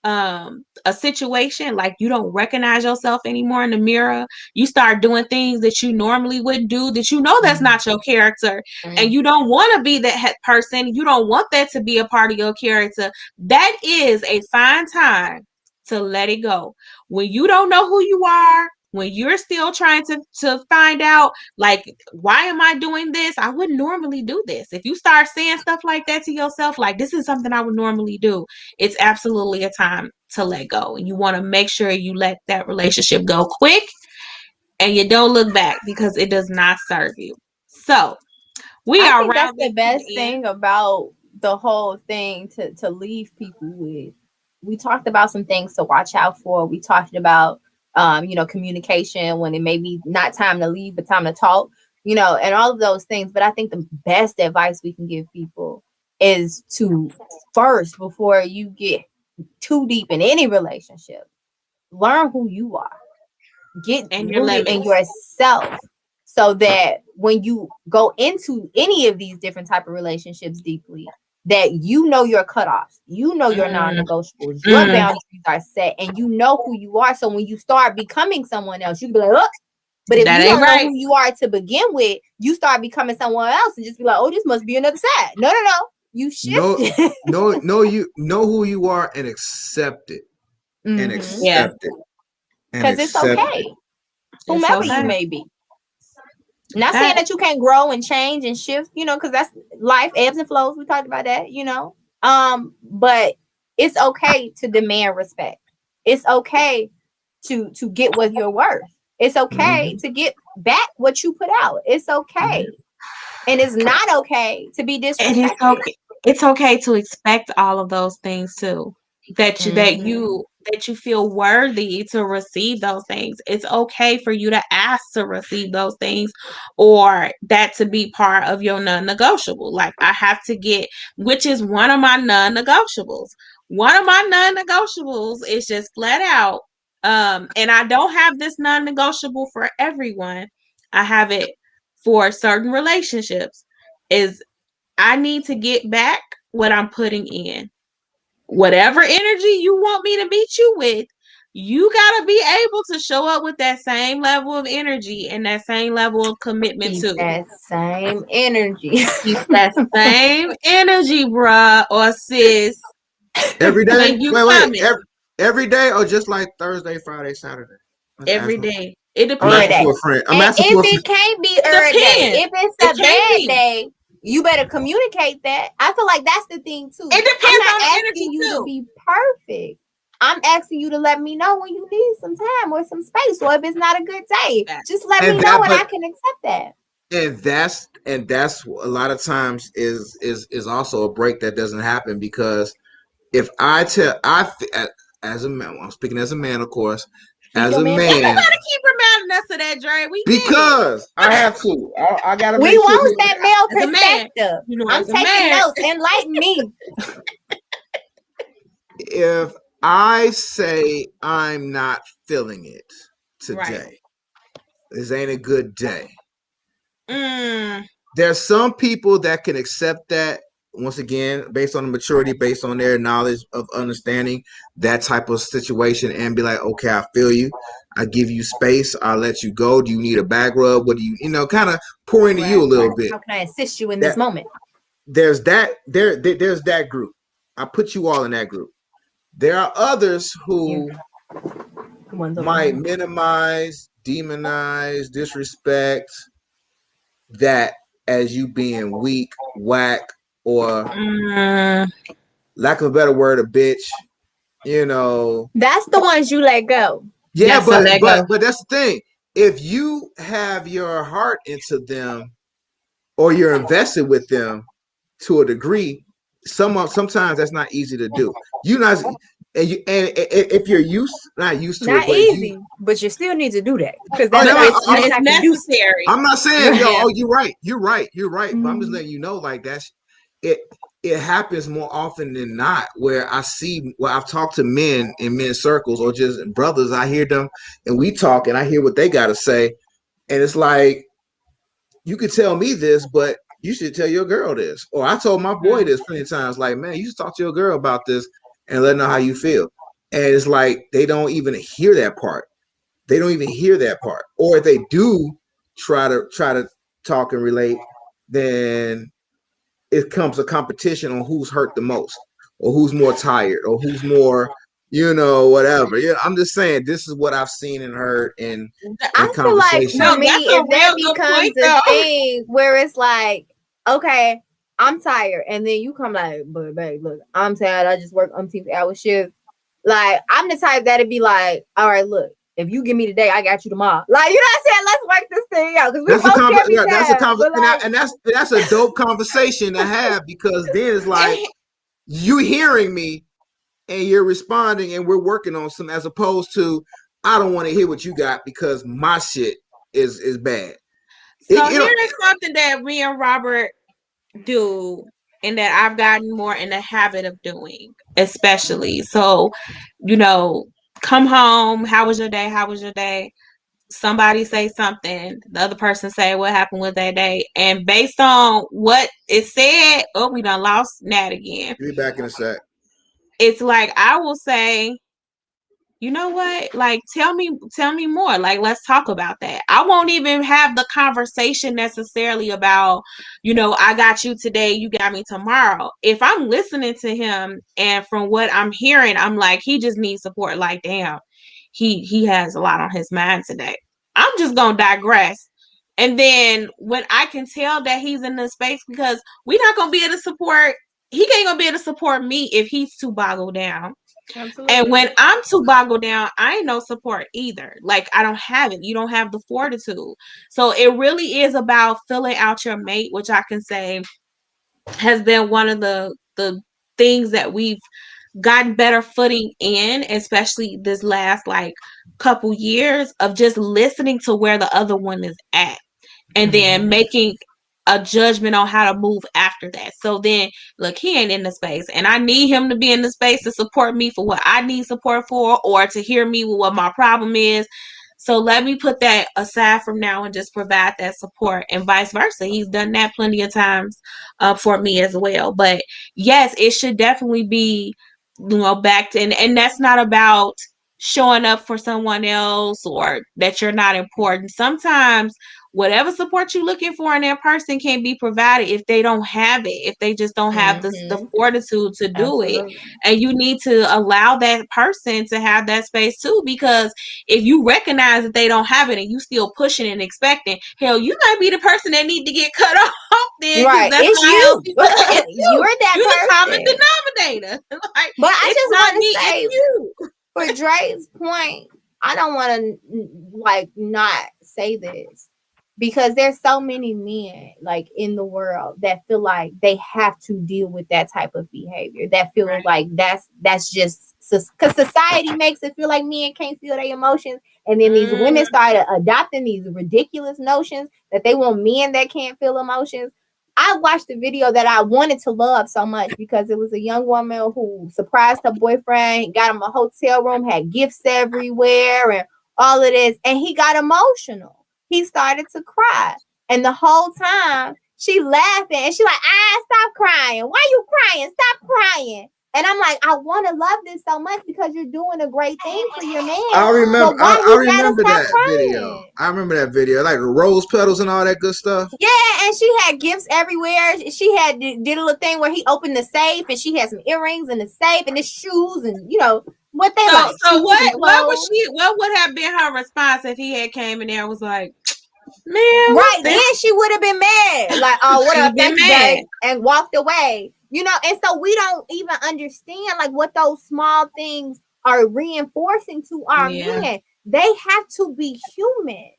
a situation, like you don't recognize yourself anymore in the mirror, you start doing things that you normally wouldn't do, that that's not your character, and you don't want to be that person, you don't want that to be a part of your character, that is a fine time to let it go. When you don't know who you are, when you're still trying to find out, like, why am I doing this? I wouldn't normally do this. If you start saying stuff like that to yourself, like, this is something I would normally do, it's absolutely a time to let go. And you want to make sure you let that relationship go quick and you don't look back, because it does not serve you. So I think that's the best thing about the whole thing to leave people with. We talked about some things to watch out for. We talked about communication, when it may be not time to leave, but time to talk, and all of those things. But I think the best advice we can give people is to first, before you get too deep in any relationship, learn who you are, get rooted in yourself, so that when you go into any of these different type of relationships deeply, that your cutoffs, your non-negotiables, your boundaries are set, and you know who you are. So when you start becoming someone else, you can be like, oh, but if you don't know who you are to begin with, you start becoming someone else and just be like, oh, this must be another side. No. You shift. You know who you are and accept it. And accept it. Because it's okay. Whomever you may be. Not saying that you can't grow and change and shift, because that's life, ebbs and flows. We talked about that, But it's okay to demand respect. It's okay to get what you're worth. It's okay to get back what you put out. It's okay. And it's not okay to be disrespected. And it's okay to expect all of those things too. That you feel worthy to receive those things. It's okay for you to ask to receive those things, or that to be part of your non-negotiable. Like, I have to get, which is one of my non-negotiables. One of my non-negotiables is just flat out, and I don't have this non-negotiable for everyone. I have it for certain relationships. Is I need to get back what I'm putting in. Whatever energy you want me to meet you with, you got to be able to show up with that same level of energy and that same level of commitment too. That same energy. Keep that same energy, bruh or sis. Every day? Every day, or just like Thursday, Friday, Saturday? Every day. It depends. I'm asking for a friend. If it can't be every day, if it's a bad day, you better communicate that. I feel like that's the thing too. It depends I'm not on the asking energy you too. to be perfect. I'm asking you to let me know when you need some time or some space, or if it's not a good day. Just let me know, and I can accept that. And that's a lot of times is also a break that doesn't happen, because if as a man, I'm speaking as a man, of course. As a man, you gotta keep reminding us of that, Dre. Because I have to. I gotta. We want that male perspective. You know, I'm taking notes. Enlighten me. If I say I'm not feeling it today, this ain't a good day. There's some people that can accept that. Once again, based on the maturity, based on their knowledge of understanding that type of situation, and be like, okay, I feel you. I give you space. I'll let you go. Do you need a back rub? What do you kind of pour into you a little bit? How can I assist you in this moment? There's that. There's that group. I put you all in that group. There are others who might minimize, demonize, disrespect that as you being weak, whack, or lack of a better word, a bitch. That's the ones you let go. Yeah, but that's the thing. If you have your heart into them, or you're invested with them to a degree, sometimes that's not easy to do. And if you're not used to it, easy, but you still need to do that, because that's necessary. I'm not saying you're right. But I'm just letting you know, like, that's it. It happens more often than not, where I've talked to men in men's circles, or just brothers. I hear them and we talk, and I hear what they got to say, and it's like, you could tell me this, but you should tell your girl this. Or I told my boy this plenty of times, like, man, you should talk to your girl about this and let her know how you feel. And it's like, they don't even hear that part. Or if they do try to talk and relate, then it comes a competition on who's hurt the most, or who's more tired, or who's more, whatever. Yeah, I'm just saying, this is what I've seen and heard in I feel like, for me, if that becomes a thing where it's like, okay, I'm tired, and then you come like, but babe, look, I'm tired. I just work 10-hour shift. Like, I'm the type that'd be like, all right, look, if you give me today, I got you tomorrow. Like, you know what I'm saying? Let's work this thing out, because we both can't be tired. That's a dope conversation to have, because then it's like, you hearing me and you're responding, and we're working on some, as opposed to, I don't want to hear what you got because my shit is bad. So here's something that me and Robert do, and that I've gotten more in the habit of doing, especially. So, come home. How was your day? Somebody say something. The other person say, what happened with that day? And based on what it said, we done lost Nat again. Be back in a sec. It's like, I will say, you know what? Like, tell me more. Like, let's talk about that. I won't even have the conversation necessarily about, I got you today, you got me tomorrow. If I'm listening to him, and from what I'm hearing, I'm like, he just needs support. Like, damn, he has a lot on his mind today. I'm just gonna digress. And then when I can tell that he's in the space, because we're not gonna be able to support he ain't gonna be able to support me if he's too boggled down. Absolutely. And when I'm too boggled down, I ain't no support either. Like, I don't have it. You don't have the fortitude. So it really is about filling out your mate, which I can say has been one of the things that we've gotten better footing in, especially this last like couple years, of just listening to where the other one is at and then making a judgment on how to move after that. So then, look, he ain't in the space, and I need him to be in the space to support me for what I need support for, or to hear me with what my problem is. So let me put that aside from now and just provide that support, and vice versa. He's done that plenty of times for me as well. But yes, it should definitely be, back to, and that's not about showing up for someone else or that you're not important. Sometimes whatever support you're looking for in that person can be provided if they don't have it, if they just don't have the fortitude to do it. And you need to allow that person to have that space too, because if you recognize that they don't have it and you still pushing and expecting, hell, you might be the person that need to get cut off then. Right, that's it's you. It's you. You're that You're person. the common denominator. Like, but I just want to say, you. For Dre's point, I don't want to like not say this, because there's so many men like in the world that feel like they have to deal with that type of behavior, that feel like that's just because society makes it feel like men can't feel their emotions, and then these women started adopting these ridiculous notions that they want men that can't feel emotions. I watched a video that I wanted to love so much because it was a young woman who surprised her boyfriend, got him a hotel room, had gifts everywhere and all of this, and he got emotional. He started to cry, and the whole time she laughing, and she like, stop crying. Why you crying? Stop crying. And I'm like, I want to love this so much because you're doing a great thing for your man. I remember that video. I remember that video, like the rose petals and all that good stuff. Yeah, and she had gifts everywhere. She had did a little thing where he opened the safe, and she had some earrings in the safe, and his shoes, and what they like. So what would have been her response if he had came in there and was like, man, right then she would have been mad, like, oh, what up, thank you, babe, and walked away. And so we don't even understand like what those small things are reinforcing to our men. They have to be human.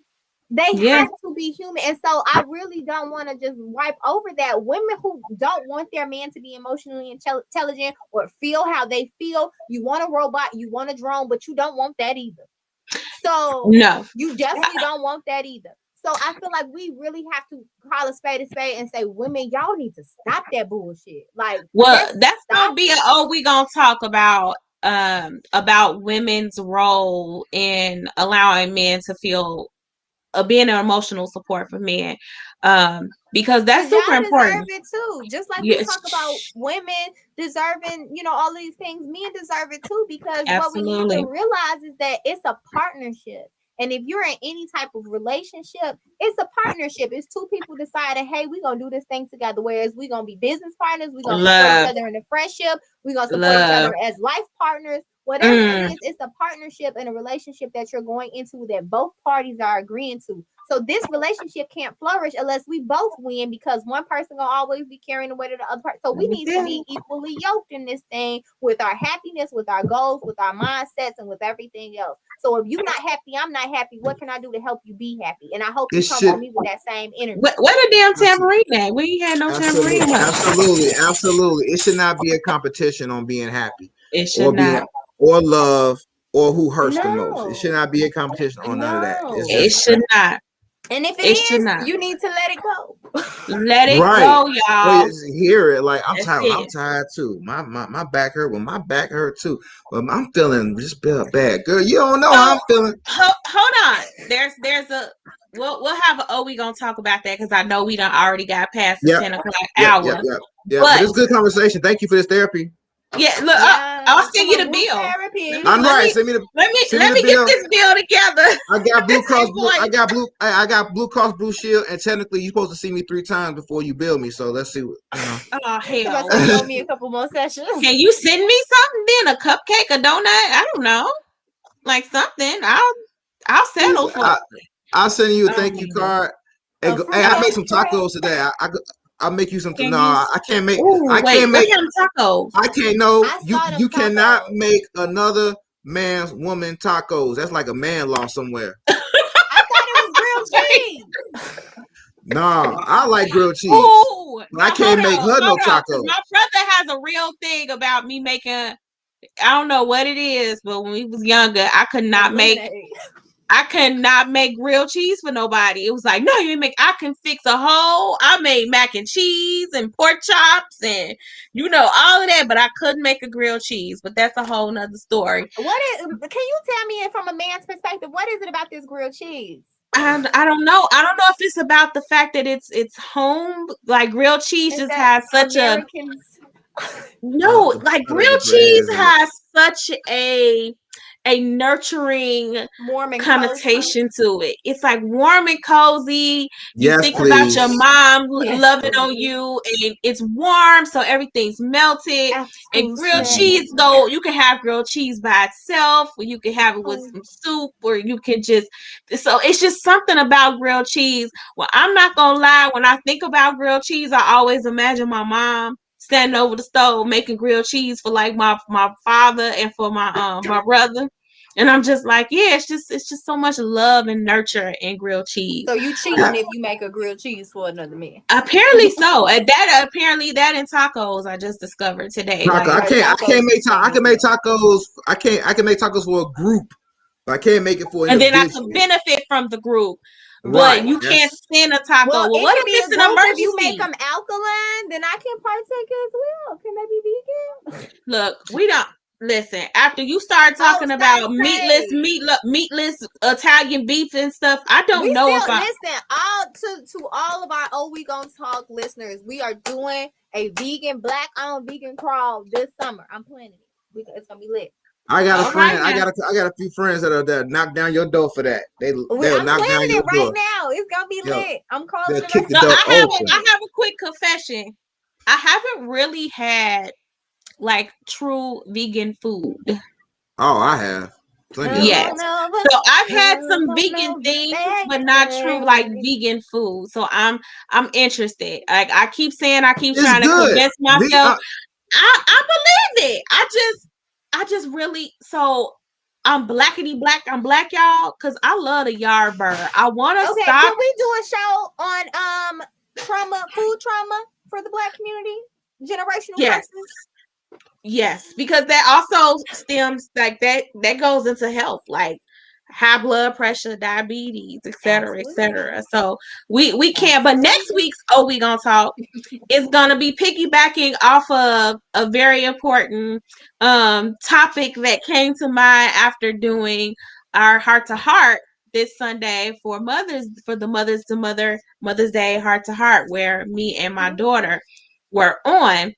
They have to be human. And so I really don't want to just wipe over that. Women who don't want their man to be emotionally intelligent or feel how they feel, you want a robot, you want a drone, but you don't want that either. So no, you definitely don't want that either. So I feel like we really have to call a spade and say, women, y'all need to stop that bullshit. Like, well, that's gonna be we gonna talk about women's role in allowing men to feel being an emotional support for men, because that's super important. Deserve it too, just like we talk about women deserving, all of these things. Men deserve it too, because what we need to realize is that it's a partnership. And if you're in any type of relationship, it's a partnership. It's two people deciding, hey, we're going to do this thing together. Whereas we're going to be business partners. We're going to support each other in a friendship. We're going to support each other as life partners. Whatever it is, it's a partnership and a relationship that you're going into that both parties are agreeing to. So this relationship can't flourish unless we both win, because one person gonna always be carrying the weight of the other person. So we need to be equally yoked in this thing with our happiness, with our goals, with our mindsets, and with everything else. So if you're not happy, I'm not happy. What can I do to help you be happy? And I hope you come to me with that same energy. Where the damn tambourine at? We ain't had no tambourine. Absolutely. It should not be a competition on being happy. It should not. Or love, or who hurts the most. It should not be a competition on none of that. It should not. And if it is, you need to let it go. Let it go, y'all. Well, hear it. Like, I'm tired. I'm tired too. My back hurt. Well, my back hurt too. But I'm feeling just bad. Girl, you don't know how I'm feeling. Hold on. There's a we'll have we gonna talk about that, because I know we done already got past the 10 o'clock hour. Yeah. But it's good conversation. Thank you for this therapy. Yeah, look, I'll send you the bill. I'm right. Send me the. Let me get this bill together. I got Blue Cross Blue. I got Blue Cross Blue Shield, and technically you're supposed to see me 3 times before you bill me. So let's see what. Oh hell! Show me a couple more sessions. Can you send me something then? A cupcake, a donut? I don't know, like something. I'll settle for. I'll send you a thank you card. Hey, I made some tacos today. I'll make you some. Can No, you? I can't make. Ooh, I wait, can't what make. kind of tacos? I can't know. I You saw them you cannot tacos. make another man's woman tacos. That's like a man law somewhere. I thought it was grilled cheese. Nah, I like grilled cheese. Oh, I can't make her no tacos. My brother has a real thing about me making. I don't know what it is, but when we was younger, I could not make grilled cheese for nobody. It was like, no, you ain't make. I can fix a whole. I made mac and cheese and pork chops and all of that, but I couldn't make a grilled cheese. But that's a whole nother story. Can you tell me from a man's perspective, what is it about this grilled cheese? I don't know. I don't know if it's about the fact that it's home. Like grilled cheese just has such Americans... like grilled cheese has such a nurturing warm and connotation to it. It's like warm and cozy. You Yes, think please. about your mom loving on you, and it's warm, so everything's melted. And grilled cheese, though, you can have grilled cheese by itself, or you can have it with some soup, or you can just. So it's just something about grilled cheese. Well, I'm not gonna lie. When I think about grilled cheese, I always imagine my mom standing over the stove making grilled cheese for like my father and for my brother. And I'm just like, yeah, it's just so much love and nurture in grilled cheese. So you cheating if you make a grilled cheese for another man? Apparently so. Apparently that in tacos I just discovered today. I can make tacos. I can make tacos for a group. But I can't make it for an and individual. then I can benefit from the group. Right. But you can't send a taco. Well, what if it's an emergency? If you make them alkaline, then I can partake as well. Can they be vegan? Look, we don't listen. After you start talking about meatless Italian beef and stuff, I don't know if I listen. To all of our We Gon Talk listeners, we are doing a vegan black-owned vegan crawl this summer. I'm planning it. It's gonna be lit. I got a friend. I got a few friends that knock down your door for that. They'll knock down your door. Now. It's gonna be lit. I'm calling it. Kick the door open. I have a quick confession. I haven't really had like true vegan food. Oh, I have. Yes. So I've had some vegan things, but not true like vegan food. So I'm interested. Like I keep saying, I keep trying to convince myself. I believe it. I just really, so I'm blackity black. I'm black, y'all, because I love the yard bird. I want to stop. Can we do a show on food trauma for the black community? Generational curses? Yes, because that also stems like that goes into health, like high blood pressure, diabetes, etc., etc. So we can't. But next week's We Gonna Talk is gonna be piggybacking off of a very important topic that came to mind after doing our heart to heart this Sunday for the Mother's Day heart to heart, where me and my daughter were on.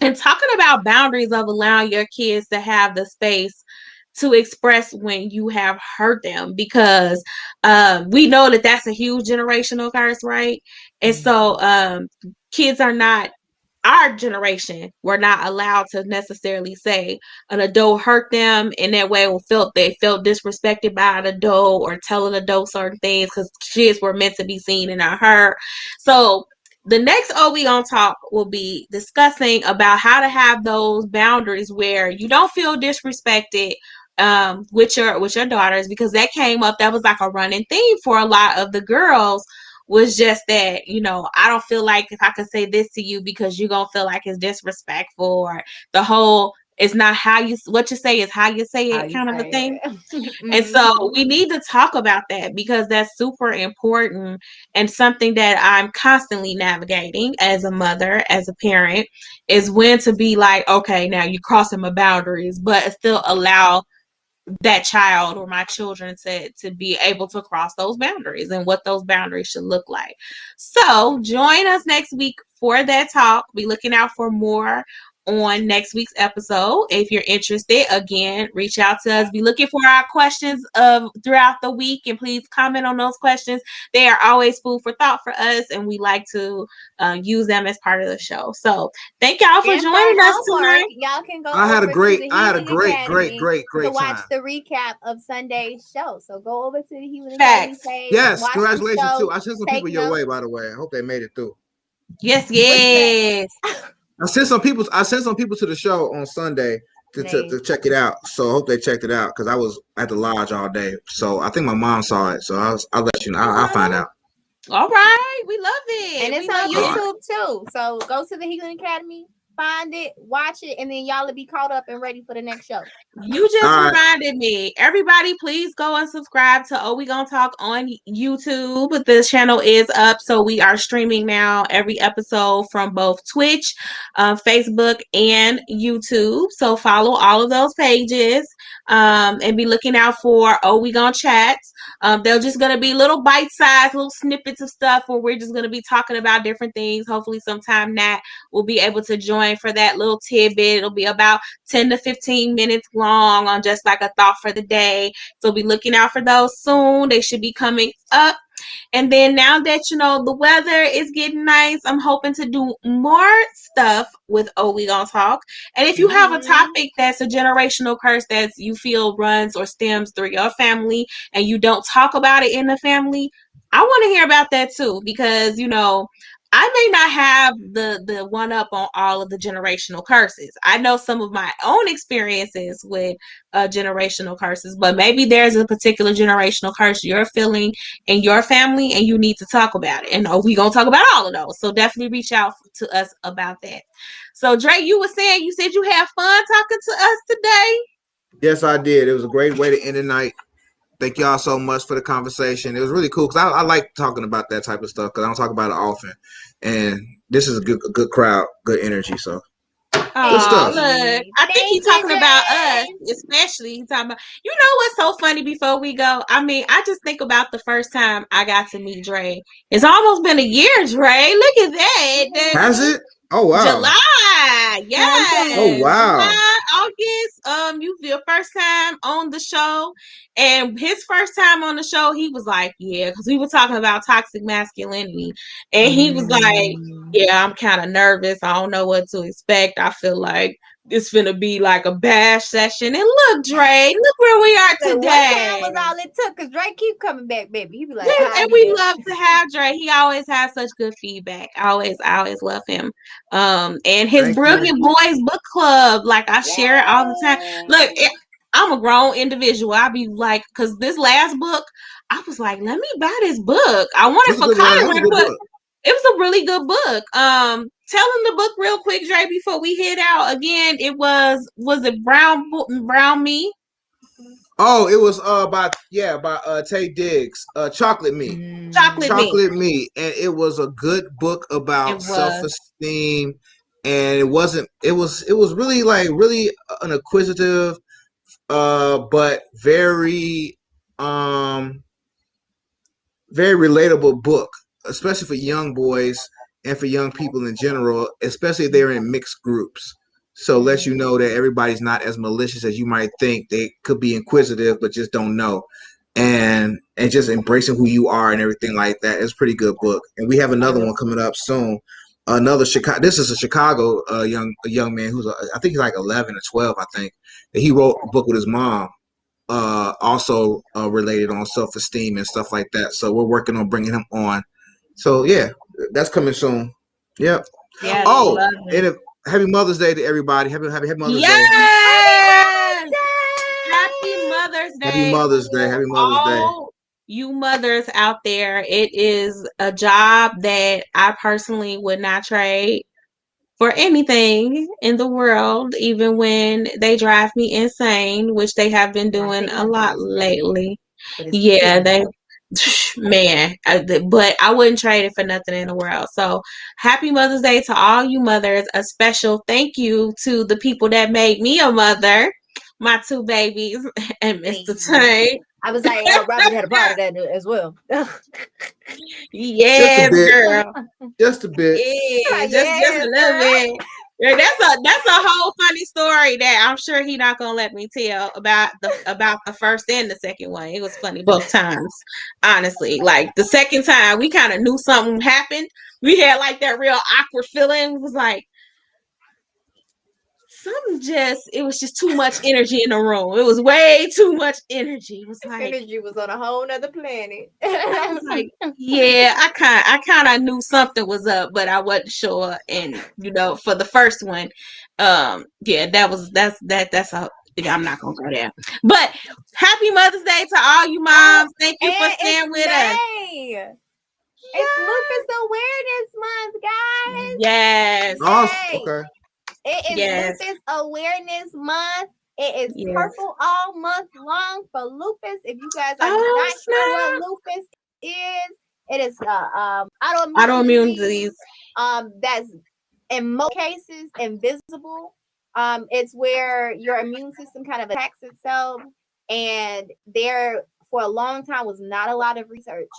And talking about boundaries of allowing your kids to have the space to express when you have hurt them, because we know that that's a huge generational curse, right? And so kids are not, our generation were not allowed to necessarily say an adult hurt them, and that way they felt disrespected by an adult or tell an adult certain things, because kids were meant to be seen and not heard. So the next We Gonna Talk will be discussing about how to have those boundaries where you don't feel disrespected with your daughters, because that came up. That was like a running theme for a lot of the girls, was just that, I don't feel like if I could say this to you because you're gonna feel like it's disrespectful, or the whole it's not what you say is how you say it kind of a thing. And so we need to talk about that, because that's super important and something that I'm constantly navigating as a mother, as a parent, is when to be like, okay, now you're crossing my boundaries, but still allow that child or my children to be able to cross those boundaries and what those boundaries should look like. So join us next week for that talk. Be looking out for more on next week's episode. If you're interested, again, reach out to us. Be looking for our questions throughout the week, and please comment on those questions. They are always food for thought for us, and we like to use them as part of the show. So thank y'all for joining us tonight. Y'all can go. I had a great to watch the recap of Sunday's show. So go over to the Healing Academy page. Yes, congratulations too. I sent some people your way, by the way. I hope they made it through. Yes, yes. I sent some people to the show on Sunday to check it out. So I hope they checked it out because I was at the lodge all day. So I think my mom saw it. So I'll let you know. I'll find out. All right, we love it. And it's on YouTube too. So go to the Healing Academy, find it, watch it, and then y'all will be caught up and ready for the next show. You just reminded me. Everybody, please go and subscribe to Oh We Gon Talk on YouTube. The channel is up, so we are streaming now every episode from both Twitch, Facebook, and YouTube. So follow all of those pages, and be looking out for Oh We Gon Chats. They're just gonna be little bite-sized, little snippets of stuff where we're just gonna be talking about different things. Hopefully, sometime Nat will be able to join for that little tidbit. It'll be about 10 to 15 minutes long on just like a thought for the day. So be looking out for those soon. They should be coming up. And then now that the weather is getting nice, I'm hoping to do more stuff with Oh We Gon Talk. And if you have a topic that's a generational curse that you feel runs or stems through your family and you don't talk about it in the family, I want to hear about that too, because I may not have the one up on all of the generational curses. I know some of my own experiences with generational curses, but maybe there's a particular generational curse you're feeling in your family and you need to talk about it. And we gonna talk about all of those. So definitely reach out to us about that. So Dre, you said you had fun talking to us today. Yes, I did. It was a great way to end the night. Thank y'all so much for the conversation. It was really cool because I like talking about that type of stuff because I don't talk about it often. And this is a good crowd, good energy. So good stuff. Look, I think he's talking about us, especially. He's talking about, what's so funny before we go? I mean, I just think about the first time I got to meet Dre. It's almost been a year, Dre. Look at that. Has it? Oh wow. July. Yes. Oh wow. July, August. You your first time on the show. And his first time on the show, he was like, yeah, because we were talking about toxic masculinity. And he was like, yeah, I'm kind of nervous. I don't know what to expect. I feel like it's gonna be like a bash session. And look, Dre, look where we are today. One time was all it took, because Dre keep coming back, baby. He be like, and we love to have Dre. He always has such good feedback. I always love him. And his Brilliant Boys Book Club, like I share it all the time. Look, I'm a grown individual. I be like, because this last book, I was like, let me buy this book. I wanted for Kyron, but it was a really good book. Tell him the book real quick, Dre, before we head out. Again, it was it Brown Me? Oh, it was by Tay Diggs, Chocolate Me. Chocolate Me. And it was a good book about self-esteem. And it was really really an acquisitive but very very relatable book, especially for young boys and for young people in general, especially if they're in mixed groups. So lets you know that everybody's not as malicious as you might think. They could be inquisitive, but just don't know. And just embracing who you are and everything like that. It's a pretty good book. And we have another one coming up soon. Another Chicago. This is a Chicago young man who's I think he's like 11 or 12. I think. And he wrote a book with his mom, also related on self-esteem and stuff like that. So we're working on bringing him on. So yeah, that's coming soon. Yep. Yeah. And Happy Mother's Day to everybody. Happy Mother's Day. Happy Mother's Day. Happy Mother's Day. Happy Mother's Day. You mothers out there, it is a job that I personally would not trade for anything in the world, even when they drive me insane, which they have been doing a lot lately. Yeah, but I wouldn't trade it for nothing in the world. So happy Mother's Day to all you mothers. A special thank you to the people that made me a mother, my two babies and Mr. Tank. I was like, Robin had a part of that as well. Yes, girl. Just a bit. Yeah, just a little bit. Yeah, that's a whole funny story that I'm sure he's not gonna let me tell about the first and the second one. It was funny both times, honestly. Like the second time, we kind of knew something happened. We had like that real awkward feeling. It was like, it was just too much energy in the room. It was way too much energy. It was like energy was on a whole nother planet. I was like, yeah, I kind of knew something was up, but I wasn't sure. And for the first one, yeah, that's a. I'm not gonna go there. But happy Mother's Day to all you moms. Thank you for staying with us. It's Lupus Awareness Month, guys. Yes. Awesome. Okay. It is Lupus Awareness Month. It is purple all month long for lupus. If you guys are not sure what lupus is, it is autoimmune disease. That's in most cases invisible. It's where your immune system kind of attacks itself, and there for a long time was not a lot of research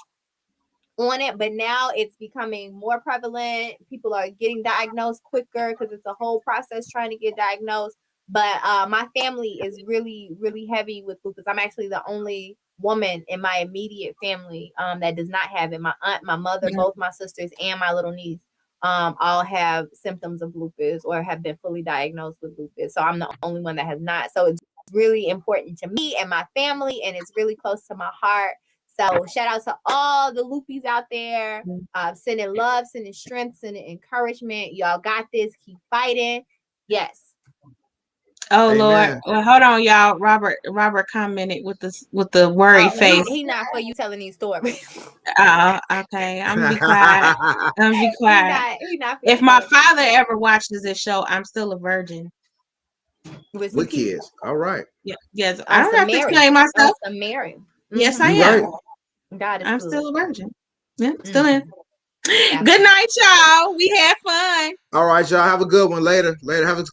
on it, but now it's becoming more prevalent. People are getting diagnosed quicker because it's a whole process trying to get diagnosed. But my family is really, really heavy with lupus. I'm actually the only woman in my immediate family that does not have it. My aunt, my mother, both my sisters, and my little niece all have symptoms of lupus or have been fully diagnosed with lupus. So I'm the only one that has not. So it's really important to me and my family, and it's really close to my heart. So shout out to all the Loopies out there, sending love, sending strength, sending encouragement. Y'all got this. Keep fighting. Yes. Oh, amen. Lord. Well, hold on, y'all. Robert commented with the worried face. He not for you telling these stories. Okay. I'm gonna be quiet. He not if my father ever watches this show, I'm still a virgin. With kids. All right. Yeah. Yes. I don't have to explain myself. I'm married. Yes, I am. Right. God is I'm good. still a virgin. Yeah, still in. Good night, y'all. We had fun. All right, y'all. Have a good one later. Have a